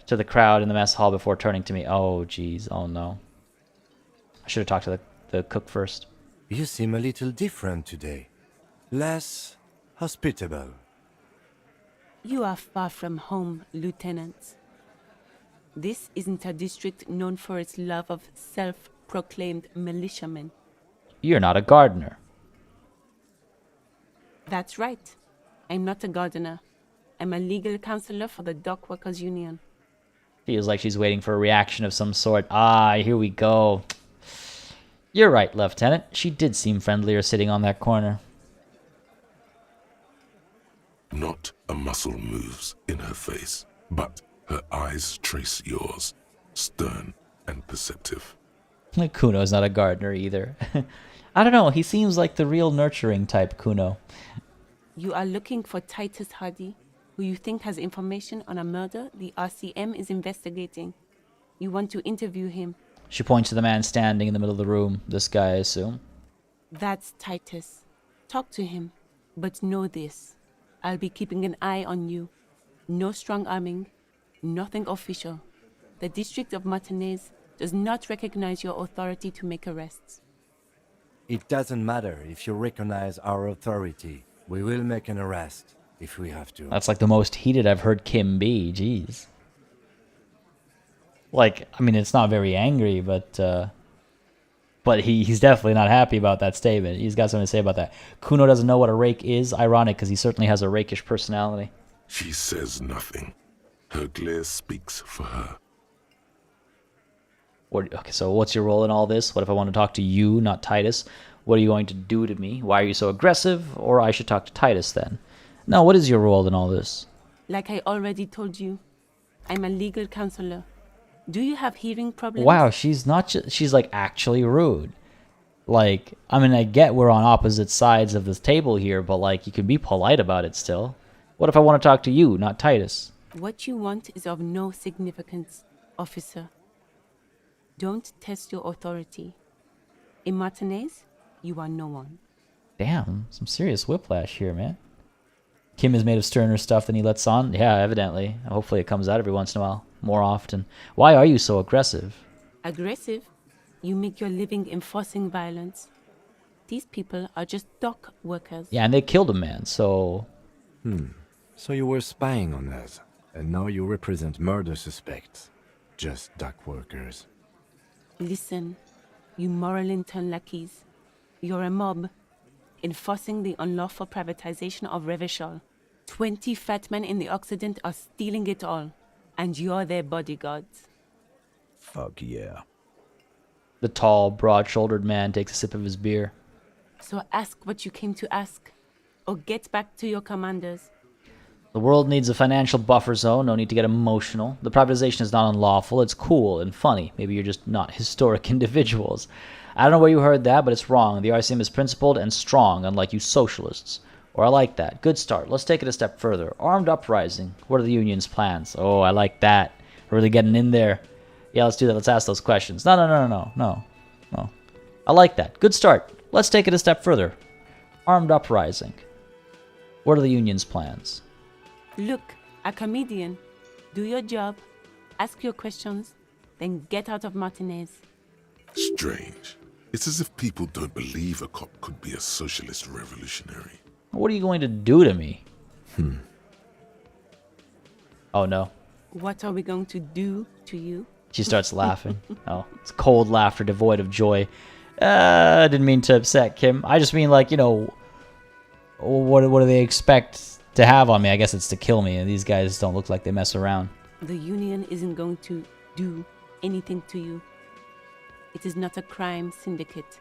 to the crowd in the mess hall before turning to me. Oh, geez. Oh, no. I should have talked to the cook first. You seem a little different today. Less hospitable. You are far from home, Lieutenant. This isn't a district known for its love of self-proclaimed militiamen. You're not a gardener. That's right. I'm not a gardener. I'm a legal counselor for the Dock Workers Union. Feels like she's waiting for a reaction of some sort. Ah, here we go. You're right, Lieutenant. She did seem friendlier sitting on that corner. Not a muscle moves in her face, but her eyes trace yours, stern and perceptive. Kuno's not a gardener either. I don't know, he seems like the real nurturing type Kuno. You are looking for Titus Hardy, who you think has information on a murder the RCM is investigating. You want to interview him. She points to the man standing in the middle of the room. This guy, I assume. That's Titus. Talk to him. But know this. I'll be keeping an eye on you. No strong arming. Nothing official. The District of Martinez does not recognize your authority to make arrests. It doesn't matter if you recognize our authority. We will make an arrest if we have to. That's like the most heated I've heard Kim be. Jeez. Like, I mean, it's not very angry, but he's definitely not happy about that statement. He's got something to say about that. Kuno doesn't know what a rake is. Ironic, because he certainly has a rakish personality. She says nothing. Her glare speaks for her. Okay, so what's your role in all this? What if I want to talk to you, not Titus? What are you going to do to me? Why are you so aggressive? Or I should talk to Titus then. No, what is your role in all this? Like I already told you, I'm a legal counselor. Do you have hearing problems? Wow, she's not just, she's like actually rude. Like, I mean, I get we're on opposite sides of this table here, but like, you can be polite about it still. What if I want to talk to you, not Titus? What you want is of no significance, officer. Don't test your authority. In Martinez, you are no one. Damn, some serious whiplash here, man. Kim is made of sterner stuff than he lets on. Yeah, evidently. Hopefully it comes out every once in a while. More often. Why are you so aggressive? Aggressive? You make your living enforcing violence. These people are just dock workers. Yeah, and they killed a man, so... So you were spying on us, and now you represent murder suspects. Just dock workers. Listen, you moral intern lackeys. You're a mob, enforcing the unlawful privatization of Revachol. 20 fat men in the Occident are stealing it all, and you're their bodyguards. Fuck yeah. The tall, broad-shouldered man takes a sip of his beer. So ask what you came to ask, or get back to your commanders. The world needs a financial buffer zone, no need to get emotional. The privatization is not unlawful, it's cool and funny. Maybe you're just not historic individuals. I don't know where you heard that, but it's wrong. The RCM is principled and strong, unlike you socialists. Or I like that. Good start. Let's take it a step further. Armed uprising. What are the union's plans? Oh, I like that. Really getting in there. Yeah, let's do that. Let's ask those questions. No. I like that. Good start. Let's take it a step further. Armed uprising. What are the union's plans? Look, a comedian. Do your job, ask your questions, then get out of Martinez. Strange. It's as if people don't believe a cop could be a socialist revolutionary. What are you going to do to me? Oh, no. What are we going to do to you? She starts laughing. Oh, it's cold laughter devoid of joy. I didn't mean to upset Kim. I just mean, like, you know, what do they expect to have on me? I guess it's to kill me, and these guys don't look like they mess around. The union isn't going to do anything to you. It is not a crime syndicate.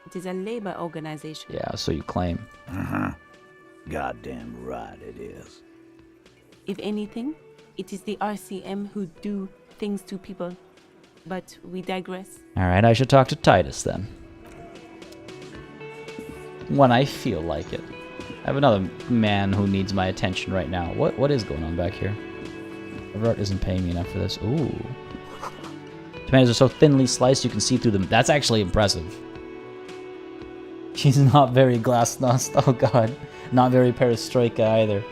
It is a labor organization. Yeah, so you claim. Goddamn right it is. If anything, it is the RCM who do things to people. But we digress. Alright, I should talk to Titus then. When I feel like it. I have another man who needs my attention right now. What is going on back here? Everett isn't paying me enough for this. Ooh. Tomatoes are so thinly sliced you can see through them. That's actually impressive. She's not very glasnost. Oh god. Not very perestroika either.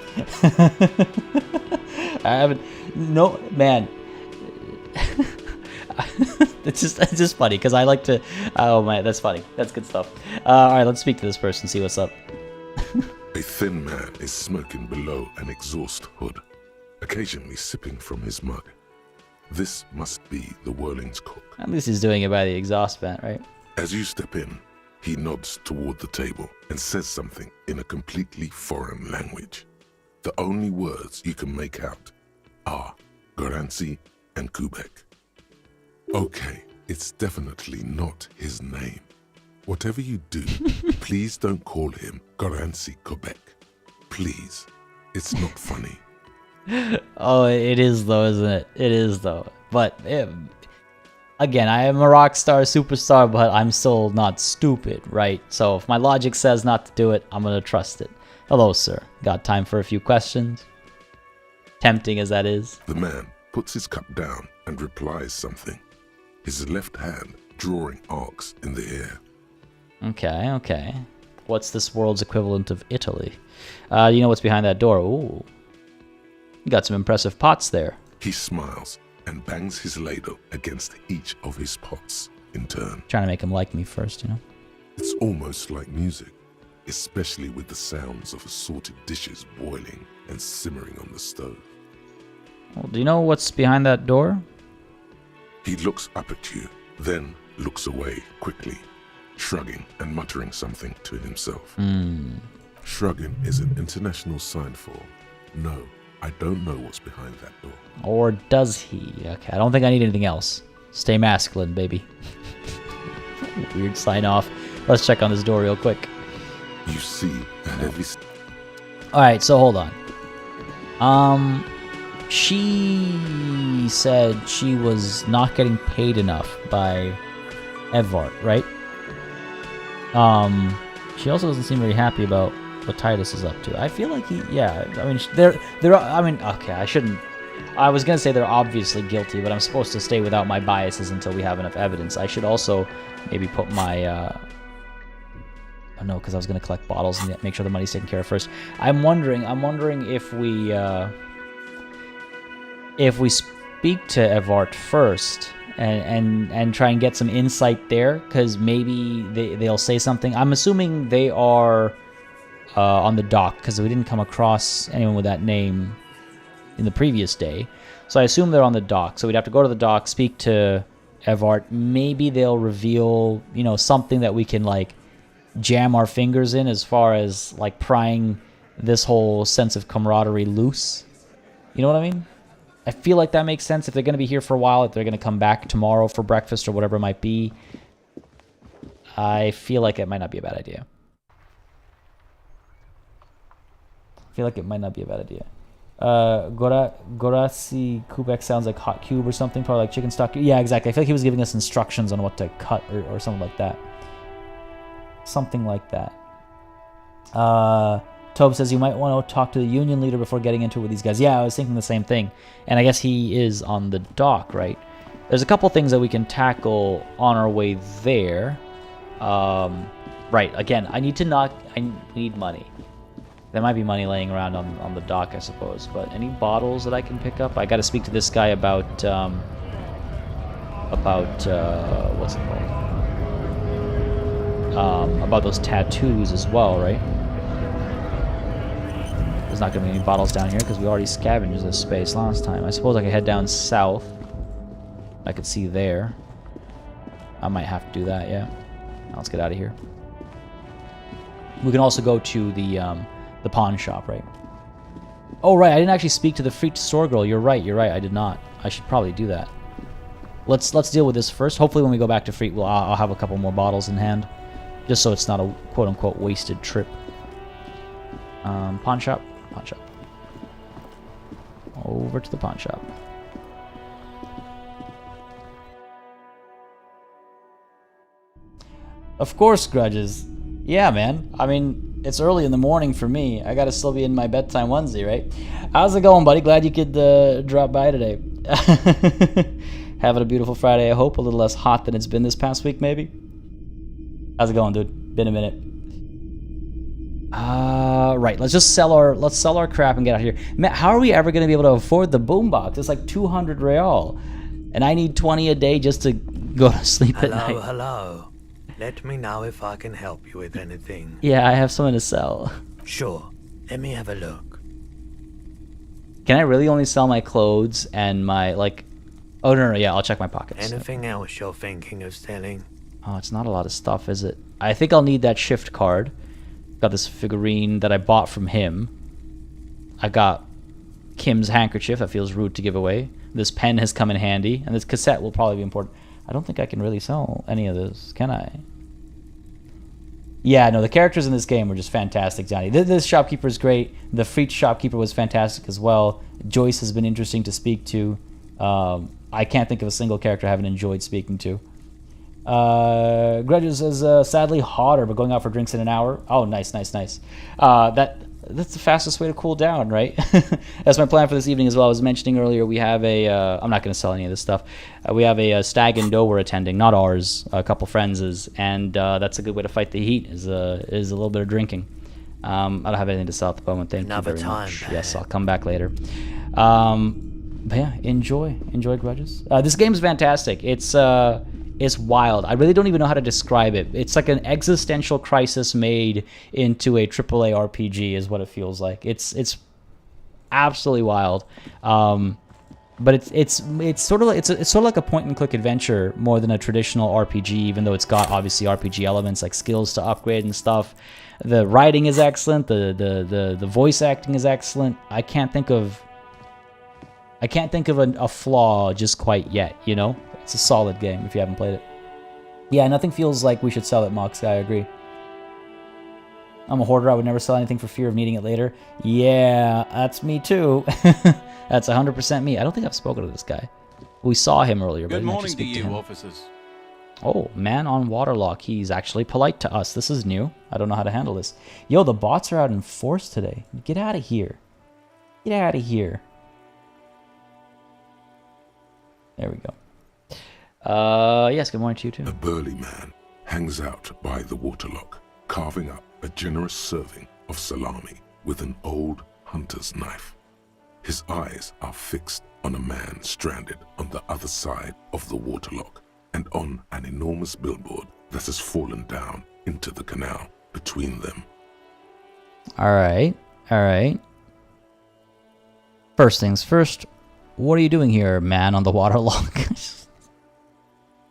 I haven't... No, man. It's just funny because I like to... Oh my, that's funny. That's good stuff. Alright, let's speak to this person, see what's up. A thin man is smoking below an exhaust hood, occasionally sipping from his mug. This must be the Whirling's cook. At least he's doing it by the exhaust vent, right? As you step in, he nods toward the table and says something in a completely foreign language. The only words you can make out are Goranci and Kubek. Okay, it's definitely not his name. Whatever you do, please don't call him Goransi Kubek. Please. It's not funny. Oh, it is though, isn't it? It is though. But again, I am a rock star, superstar, but I'm still not stupid, right? So if my logic says not to do it, I'm gonna trust it. Hello, sir. Got time for a few questions? Tempting as that is. The man puts his cup down and replies something, his left hand drawing arcs in the air. Okay, okay. What's this world's equivalent of Italy? You know what's behind that door? Ooh. You got some impressive pots there. He smiles and bangs his ladle against each of his pots in turn. Trying to make him like me first, you know? It's almost like music, especially with the sounds of assorted dishes boiling and simmering on the stove. Well, do you know what's behind that door? He looks up at you, then looks away quickly, shrugging and muttering something to himself. Shrugging is an international sign for, no, I don't know what's behind that door. Or does he? Okay, I don't think I need anything else. Stay masculine, baby. Weird sign off. Let's check on this door real quick. You see a heavy... Alright, so hold on. She said she was not getting paid enough by Evart, right? She also doesn't seem very happy about what Titus is up to. I feel like I mean, okay, I was gonna say they're obviously guilty, but I'm supposed to stay without my biases until we have enough evidence. I should also maybe put my, oh no, because I was gonna collect bottles and make sure the money's taken care of first. I'm wondering if we speak to Evart first, and try and get some insight there, because maybe they'll say something. I'm assuming they are on the dock, because we didn't come across anyone with that name in the previous day. So I assume they're on the dock. So we'd have to go to the dock, speak to Evart. Maybe they'll reveal, you know, something that we can, like, jam our fingers in as far as, like, prying this whole sense of camaraderie loose. You know what I mean? I feel like that makes sense. If they're going to be here for a while, if they're going to come back tomorrow for breakfast or whatever it might be, I feel like it might not be a bad idea. Gorasi Kubek sounds like hot cube or something, probably like chicken stock. Yeah, exactly. I feel like he was giving us instructions on what to cut or something like that. Something like that. Tobe says you might want to talk to the union leader before getting into it with these guys. Yeah, I was thinking the same thing. And I guess he is on the dock, right? There's a couple things that we can tackle on our way there. Right, again, I need money. There might be money laying around on the dock, I suppose. But any bottles that I can pick up? I got to speak to this guy about what's it called? About those tattoos as well, right? There's not going to be any bottles down here because we already scavenged this space last time. I suppose I could head down south. I could see there. I might have to do that, yeah. Now let's get out of here. We can also go to the pawn shop, right? Oh, right, I didn't actually speak to the freaked store girl. You're right, I did not. I should probably do that. Let's deal with this first. Hopefully when we go back to Freak, I'll have a couple more bottles in hand. Just so it's not a quote-unquote wasted trip. Pawn shop. Pawn shop. Over to the pawn shop. Of course, grudges. Yeah, man. I mean, it's early in the morning for me. I gotta still be in my bedtime onesie, right? How's it going, buddy? Glad you could drop by today. Having a beautiful Friday, I hope. A little less hot than it's been this past week, maybe. How's it going, dude? Been a minute. Right. Let's sell our crap and get out of here. Man, how are we ever gonna be able to afford the boombox? It's like 200 real, and I need 20 a day just to go to sleep at night. Hello. Let me know if I can help you with anything. Yeah, I have something to sell. Sure. Let me have a look. Can I really only sell my clothes and my, like... Oh, no, yeah, I'll check my pockets. Anything else you're thinking of selling? Oh, it's not a lot of stuff, is it? I think I'll need that shift card. Got this figurine that I bought from him. I got Kim's handkerchief. That feels rude to give away. This pen has come in handy, and this cassette will probably be important. I don't think I can really sell any of this, can I? Yeah, no, the characters in this game were just fantastic, Johnny. This shopkeeper is great. The Freach shopkeeper was fantastic as well. Joyce has been interesting to speak to. I can't think of a single character I haven't enjoyed speaking to. Grudges says, sadly hotter, but going out for drinks in an hour. Oh, nice, nice, nice. That's the fastest way to cool down, right? That's my plan for this evening as well. I was mentioning earlier, we have a, I'm not going to sell any of this stuff. We have a stag and doe we're attending, not ours, a couple friends', and that's a good way to fight the heat, is a little bit of drinking. I don't have anything to sell at the moment, thank you very much. Yes, I'll come back later. But yeah, enjoy Grudges. This game's fantastic. It's wild. I really don't even know how to describe it. It's like an existential crisis made into a AAA RPG is what it feels like. It's absolutely wild. But it's sort of like a point and click adventure more than a traditional RPG, even though it's got obviously RPG elements like skills to upgrade and stuff. The writing is excellent, the voice acting is excellent. I can't think of a flaw just quite yet, you know? It's a solid game if you haven't played it. Yeah, nothing feels like we should sell it, Mox. I agree. I'm a hoarder. I would never sell anything for fear of needing it later. Yeah, that's me too. That's 100% me. I don't think I've spoken to this guy. We saw him earlier. Good morning to you, officers. Oh, man on Waterlock. He's actually polite to us. This is new. I don't know how to handle this. Yo, the bots are out in force today. Get out of here. Get out of here. There we go. Yes, good morning to you too. A burly man hangs out by the waterlock, carving up a generous serving of salami with an old hunter's knife. His eyes are fixed on a man stranded on the other side of the waterlock and on an enormous billboard that has fallen down into the canal between them. All right. First things first, what are you doing here, man on the waterlock?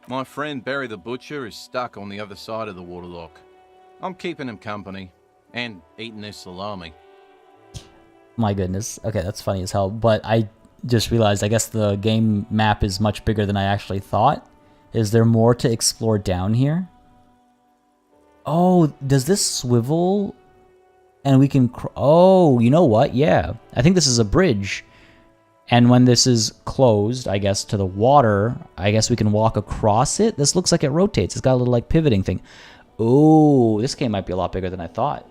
My friend Barry the Butcher is stuck on the other side of the waterlock. I'm keeping him company and eating his salami. My goodness. Okay, that's funny as hell. But I just realized, I guess the game map is much bigger than I actually thought. Is there more to explore down here? Oh, does this swivel? And we can... Oh, you know what? Yeah. I think this is a bridge. And when this is closed, I guess, to the water, I guess we can walk across it. This looks like it rotates. It's got a little, like, pivoting thing. Ooh, this game might be a lot bigger than I thought.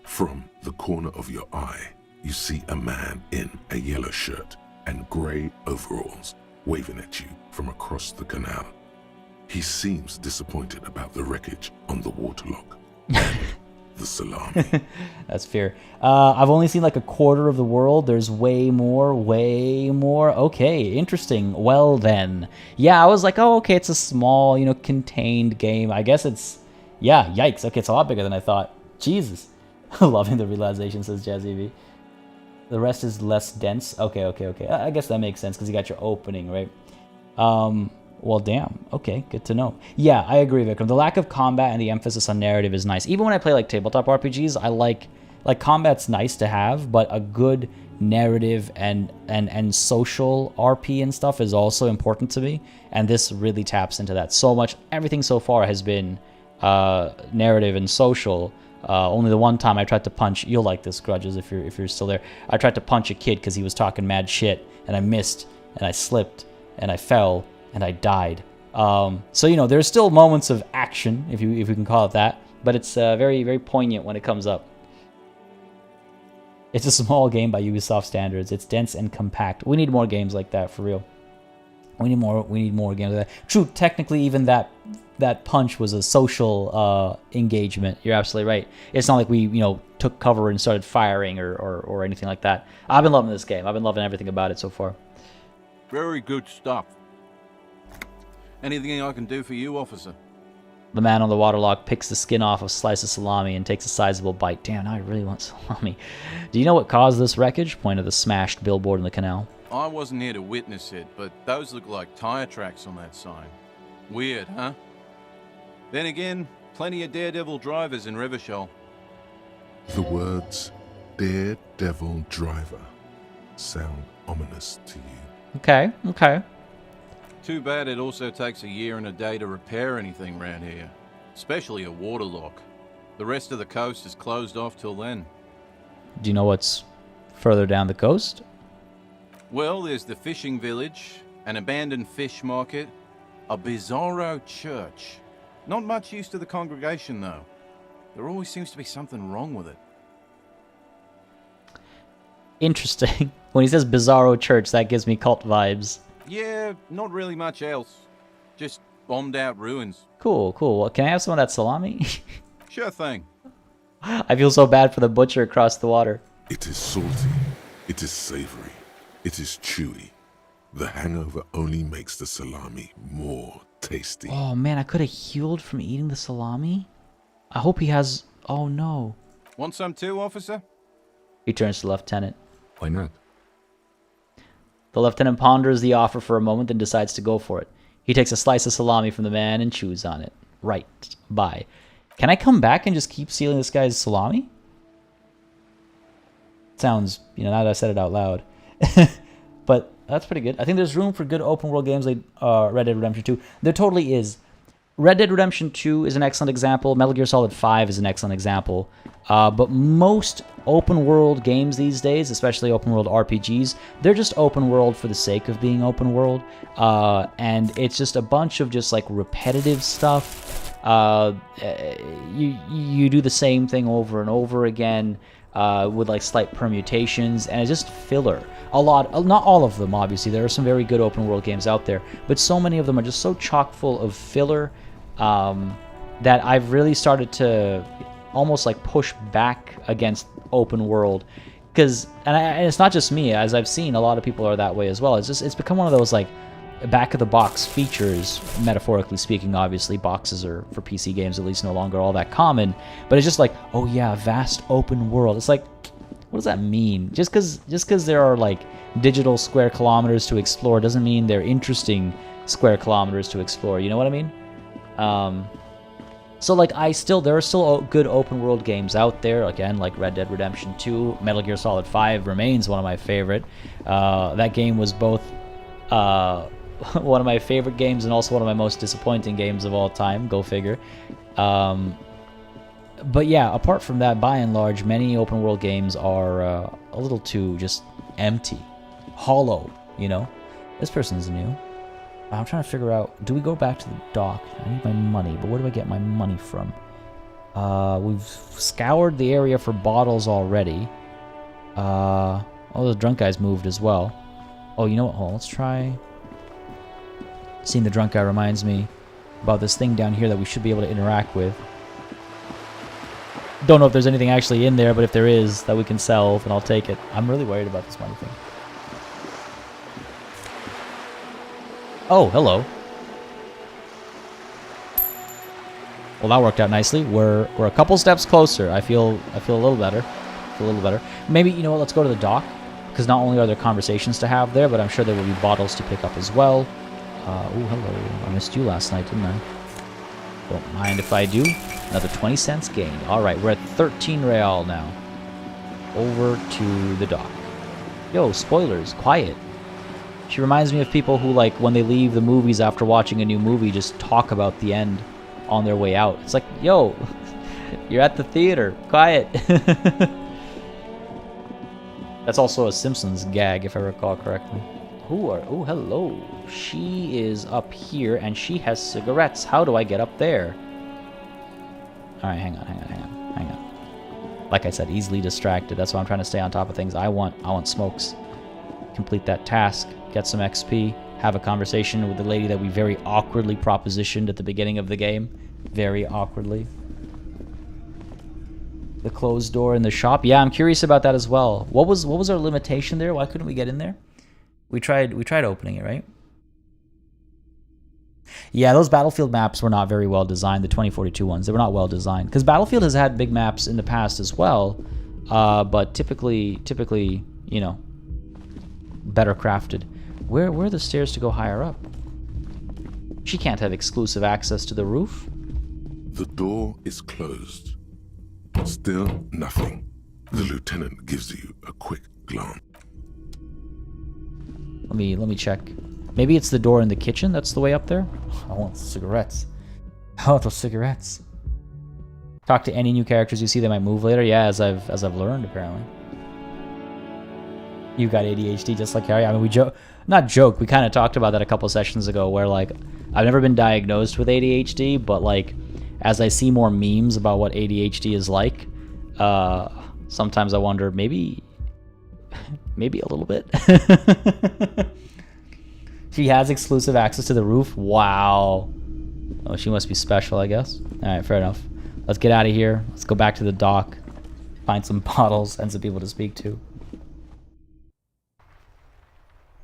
From the corner of your eye, you see a man in a yellow shirt and grey overalls waving at you from across the canal. He seems disappointed about the wreckage on the waterlock. The salami. That's fair. I've only seen like a quarter of the world. There's way more. Okay, interesting. Well then. Yeah, I was like, oh, okay, it's a small, contained game. I guess it's, yeah, yikes. Okay, it's a lot bigger than I thought. Jesus. Loving the realization, says Jazzy V. The rest is less dense. Okay. I guess that makes sense because you got your opening, right? Well, damn. Okay, good to know. Yeah, I agree, Vikram. The lack of combat and the emphasis on narrative is nice. Even when I play like tabletop RPGs, I like combat's nice to have, but a good narrative and social RP and stuff is also important to me. And this really taps into that so much. Everything so far has been narrative and social. Only the one time I tried to punch, you'll like this, Grudges, if you're still there. I tried to punch a kid because he was talking mad shit, and I missed, and I slipped, and I fell, and I died. So there's still moments of action, if we can call it that, but it's very, very poignant when it comes up. It's a small game by Ubisoft standards. It's dense and compact. We need more games like that, for real. We need more games like that. True, technically, even that punch was a social engagement. You're absolutely right. It's not like we took cover and started firing or anything like that. I've been loving this game. I've been loving everything about it so far. Very good stuff. Anything I can do for you, officer? The man on the waterlock picks the skin off a slice of salami and takes a sizable bite. Damn, now I really want salami. Do you know what caused this wreckage? Point of the smashed billboard in the canal. I wasn't here to witness it, but those look like tire tracks on that sign. Weird, huh? Then again, plenty of daredevil drivers in Rivershoal. The words daredevil driver sound ominous to you? Okay, okay. Too bad it also takes a year and a day to repair anything round here, especially a waterlock. The rest of the coast is closed off till then. Do you know what's further down the coast? Well, there's the fishing village, an abandoned fish market, a bizarro church. Not much use to the congregation, though. There always seems to be something wrong with it. Interesting. When he says bizarro church, that gives me cult vibes. Yeah, not really much else. Just bombed out ruins. Cool, cool. Well, can I have some of that salami? Sure thing. I feel so bad for the butcher across the water. It is salty. It is savory. It is chewy. The hangover only makes the salami more tasty. Oh man, I could have healed from eating the salami? I hope he has... Oh no. Want some too, officer? He turns to the lieutenant. Why not? The lieutenant ponders the offer for a moment, then decides to go for it. He takes a slice of salami from the man and chews on it. Right. Bye. Can I come back and just keep stealing this guy's salami? Sounds, now that I said it out loud. But that's pretty good. I think there's room for good open world games like Red Dead Redemption 2. There totally is. Red Dead Redemption 2 is an excellent example. Metal Gear Solid 5 is an excellent example. But most open world games these days, especially open world RPGs, they're just open world for the sake of being open world. And it's just a bunch of just like repetitive stuff. You do the same thing over and over again with like slight permutations, and it's just filler. A lot, not all of them, obviously. There are some very good open world games out there, but so many of them are just so chock full of filler that I've really started to almost like push back against open world. Because, and it's not just me, as I've seen, a lot of people are that way as well. It's become one of those like back of the box features, metaphorically speaking. Obviously boxes are, for PC games at least, no longer all that common, but it's just like, oh yeah, vast open world. It's like, what does that mean? Just because there are like digital square kilometers to explore doesn't mean they're interesting square kilometers to explore. You know what I mean? So like there are still good open world games out there, again, like Red Dead Redemption 2. Metal Gear Solid 5 remains one of my favorite. That game was both one of my favorite games and also one of my most disappointing games of all time. Go figure. But yeah, apart from that, by and large, many open world games are a little too just empty, hollow, This person's new. I'm trying to figure out, do we go back to the dock? I need my money, but where do I get my money from? We've scoured the area for bottles already. Oh, the drunk guy's moved as well. Oh, you know what? Hold on, let's try... Seeing the drunk guy reminds me about this thing down here that we should be able to interact with. Don't know if there's anything actually in there, but if there is that we can sell, then I'll take it. I'm really worried about this money thing. Oh, hello. Well, that worked out nicely. We're a couple steps closer. I feel a little better. Maybe, you know what, let's go to the dock, because not only are there conversations to have there, but I'm sure there will be bottles to pick up as well. Oh, hello. I missed you last night, didn't I? Don't mind if I do. Another 20 cents gained. Alright, we're at 13 real now. Over to the dock. Yo, spoilers. Quiet. She reminds me of people who, like, when they leave the movies after watching a new movie, just talk about the end on their way out. It's like, yo, you're at the theater. Quiet. That's also a Simpsons gag, if I recall correctly. Oh, hello. She is up here, and she has cigarettes. How do I get up there? Alright, hang on. Like I said, easily distracted. That's why I'm trying to stay on top of things. I want smokes. Complete that task. Get some XP. Have a conversation with the lady that we very awkwardly propositioned at the beginning of the game. Very awkwardly. The closed door in the shop. Yeah, I'm curious about that as well. What was our limitation there? Why couldn't we get in there? We tried opening it, right? Yeah, those Battlefield maps were not very well designed, the 2042 ones. They were not well designed. Because Battlefield has had big maps in the past as well, but typically, better crafted. Where are the stairs to go higher up? She can't have exclusive access to the roof. The door is closed. Still nothing. The lieutenant gives you a quick glance. Let me check. Maybe it's the door in the kitchen that's the way up there? I want cigarettes. I want those cigarettes. Talk to any new characters you see, they might move later. Yeah, as I've learned, apparently. You got ADHD just like Harry. I mean, we we kind of talked about that a couple sessions ago, where like I've never been diagnosed with ADHD, but like as I see more memes about what ADHD is like, sometimes I wonder maybe a little bit. She has exclusive access to the roof. Wow. Oh, she must be special, I guess. All right, fair enough. Let's get out of here. Let's go back to the dock, find some bottles and some people to speak to.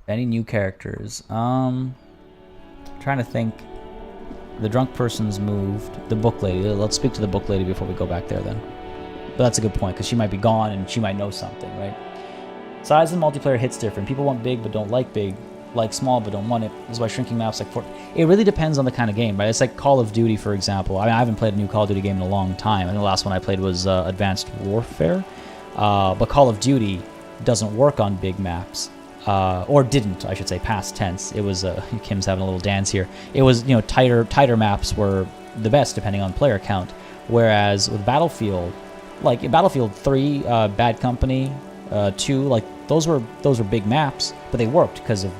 Any new characters? Trying to think. The drunk person's moved. The book lady. Let's speak to the book lady before we go back there then. But that's a good point, because she might be gone and she might know something, right? Size and multiplayer hits different. People want big but don't like big. Like small but don't want it. This is why shrinking maps like Fortnite. It really depends on the kind of game, right? It's like Call of Duty, for example. I mean, I haven't played a new Call of Duty game in a long time. I think the last one I played was Advanced Warfare. But Call of Duty doesn't work on big maps. Or didn't, I should say, past tense. It was, Kim's having a little dance here. It was, you know, tighter maps were the best depending on player count. Whereas with Battlefield, like in Battlefield 3, Bad Company, 2, like those were big maps, but they worked because of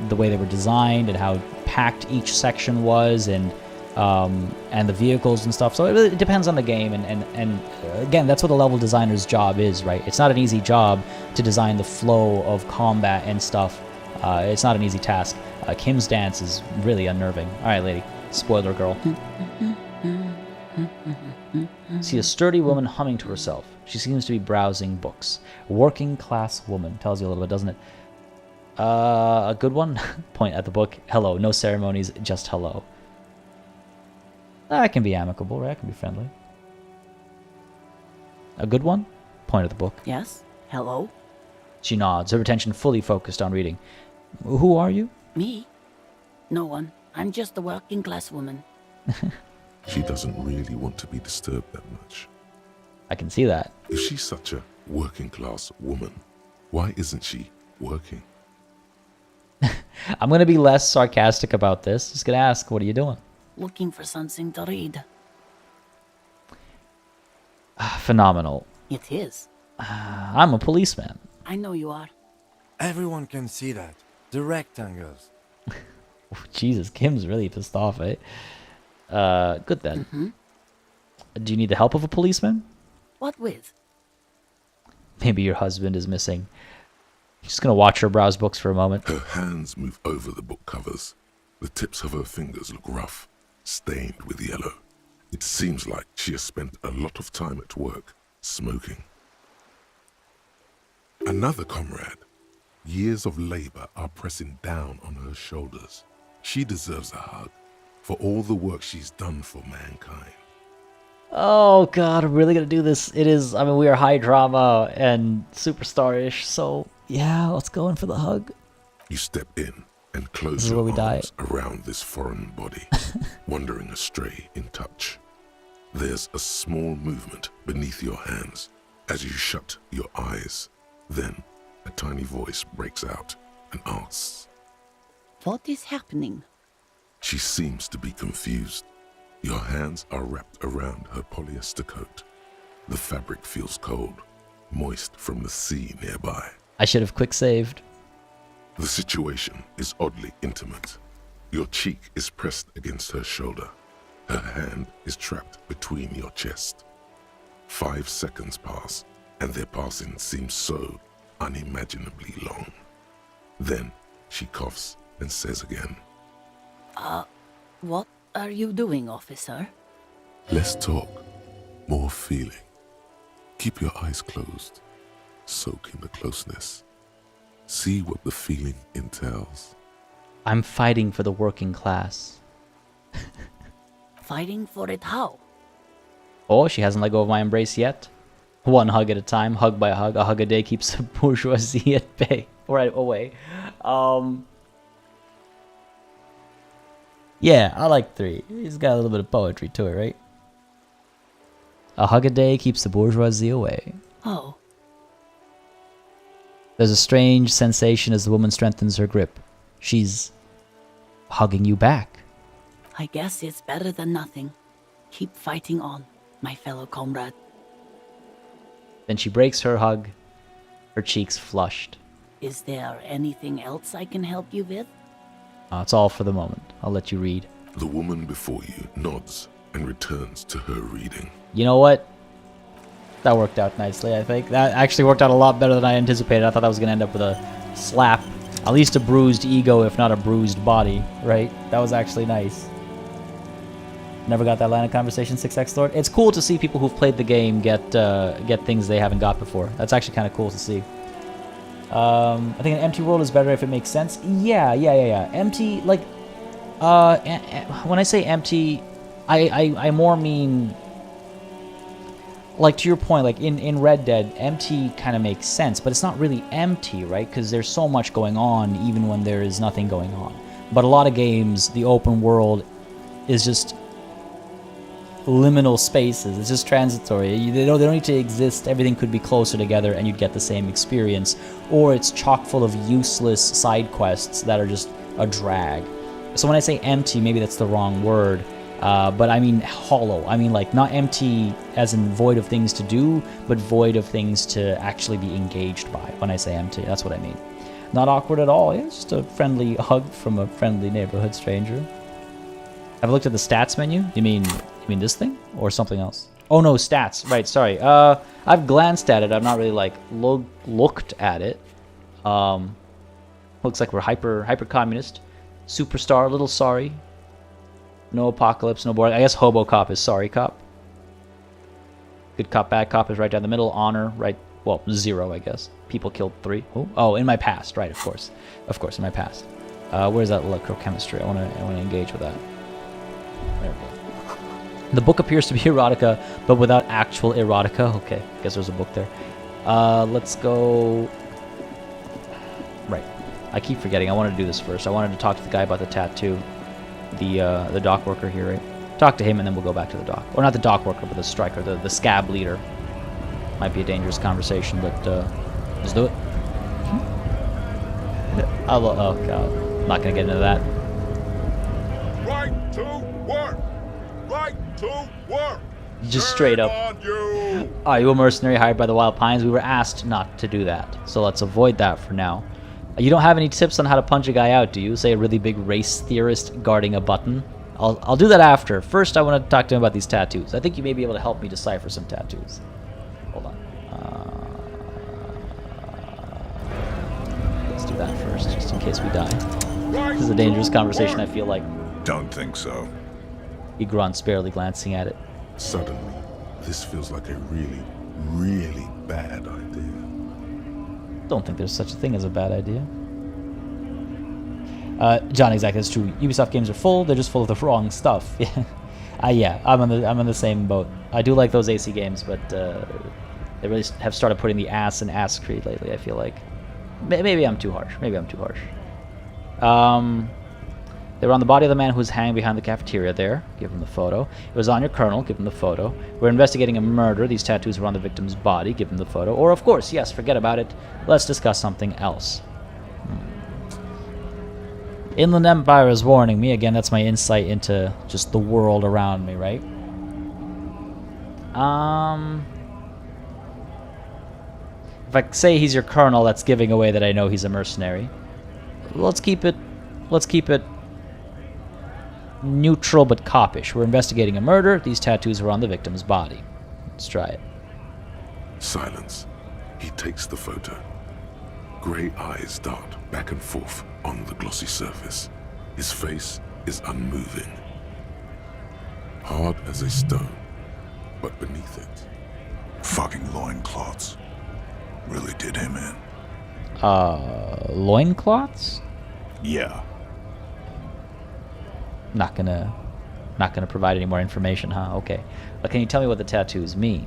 the way they were designed and how packed each section was, and the vehicles and stuff. So it really depends on the game, and again, that's what a level designer's job is, right? It's not an easy job to design the flow of combat and stuff. It's not an easy task. Kim's dance is really unnerving. All right, lady. Spoiler girl. See a sturdy woman humming to herself. She seems to be browsing books. Working class woman. Tells you a little bit, doesn't it? A good one? Point at the book. Hello. No ceremonies, just hello. That can be amicable, right? That can be friendly. A good one? Point at the book. Yes? Hello? She nods, her attention fully focused on reading. Who are you? Me? No one. I'm just a working class woman. She doesn't really want to be disturbed that much. I can see that. If she's such a working class woman, why isn't she working? I'm going to be less sarcastic about this. Just going to ask, what are you doing? Looking for something to read. Phenomenal. It is. I'm a policeman. I know you are. Everyone can see that. The rectangles. Jesus, Kim's really pissed off, eh? Good then. Mm-hmm. Do you need the help of a policeman? What with? Maybe your husband is missing. Just gonna watch her browse books for a moment. Her hands move over the book covers. The tips of her fingers look rough, stained with yellow. It seems like she has spent a lot of time at work, smoking. Another comrade. Years of labor are pressing down on her shoulders. She deserves a hug for all the work she's done for mankind. Oh god, I'm really gonna do this. It is, I mean, we are high drama and superstar-ish, so yeah, let's go in for the hug. You step in and close your arms around this foreign body, wandering astray in touch. There's a small movement beneath your hands as you shut your eyes. Then a tiny voice breaks out and asks, What is happening? She seems to be confused. Your hands are wrapped around her polyester coat. The fabric feels cold, moist from the sea nearby. I should have quick saved. The situation is oddly intimate. Your cheek is pressed against her shoulder. Her hand is trapped between your chest. 5 seconds pass, and their passing seems so unimaginably long. Then she coughs and says again, What are you doing, officer? Less talk, more feeling. Keep your eyes closed. Soak in the closeness. See what the feeling entails. I'm fighting for the working class. Fighting for it how? Oh, she hasn't let go of my embrace yet. One hug at a time, hug by hug. A hug a day keeps the bourgeoisie at bay. Or away. Yeah, I like 3. He's got a little bit of poetry to it, right? A hug a day keeps the bourgeoisie away. Oh, There's a strange sensation as the woman strengthens her grip. She's hugging you back. I guess it's better than nothing. Keep fighting on, my fellow comrade. Then she breaks her hug, her cheeks flushed. Is there anything else I can help you with? It's all for the moment. I'll let you read. The woman before you nods and returns to her reading. You know what? That worked out nicely, I think. That actually worked out a lot better than I anticipated. I thought I was going to end up with a slap. At least a bruised ego, if not a bruised body, right? That was actually nice. Never got that line of conversation, 6X Lord. It's cool to see people who've played the game get things they haven't got before. That's actually kind of cool to see. I think an empty world is better if it makes sense. Yeah. Empty, like, when I say empty, I more mean, like, to your point, like in Red Dead, empty kind of makes sense, but it's not really empty, right? Because there's so much going on even when there is nothing going on. But a lot of games, the open world is just liminal spaces. It's just transitory. They don't need to exist. Everything could be closer together and you'd get the same experience. Or it's chock full of useless side quests that are just a drag. So when I say empty, maybe that's the wrong word. But I mean hollow. I mean, like, not empty as in void of things to do, but void of things to actually be engaged by. When I say empty, that's what I mean. Not awkward at all. It's just a friendly hug from a friendly neighborhood stranger. Have I looked at the stats menu? You mean this thing or something else? Oh no, stats. Right, sorry. I've glanced at it. I've not really like looked at it. Looks like we're hyper communist. Superstar, little sorry. No apocalypse, no boring. I guess hobo cop is sorry cop. Good cop, bad cop is right down the middle. Honor, right, well, 0, I guess. People killed 3. Oh, in my past, right, of course, in my past. Where's that electrochemistry? I want to engage with that. There we go. The book appears to be erotica, but without actual erotica. Okay, guess there's a book there. Let's go. Right, I keep forgetting. I wanted to do this first. I wanted to talk to the guy about the tattoo. The dock worker here, right? Talk to him and then we'll go back to the dock. Or not the dock worker, but the striker, the scab leader. Might be a dangerous conversation, but let's do it. Oh god, I'm not gonna get into that. Right to work! Right to work! Just straight up. Are you a mercenary hired by the Wild Pines? We were asked not to do that, so let's avoid that for now. You don't have any tips on how to punch a guy out, do you? Say a really big race theorist guarding a button? I'll do that after. First, I want to talk to him about these tattoos. I think you may be able to help me decipher some tattoos. Hold on. Let's do that first, just in case we die. This is a dangerous conversation, I feel like. Don't think so. He grunts, barely glancing at it. Suddenly, this feels like a really, really bad idea. Don't think there's such a thing as a bad idea. John, exactly, that's true. Ubisoft games are full, they're just full of the wrong stuff. Yeah, I'm on the same boat. I do like those AC games, but they really have started putting the ass in Ass Creed lately, I feel like. Maybe I'm too harsh. They were on the body of the man who was hanging behind the cafeteria there. Give him the photo. It was on your colonel. Give him the photo. We're investigating a murder. These tattoos were on the victim's body. Give him the photo. Or, of course, yes, forget about it. Let's discuss something else. Inland Empire is warning me. Again, that's my insight into just the world around me, right? If I say he's your colonel, that's giving away that I know he's a mercenary. Let's keep it neutral but coppish. We're investigating a murder. These tattoos were on the victim's body. Let's try it. Silence. He takes the photo. Grey eyes dart back and forth on the glossy surface. His face is unmoving. Hard as a stone, but beneath it. Fucking loincloths. Really did him in. Loincloths? Yeah. Not gonna provide any more information, huh? Okay. But can you tell me what the tattoos mean?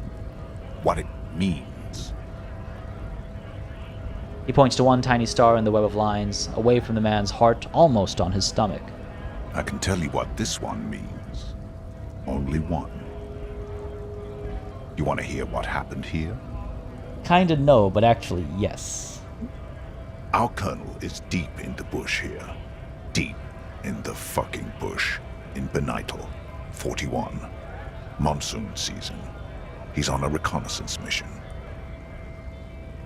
What it means. He points to one tiny star in the web of lines, away from the man's heart, almost on his stomach. I can tell you what this one means. Only one. You want to hear what happened here? Kinda no, but actually yes. Our colonel is deep in the bush here. Deep in the fucking bush. In Benital, 41. Monsoon season. He's on a reconnaissance mission.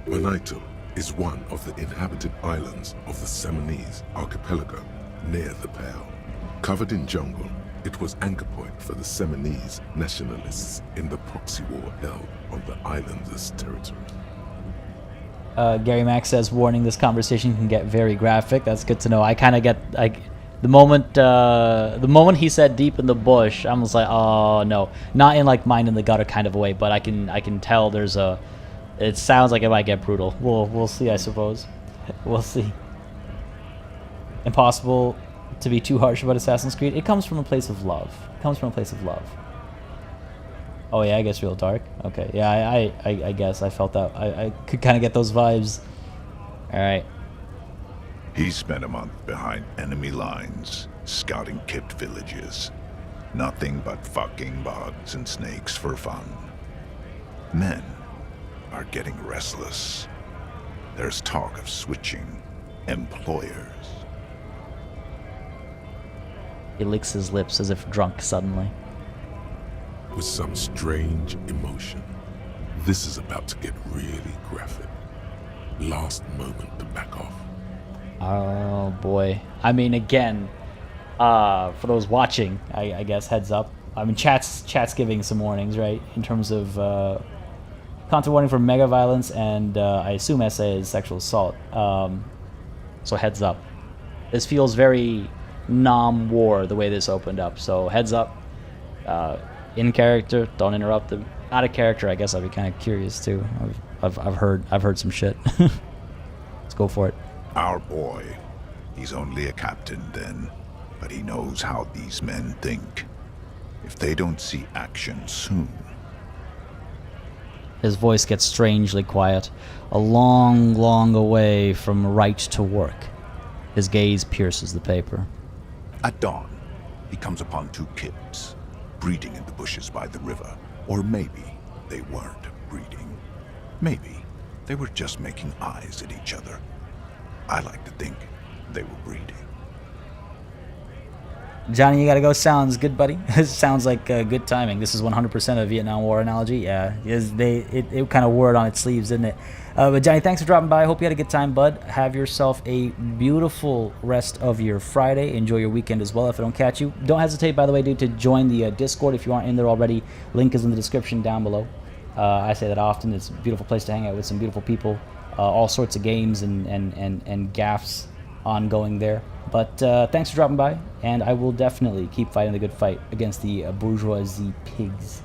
Benital is one of the inhabited islands of the Seminese archipelago near the Pale. Covered in jungle, it was anchor point for the Seminese nationalists in the proxy war held on the islanders' territory. Gary Max says, warning, this conversation can get very graphic. That's good to know. I kind of get, like, the moment he said deep in the bush, I was like, oh no. Not in like mind in the gutter kind of way, but I can tell there's a, it sounds like it might get brutal. We'll see, I suppose. We'll see. Impossible to be too harsh about Assassin's Creed. It comes from a place of love. It comes from a place of love. Oh yeah, I guess real dark. Okay, yeah, I guess I felt that. I could kind of get those vibes. All right. He spent a month behind enemy lines, scouting kipped villages. Nothing but fucking bugs and snakes for fun. Men are getting restless. There's talk of switching employers. He licks his lips as if drunk suddenly. With some strange emotion. This is about to get really graphic. Last moment to back off. Oh boy. I mean, again, for those watching, I guess heads up. I mean, chat's giving some warnings, right? In terms of content warning for mega violence and I assume SA is sexual assault. So heads up. This feels very nom-war the way this opened up. So heads up. In character, don't interrupt them. Out of character, I guess I'd be kind of curious too. I've heard some shit. Let's go for it. Our boy. He's only a captain then, but he knows how these men think. If they don't see action soon. His voice gets strangely quiet, a long, long away from right to work. His gaze pierces the paper. At dawn, he comes upon two kids, breeding in the bushes by the river. Or maybe they weren't breeding. Maybe they were just making eyes at each other. I like to think they were breeding. Johnny, you gotta go. Sounds good, buddy. Sounds like good timing. This is 100% a Vietnam War analogy. Yeah, it kind of wore it on its sleeves, didn't it? But Johnny, thanks for dropping by. I hope you had a good time, bud. Have yourself a beautiful rest of your Friday. Enjoy your weekend as well if I don't catch you. Don't hesitate, by the way, dude, to join the Discord if you aren't in there already. Link is in the description down below. I say that often. It's a beautiful place to hang out with some beautiful people. All sorts of games and gaffes ongoing there. But thanks for dropping by, and I will definitely keep fighting the good fight against the bourgeoisie pigs.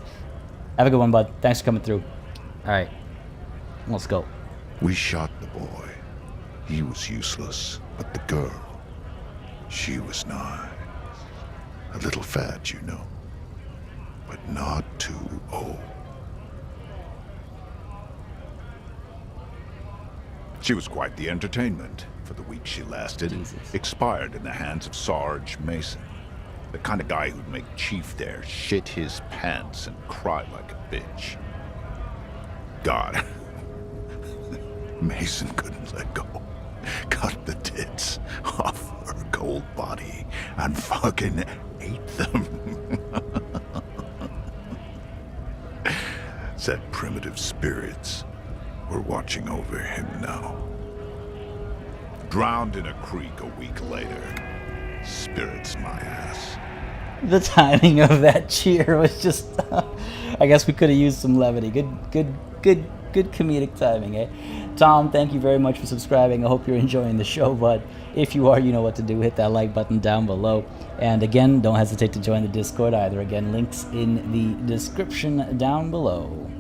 Have a good one, bud. Thanks for coming through. All right, let's go. We shot the boy. He was useless, but the girl, she was nice. A little fat, you know, but not too old. She was quite the entertainment for the week she lasted. Jesus. Expired in the hands of Sarge Mason, the kind of guy who'd make Chief there shit his pants and cry like a bitch. God, Mason couldn't let go. Cut the tits off her cold body and fucking ate them. Said primitive spirits were watching over him now. Drowned in a creek a week later. Spirits my ass. The timing of that cheer was just I guess we could have used some levity. Good comedic timing, eh? Tom, thank you very much for subscribing. I hope you're enjoying the show, but if you are, you know what to do. Hit that like button down below. And again, don't hesitate to join the Discord either. Again, links in the description down below.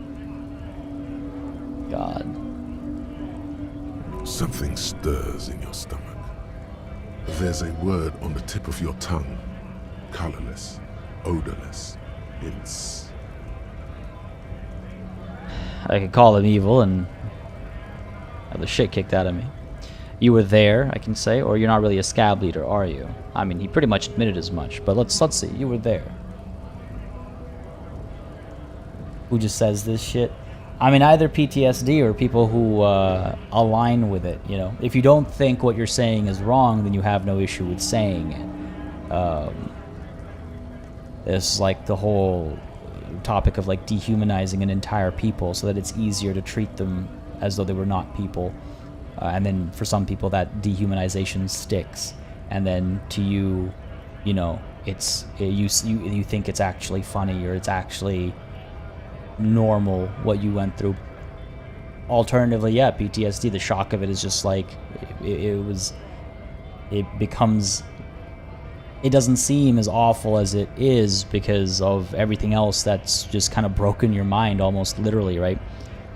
God. Something stirs in your stomach. There's a word on the tip of your tongue. Colorless, odorless. It's... I could call him evil and have the shit kicked out of me. You were there, I can say, or you're not really a scab leader, are you? I mean, he pretty much admitted as much, but let's see. You were there. Who just says this shit? I mean, either PTSD or people who align with it, you know. If you don't think what you're saying is wrong, then you have no issue with saying it. It's like the whole topic of like dehumanizing an entire people so that it's easier to treat them as though they were not people. And then for some people that dehumanization sticks. And then to you, you know, you think it's actually funny or it's actually normal what you went through. Alternatively, yeah, PTSD, the shock of it is just like it doesn't seem as awful as it is because of everything else that's just kind of broken your mind almost literally, right?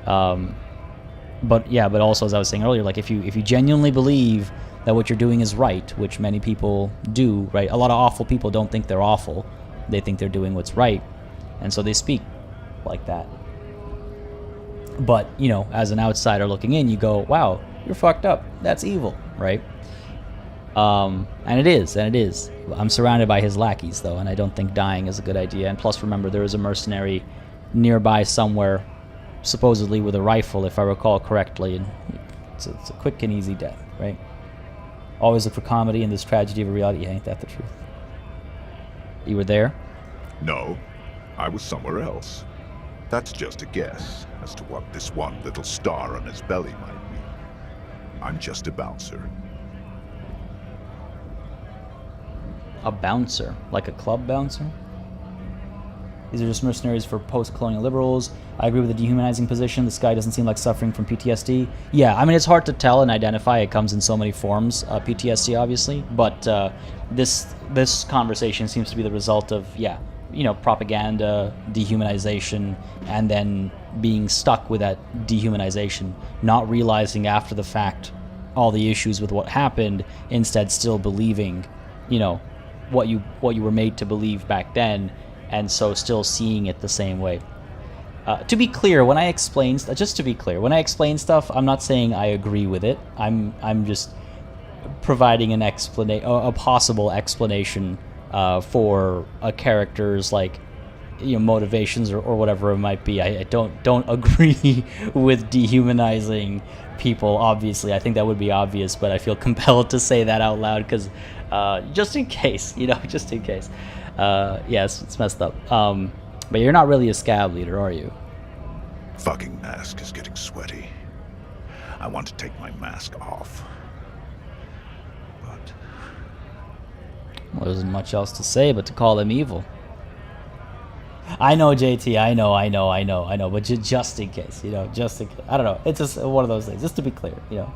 But yeah, but also as I was saying earlier, like if you genuinely believe that what you're doing is right, which many people do, right? A lot of awful people don't think they're awful. They think they're doing what's right. And so they speak like that. But, you know, as an outsider looking in, you go, wow, you're fucked up. That's evil, right? And it is. I'm surrounded by his lackeys, though, and I don't think dying is a good idea. And plus, remember, there is a mercenary nearby somewhere, supposedly with a rifle, if I recall correctly. And it's a quick and easy death, right? Always look for comedy in this tragedy of a reality. Ain't that the truth? You were there? No, I was somewhere else. That's just a guess as to what this one little star on his belly might mean. I'm just a bouncer. A bouncer? Like a club bouncer? These are just mercenaries for post-colonial liberals. I agree with the dehumanizing position. This guy doesn't seem like suffering from PTSD. Yeah, I mean, it's hard to tell and identify. It comes in so many forms, PTSD, obviously. But this conversation seems to be the result of, yeah, you know, propaganda, dehumanization, and then being stuck with that dehumanization, not realizing after the fact all the issues with what happened, instead still believing, you know, what you were made to believe back then, and so still seeing it the same way. To be clear, when I explain stuff, I'm not saying I agree with it. I'm just providing an a possible explanation for a character's, like, you know, motivations or whatever it might be. I don't agree with dehumanizing people. Obviously, I think that would be obvious, but I feel compelled to say that out loud because just in case, you know, just in case. Yes, it's messed up. But you're not really a scab leader, are you? Fucking mask is getting sweaty. I want to take my mask off. But well, there isn't much else to say but to call him evil. I know, JT, I know, but just in case, you know, just in case. I don't know, it's just one of those things, just to be clear, you know.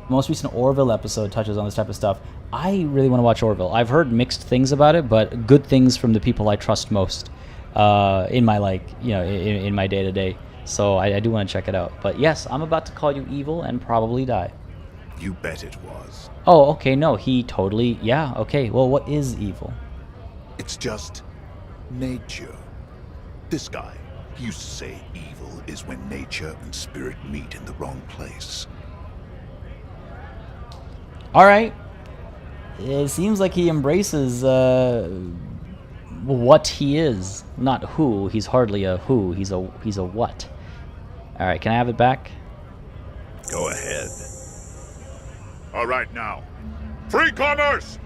The most recent Orville episode touches on this type of stuff. I really want to watch Orville. I've heard mixed things about it, but good things from the people I trust most in my, like, you know, in my day-to-day. So I do want to check it out. But yes, I'm about to call you evil and probably die. You bet it was. Oh, okay, no, he totally, yeah, okay. Well, what is evil? It's just nature. This guy, he used to say evil is when nature and spirit meet in the wrong place. All right. It seems like he embraces what he is, not who. He's hardly a who. He's a what. All right, can I have it back? Go ahead. All right, now. Free commerce!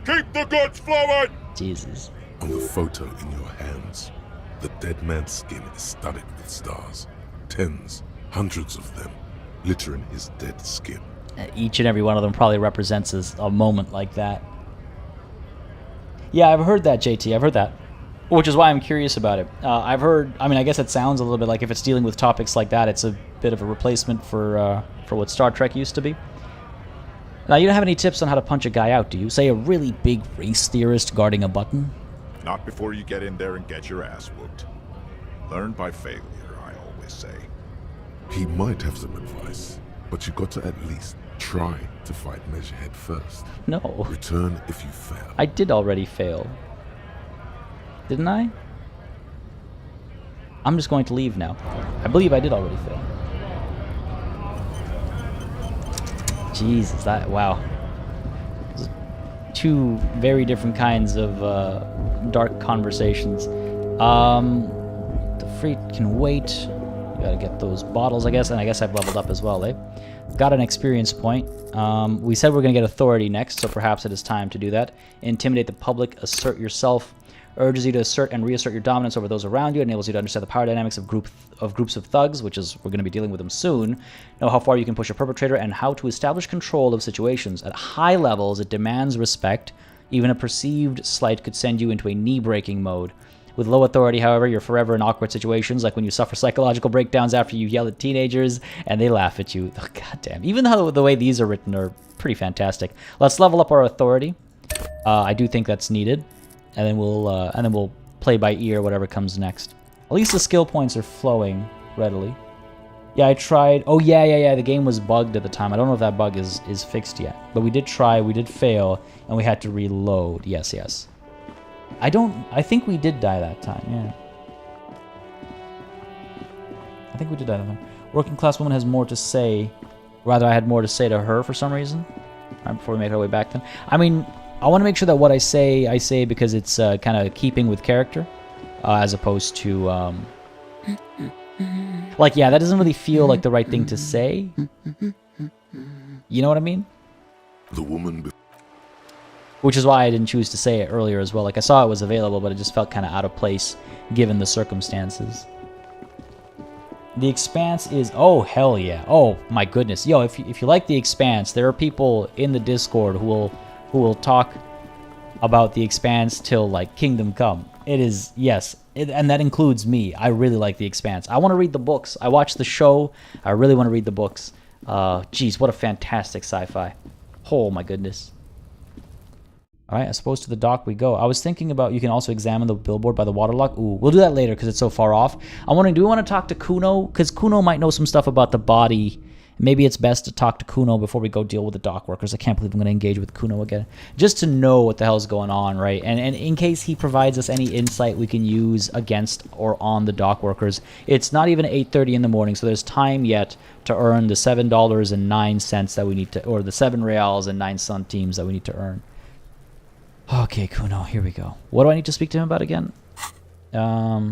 Keep the goods flowing! Jesus. On the photo in your hands, the dead man's skin is studded with stars. Tens, hundreds of them, littering his dead skin. Each and every one of them probably represents a moment like that. Yeah, I've heard that, JT. I've heard that. Which is why I'm curious about it. I've heard, I mean, I guess it sounds a little bit like if it's dealing with topics like that, it's a bit of a replacement for what Star Trek used to be. Now, you don't have any tips on how to punch a guy out, do you? Say a really big race theorist guarding a button? Not before you get in there and get your ass whooped. Learn by failure, I always say. He might have some advice, but you got to at least try to fight Measurehead first. No. Return if you fail. I did already fail. Didn't I? I'm just going to leave now. I believe I did already fail. Jesus, that, wow. Two very different kinds of dark conversations. The freaking wait. Gotta get those bottles, I guess, and I guess I've leveled up as well, eh? Got an experience point. We said we're gonna get authority next, so perhaps it is time to do that. Intimidate the public, assert yourself. Urges you to assert and reassert your dominance over those around you. Enables you to understand the power dynamics of groups of thugs, which is we're going to be dealing with them soon. Know how far you can push a perpetrator and how to establish control of situations. At high levels, it demands respect. Even a perceived slight could send you into a knee-breaking mode. With low authority, however, you're forever in awkward situations, like when you suffer psychological breakdowns after you yell at teenagers and they laugh at you. Oh, goddamn. Even though the way these are written are pretty fantastic. Let's level up our authority. I do think that's needed. And then we'll play by ear whatever comes next. At least the skill points are flowing readily. Yeah, I tried. Oh yeah. The game was bugged at the time. I don't know if that bug is fixed yet. But we did try. We did fail, and we had to reload. Yes. I think we did die that time. Yeah. I think we did die that time. Working class woman has more to say. Rather, I had more to say to her for some reason. All right, before we make our way back then. I mean, I want to make sure that what I say because it's kind of keeping with character, as opposed to, like, yeah, that doesn't really feel like the right thing to say. You know what I mean? The woman... Which is why I didn't choose to say it earlier as well. Like, I saw it was available, but it just felt kind of out of place given the circumstances. The Expanse is... Oh, hell yeah. Oh, my goodness. Yo, if you like The Expanse, there are people in the Discord who will talk about The Expanse till, like, Kingdom Come. It is, yes, and that includes me. I really like The Expanse. I want to read the books. I watched the show. I really want to read the books. Geez, what a fantastic sci-fi. Oh, my goodness. All right, I suppose to the dock we go. I was thinking about you can also examine the billboard by the waterlock. Ooh, we'll do that later because it's so far off. I'm wondering, do we want to talk to Kuno? Because Kuno might know some stuff about the body. Maybe it's best to talk to Kuno before we go deal with the dock workers. I can't believe I'm going to engage with Kuno again. Just to know what the hell's going on, right? And in case he provides us any insight we can use against or on the dock workers. It's not even 8:30 in the morning, so there's time yet to earn the $7.09 that we need to, or the 7 reals and 9 centimes that we need to earn. Okay, Kuno, here we go. What do I need to speak to him about again? I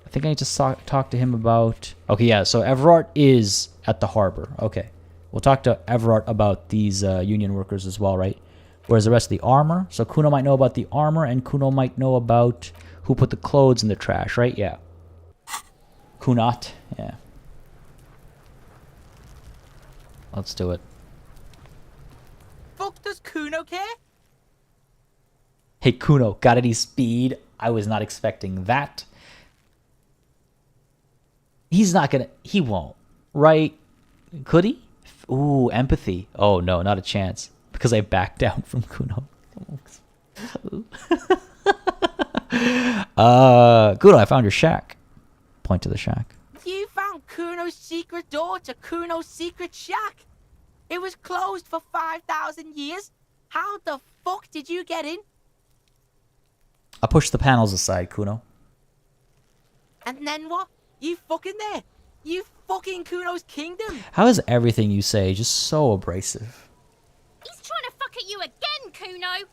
think I need to talk to him about... Okay, yeah, so Everard is at the harbor. Okay. We'll talk to Everard about these union workers as well, right? Whereas the rest of the armor. So Kuno might know about the armor, and Kuno might know about who put the clothes in the trash, right? Yeah. Kunat, yeah. Let's do it. Fuck does Kuno care? Hey, Kuno, got any speed? I was not expecting that. He's not gonna... He won't. Right? Could he? Ooh, empathy. Oh, no, not a chance. Because I backed down from Kuno. Kuno, I found your shack. Point to the shack. You found Kuno's secret door to Kuno's secret shack. It was closed for 5,000 years. How the fuck did you get in? I pushed the panels aside, Kuno. And then what? You fucking there. You fucking Kuno's kingdom. How is everything you say just so abrasive? He's trying to fuck at you again, Kuno.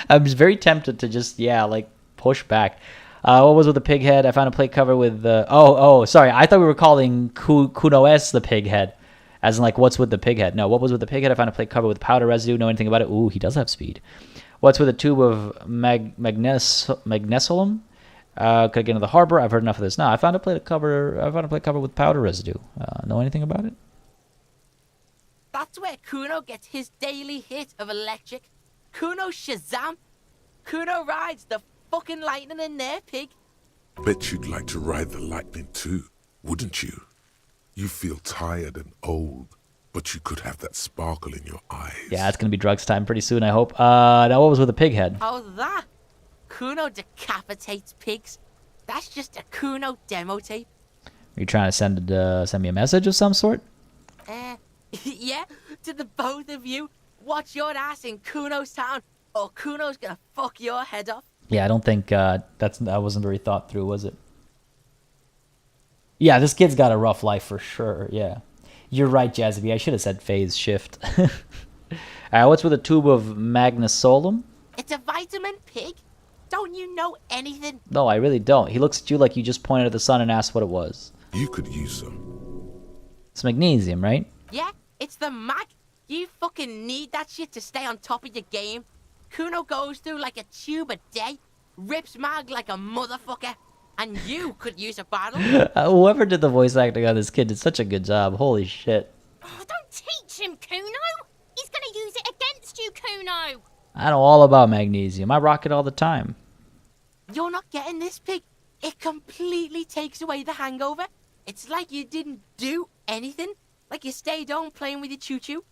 I'm just very tempted to just, yeah, like, push back. What was with the pig head? I found a plate cover with the... Oh, sorry. I thought we were calling Kuno S the pig head. As in, like, what's with the pig head? No, what was with the pig head? I found a plate cover with powder residue. Know anything about it? Ooh, he does have speed. What's with a tube of magnesolum? Could I get into the harbor? I've heard enough of this. No, I found a plate cover with powder residue. Know anything about it? That's where Kuno gets his daily hit of electric. Kuno Shazam. Kuno rides the fucking lightning in there, pig. Bet you'd like to ride the lightning too, wouldn't you? You feel tired and old, but you could have that sparkle in your eyes. Yeah, it's gonna be drugs time pretty soon, I hope. Now what was with the pig head? Oh, that? Kuno decapitates pigs. That's just a Kuno demo tape. Are you trying to send me a message of some sort? Yeah, to the both of you. Watch your ass in Kuno's town, or Kuno's gonna fuck your head off. Yeah, I don't think that wasn't very thought through, was it? Yeah, this kid's got a rough life for sure, yeah. You're right, Jazzy. I should have said phase shift. What's with a tube of magnesolum? It's a vitamin, pig. Don't you know anything? No, I really don't. He looks at you like you just pointed at the sun and asked what it was. You could use some. It's magnesium, right? Yeah, it's the mag. You fucking need that shit to stay on top of your game. Kuno goes through like a tube a day, rips mag like a motherfucker, and you could use a bottle. Whoever did the voice acting on this kid did such a good job. Holy shit. Oh, don't teach him, Kuno. He's gonna use it against you, Kuno. I know all about magnesium. I rock it all the time. You're not getting this, pig. It completely takes away the hangover. It's like you didn't do anything. Like you stayed home playing with your choo-choo.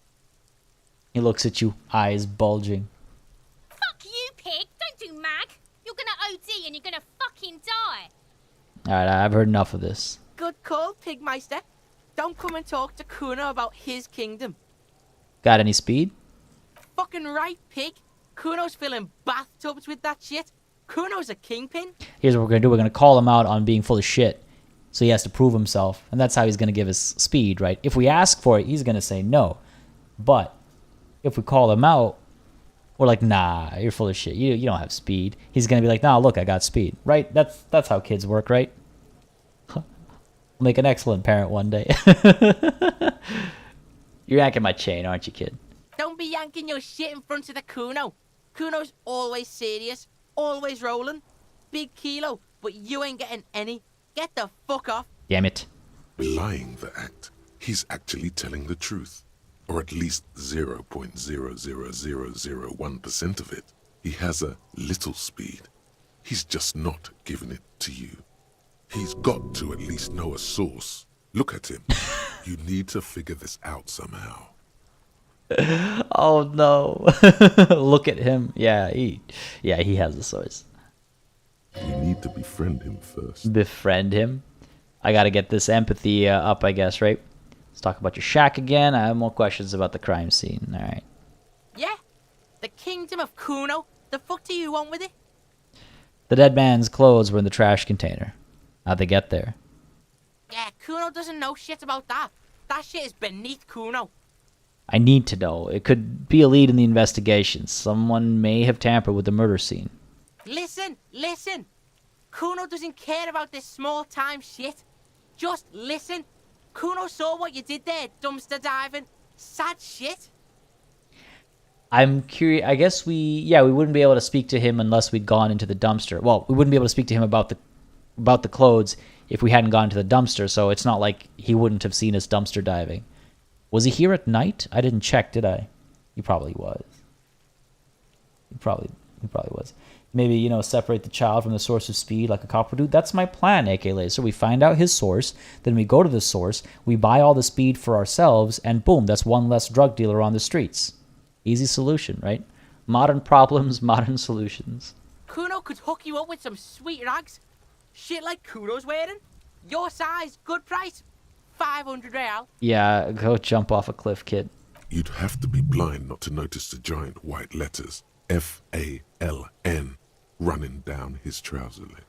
He looks at you, eyes bulging. Fuck you, pig. Don't do mag. You're gonna OD and you're gonna fucking die. Alright, I've heard enough of this. Good call, Pigmeister. Don't come and talk to Kuno about his kingdom. Got any speed? Fucking right, pig. Kuno's filling bathtubs with that shit. Kuno's a kingpin. Here's what we're going to do. We're going to call him out on being full of shit. So he has to prove himself. And that's how he's going to give us speed, right? If we ask for it, he's going to say no. But if we call him out, we're like, nah, you're full of shit. You don't have speed. He's going to be like, nah, look, I got speed. Right? That's how kids work, right? We'll make an excellent parent one day. You're yanking my chain, aren't you, kid? Don't be yanking your shit in front of the Kuno. Kuno's always serious, always rolling. Big kilo, but you ain't getting any. Get the fuck off. Damn it. Belying the act, he's actually telling the truth. Or at least 0.00001% of it. He has a little speed. He's just not giving it to you. He's got to at least know a source. Look at him. You need to figure this out somehow. Oh no. Look at him. Yeah, he has a source. You need to befriend him first. Befriend him? I gotta get this empathy up, I guess, right? Let's talk about your shack again. I have more questions about the crime scene. Alright. Yeah? The kingdom of Kuno? The fuck do you want with it? The dead man's clothes were in the trash container. How'd they get there? Yeah, Kuno doesn't know shit about that. That shit is beneath Kuno. I need to know. It could be a lead in the investigation. Someone may have tampered with the murder scene. Listen. Kuno doesn't care about this small-time shit. Just listen. Kuno saw what you did there, dumpster diving. Sad shit. I'm curious. I guess we wouldn't be able to speak to him unless we'd gone into the dumpster. Well, we wouldn't be able to speak to him about the clothes if we hadn't gone to the dumpster, so it's not like he wouldn't have seen us dumpster diving. Was he here at night? I didn't check, did I? He probably was. He probably was. Maybe, separate the child from the source of speed like a cop would do. That's my plan, AK Laser. We find out his source, then we go to the source, we buy all the speed for ourselves, and boom, that's one less drug dealer on the streets. Easy solution, right? Modern problems, modern solutions. Kuno could hook you up with some sweet rags. Shit like Kuno's wearing. Your size, good price. 500 real. Yeah, go jump off a cliff, kid. You'd have to be blind not to notice the giant white letters FALN running down his trouser leg.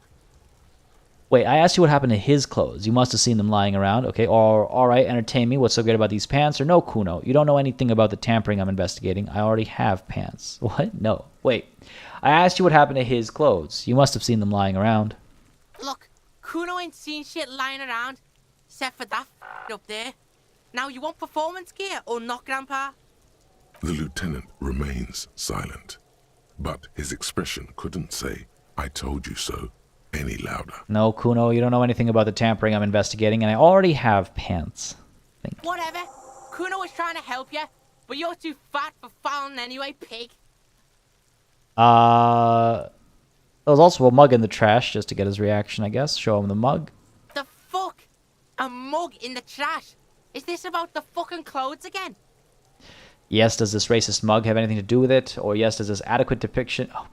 Wait, I asked you what happened to his clothes. You must have seen them lying around. Okay, all right, entertain me. What's so great about these pants? Or no, Kuno, you don't know anything about the tampering I'm investigating. I already have pants. What? No. Wait. I asked you what happened to his clothes. You must have seen them lying around. Look, Kuno ain't seen shit lying around, except for that up there. Now, you want performance gear or not, Grandpa? The lieutenant remains silent, but his expression couldn't say, "I told you so," any louder. No, Kuno, you don't know anything about the tampering I'm investigating, and I already have pants. Whatever. Kuno was trying to help you, but you're too fat for falling anyway, pig. There was also a mug in the trash, just to get his reaction, I guess. Show him the mug. The fuck? A mug in the trash? Is this about the fucking clothes again? Yes, does this racist mug have anything to do with it? Or yes, does this adequate depiction of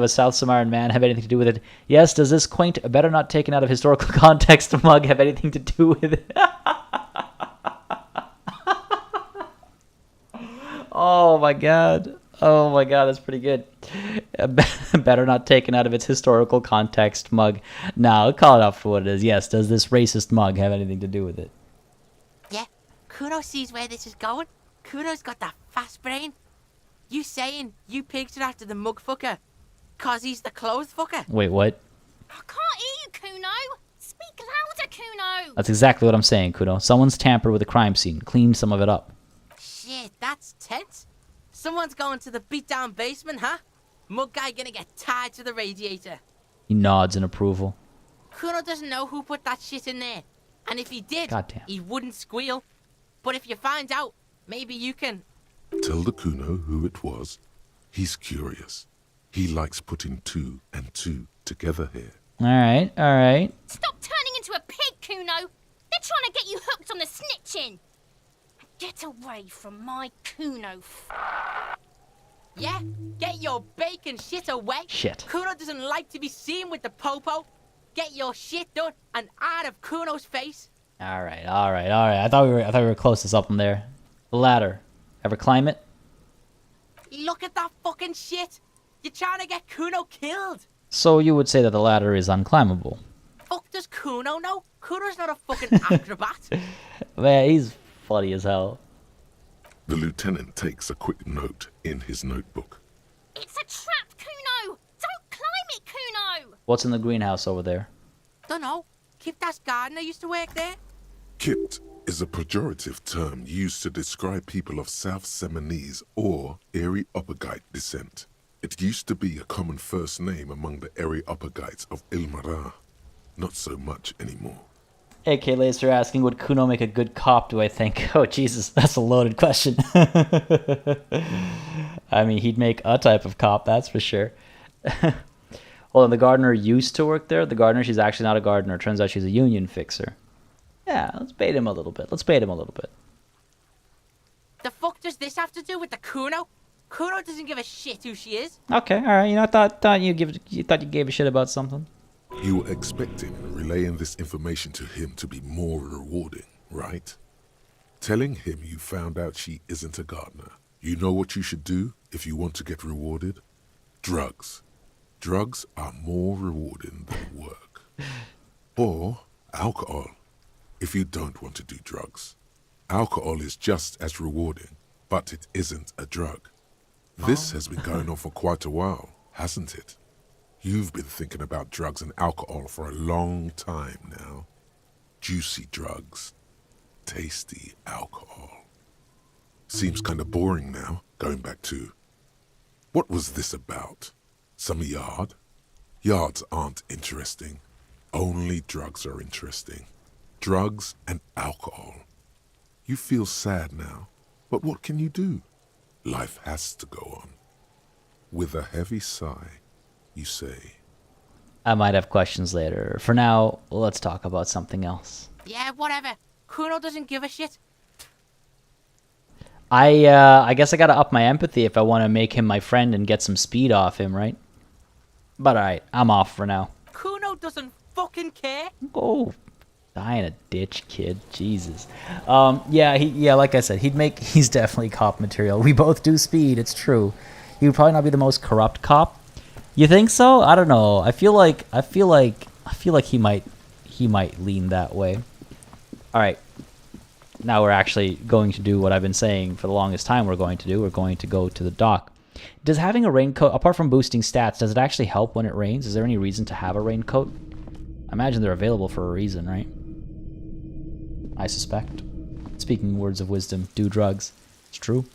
a South Samoan man have anything to do with it? Yes, does this quaint, better not taken out of historical context mug have anything to do with it? Oh my god. Oh my god, that's pretty good. Better not taken out of its historical context mug. Now, call it up for what it is. Yes, does this racist mug have anything to do with it? Yeah, Kuno sees where this is going. Kuno's got that fast brain. You saying you picked it after the mugfucker? 'Cause he's the clothes fucker? Wait, what? I can't hear you, Kuno. Speak louder, Kuno. That's exactly what I'm saying, Kuno. Someone's tampered with a crime scene, cleaned some of it up. Shit, that's tense. Someone's going to the beat-down basement, huh? Mug guy gonna get tied to the radiator. He nods in approval. Kuno doesn't know who put that shit in there. And if he did, Goddamn. he wouldn't squeal. But if you find out, maybe you can... Tell the Kuno who it was. He's curious. He likes putting 2 and 2 together here. Alright, alright. Stop turning into a pig, Kuno. They're trying to get you hooked on the snitching. Get away from my Kuno. Yeah, get your bacon shit away. Shit. Kuno doesn't like to be seen with the popo. Get your shit done and out of Kuno's face. Alright, alright, alright. I thought we were close to something there. The ladder. Ever climb it? Look at that fucking shit. You're trying to get Kuno killed. So you would say that the ladder is unclimbable. Fuck does Kuno know? Kuno's not a fucking acrobat. Man, he's funny as hell. The lieutenant takes a quick note in his notebook. It's a trap, Kuno. Don't climb it, Kuno. What's in the greenhouse over there? Dunno. Kiptas gardener used to work there. Kipt is a pejorative term used to describe people of South Seminese or Areopagite descent. It used to be a common first name among the Areopagites of Ilmara. Not so much anymore. AK Laser asking, would Kuno make a good cop, do I think? Oh, Jesus, that's a loaded question. I mean, he'd make a type of cop, that's for sure. Hold on, the gardener used to work there? The gardener, she's actually not a gardener. Turns out she's a union fixer. Yeah, let's bait him a little bit. The fuck does this have to do with the Kuno? Kuno doesn't give a shit who she is. Okay, alright, you know, I thought you gave a shit about something. You were expecting relaying this information to him to be more rewarding, right? Telling him you found out she isn't a gardener. You know what you should do if you want to get rewarded? Drugs. Drugs are more rewarding than work. Or alcohol, if you don't want to do drugs. Alcohol is just as rewarding, but it isn't a drug. This has been going on for quite a while, hasn't it? You've been thinking about drugs and alcohol for a long time now. Juicy drugs. Tasty alcohol. Seems kind of boring now, going back to... What was this about? Some yard? Yards aren't interesting. Only drugs are interesting. Drugs and alcohol. You feel sad now, but what can you do? Life has to go on. With a heavy sigh, you say... I might have questions later. For now, let's talk about something else. Yeah, whatever. Kuno doesn't give a shit. I guess I gotta up my empathy if I want to make him my friend and get some speed off him, right? But alright, I'm off for now. Kuno doesn't fucking care. Oh, die in a ditch, kid. Jesus. Yeah, like I said, he's definitely cop material. We both do speed, it's true. He would probably not be the most corrupt cop. You think so? I don't know. I feel like he might lean that way. All right. Now we're actually going to do what I've been saying for the longest time we're going to do. We're going to go to the dock. Does having a raincoat, apart from boosting stats, does it actually help when it rains? Is there any reason to have a raincoat? I imagine they're available for a reason, right? I suspect. Speaking words of wisdom, do drugs. It's true.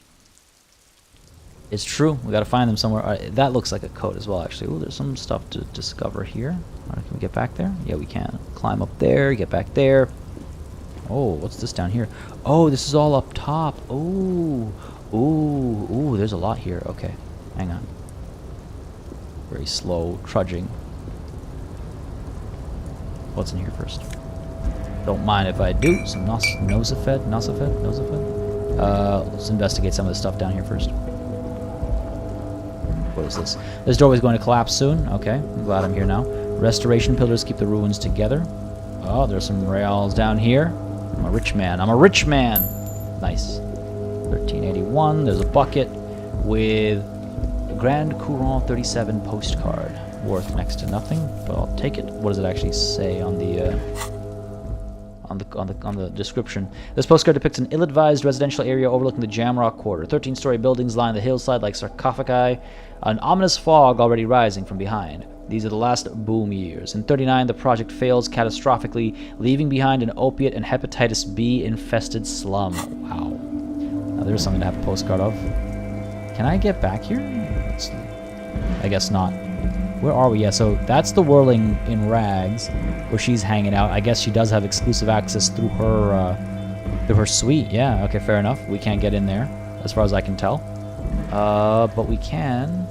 It's true. We gotta find them somewhere. That looks like a coat as well, actually. Ooh, there's some stuff to discover here. Can we get back there? Yeah, we can. Climb up there, get back there. Oh, what's this down here? Oh, this is all up top. Ooh. Ooh, there's a lot here. Okay, hang on. Very slow trudging. What's in here first? Don't mind if I do. Some nosafed. Let's investigate some of the stuff down here first. What is this? This doorway's going to collapse soon. Okay, I'm glad I'm here now. Restoration pillars keep the ruins together. Oh, there's some rails down here. I'm a rich man. Nice. 1381. There's a bucket with a Grand Courant 37 postcard. Worth next to nothing, but I'll take it. What does it actually say on the on the description. This postcard depicts an ill-advised residential area overlooking the Jamrock Quarter. 13-story buildings line the hillside like sarcophagi. An ominous fog already rising from behind. These are the last boom years. In 39, the project fails catastrophically, leaving behind an opiate and hepatitis B infested slum. Wow. Now there's something to have a postcard of. Can I get back here? I guess not. Where are we? Yeah, so that's the Whirling in Rags, where she's hanging out. I guess she does have exclusive access through her suite. Yeah, okay, fair enough. We can't get in there, as far as I can tell. But we can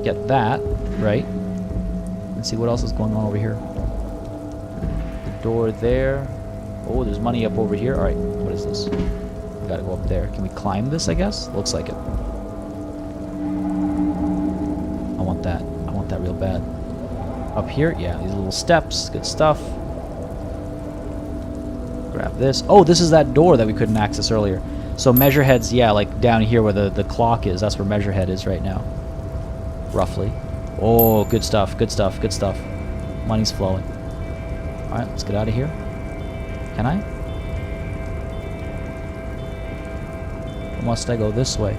get that, right? Let's see what else is going on over here. The door there. Oh, there's money up over here. All right, what is this? We gotta go up there. Can we climb this, I guess? Looks like it. I want that. I want that real bad. Up here, yeah, these little steps. Good stuff. Grab this. Oh, this is that door that we couldn't access earlier. So Measurehead's, yeah, like down here where the clock is. That's where Measurehead is right now. Roughly. Oh, good stuff, good stuff, good stuff. Money's flowing. Alright, let's get out of here. Can I? Or must I go this way?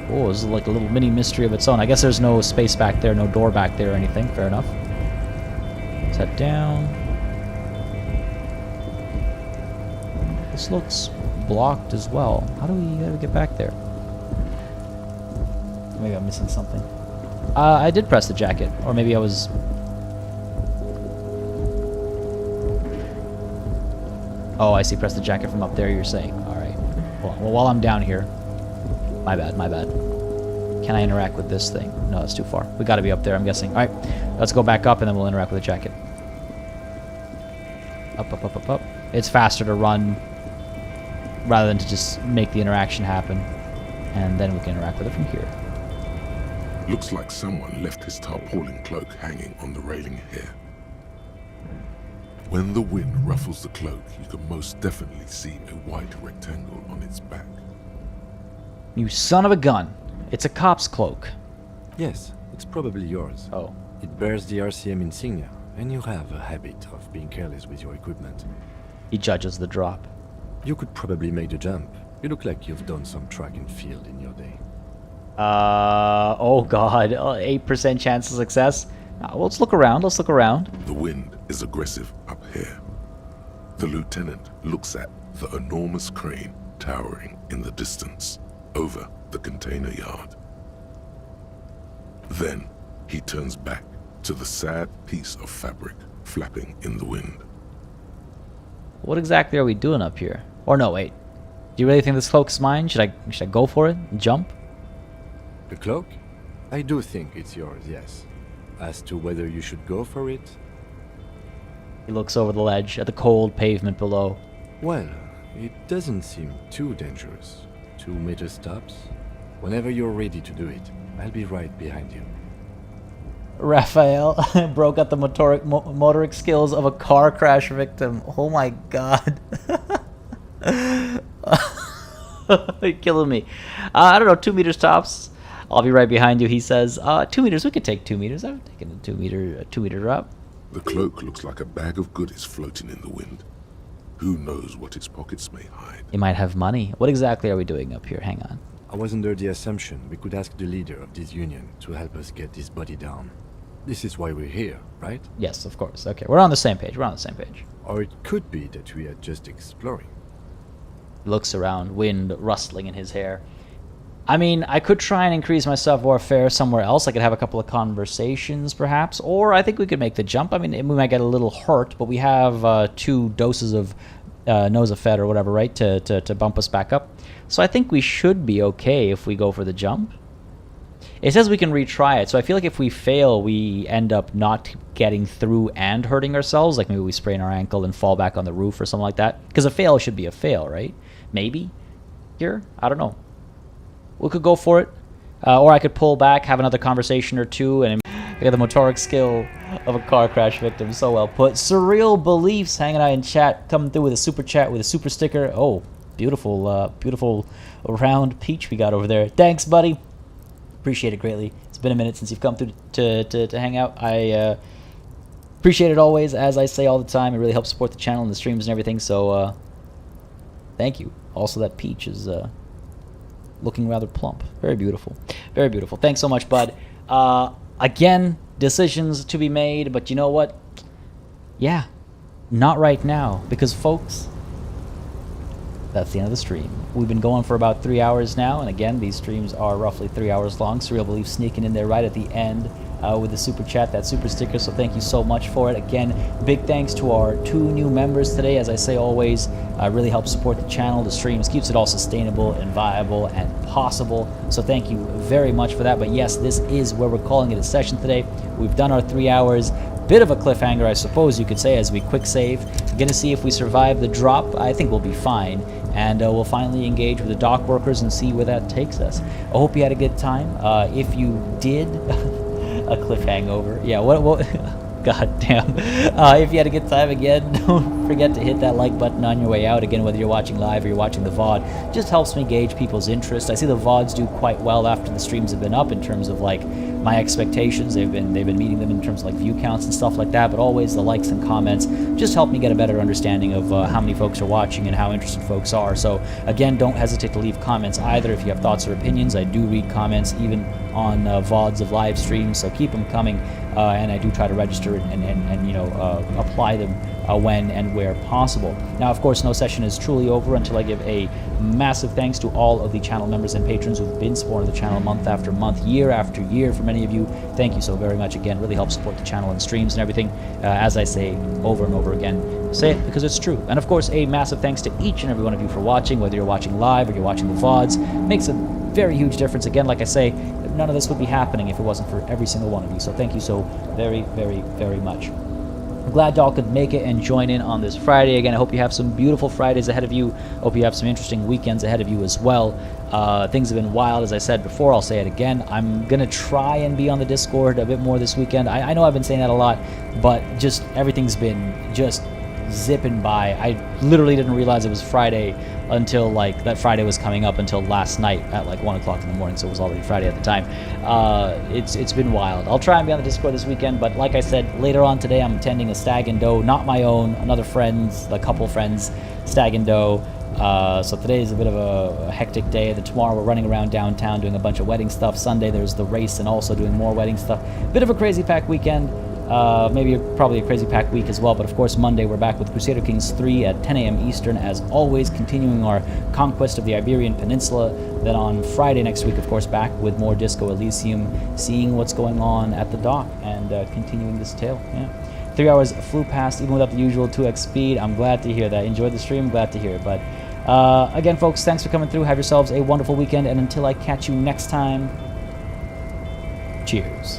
Oh, this is like a little mini mystery of its own. I guess there's no space back there, no door back there or anything. Fair enough. Let's head down. This looks blocked as well. How do we get back there? Maybe I'm missing something. I did press the jacket, or maybe I was... Oh, I see. Press the jacket from up there, you're saying. Alright. Well, while I'm down here... My bad, my bad. Can I interact with this thing? No, that's too far. We gotta be up there, I'm guessing. Alright, let's go back up and then we'll interact with the jacket. Up, up, up, up, up. It's faster to run rather than to just make the interaction happen. And then we can interact with it from here. Looks like someone left his tarpaulin cloak hanging on the railing here. When the wind ruffles the cloak, you can most definitely see a white rectangle on its back. You son of a gun. It's a cop's cloak. Yes, it's probably yours. Oh. It bears the RCM insignia, and you have a habit of being careless with your equipment. He judges the drop. You could probably make the jump. You look like you've done some track and field in your day. Oh god, 8% chance of success. Well, let's look around, let's look around. The wind is aggressive up here. The lieutenant looks at the enormous crane towering in the distance over the container yard. Then he turns back to the sad piece of fabric flapping in the wind. What exactly are we doing up here? Or no, wait. Do you really think this cloak's mine? Should I go for it and jump? The cloak? I do think it's yours, yes. As to whether you should go for it? He looks over the ledge at the cold pavement below. Well, it doesn't seem too dangerous. 2 meter stops. Whenever you're ready to do it, I'll be right behind you. Raphael broke out the motoric skills of a car crash victim. Oh my god. You're killing me. I don't know, 2 meters tops. I'll be right behind you, he says. 2 meters, we could take 2 meters. I've taken a 2 meter drop. The cloak looks like a bag of goodies floating in the wind. Who knows what its pockets may hide? It might have money. What exactly are we doing up here? Hang on. I was under the assumption we could ask the leader of this union to help us get this body down. This is why we're here, right? Yes, of course. Okay, we're on the same page. We're on the same page. Or it could be that we are just exploring. He looks around, wind rustling in his hair. I mean, I could try and increase my savoir-faire somewhere else. I could have a couple of conversations, perhaps. Or I think we could make the jump. I mean, we might get a little hurt, but we have 2 doses of Nosafed or whatever, right, to bump us back up. So I think we should be okay if we go for the jump. It says we can retry it, so I feel like if we fail, we end up not getting through and hurting ourselves. Like maybe we sprain our ankle and fall back on the roof or something like that. Because a fail should be a fail, right? Maybe? Here? I don't know. We could go for it. Or I could pull back, have another conversation or 2, and get the motoric skill of a car crash victim. So well put. Surreal Beliefs hanging out in chat, coming through with a super chat with a super sticker. Oh, beautiful, beautiful round peach we got over there. Thanks, buddy. Appreciate it greatly. It's been a minute since you've come through to hang out. Appreciate it always, as I say all the time. It really helps support the channel and the streams and everything, so thank you. Also, that peach is looking rather plump. Very beautiful. Very beautiful. Thanks so much, bud. Again, decisions to be made, but you know what? Yeah, not right now, because folks, that's the end of the stream. We've been going for about 3 hours now, and again, these streams are roughly 3 hours long, Surreal Belief sneaking in there right at the end with the super chat, that super sticker, so thank you so much for it. Again, big thanks to our 2 new members today. As I say always, really helps support the channel, the streams, keeps it all sustainable and viable and possible, so thank you very much for that. But yes, this is where we're calling it a session today. We've done our 3 hours. Bit of a cliffhanger, I suppose you could say, as we quick save. Gonna see if we survive the drop. I think we'll be fine, and we'll finally engage with the dock workers and see where that takes us. I hope you had a good time. If you did, a cliffhanger. Yeah, what God damn. If you had a good time, again, don't forget to hit that like button on your way out. Again, whether you're watching live or you're watching the VOD, just helps me gauge people's interest. I see the VODs do quite well after the streams have been up in terms of like my expectations. They've been meeting them in terms of like view counts and stuff like that, but always the likes and comments just help me get a better understanding of how many folks are watching and how interested folks are. So again, don't hesitate to leave comments either if you have thoughts or opinions. I do read comments even on VODs of live streams, so keep them coming, and I do try to register and you know, apply them when and where possible. Now, of course, no session is truly over until I give a massive thanks to all of the channel members and patrons who've been supporting the channel month after month, year after year. For many of you, thank you so very much. Again, really helps support the channel and streams and everything. As I say over and over again, say it because it's true. And of course, a massive thanks to each and every one of you for watching, whether you're watching live or you're watching the VODs. Makes a very huge difference. Again, like I say, none of this would be happening if it wasn't for every single one of you. So thank you so very, very, very much. I'm glad y'all could make it and join in on this Friday. Again, I hope you have some beautiful Fridays ahead of you. Hope you have some interesting weekends ahead of you as well. Things have been wild, as I said before. I'll say it again. I'm going to try and be on the Discord a bit more this weekend. I know I've been saying that a lot, but just everything's been just zipping by. I literally didn't realize it was Friday until like that Friday was coming up until last night at like 1 o'clock in the morning, so it was already Friday at the time. It's been wild. I'll try and be on the Discord this weekend, but like I said, later on today I'm attending a stag and doe, not my own, another friend's, a couple friends' stag and doe. So today is a bit of a hectic day. Then tomorrow we're running around downtown doing a bunch of wedding stuff. Sunday there's the race and also doing more wedding stuff. Bit of a crazy packed weekend. Maybe probably a crazy packed week as well, but of course Monday we're back with Crusader Kings 3 at 10 a.m. Eastern as always, continuing our conquest of the Iberian Peninsula. Then on Friday next week, of course, back with more Disco Elysium, seeing what's going on at the dock and continuing this tale. Yeah, 3 hours flew past even without the usual 2x speed. I'm glad to hear that. Enjoyed the stream, glad to hear it. But again, folks, thanks for coming through. Have yourselves a wonderful weekend, and until I catch you next time, cheers.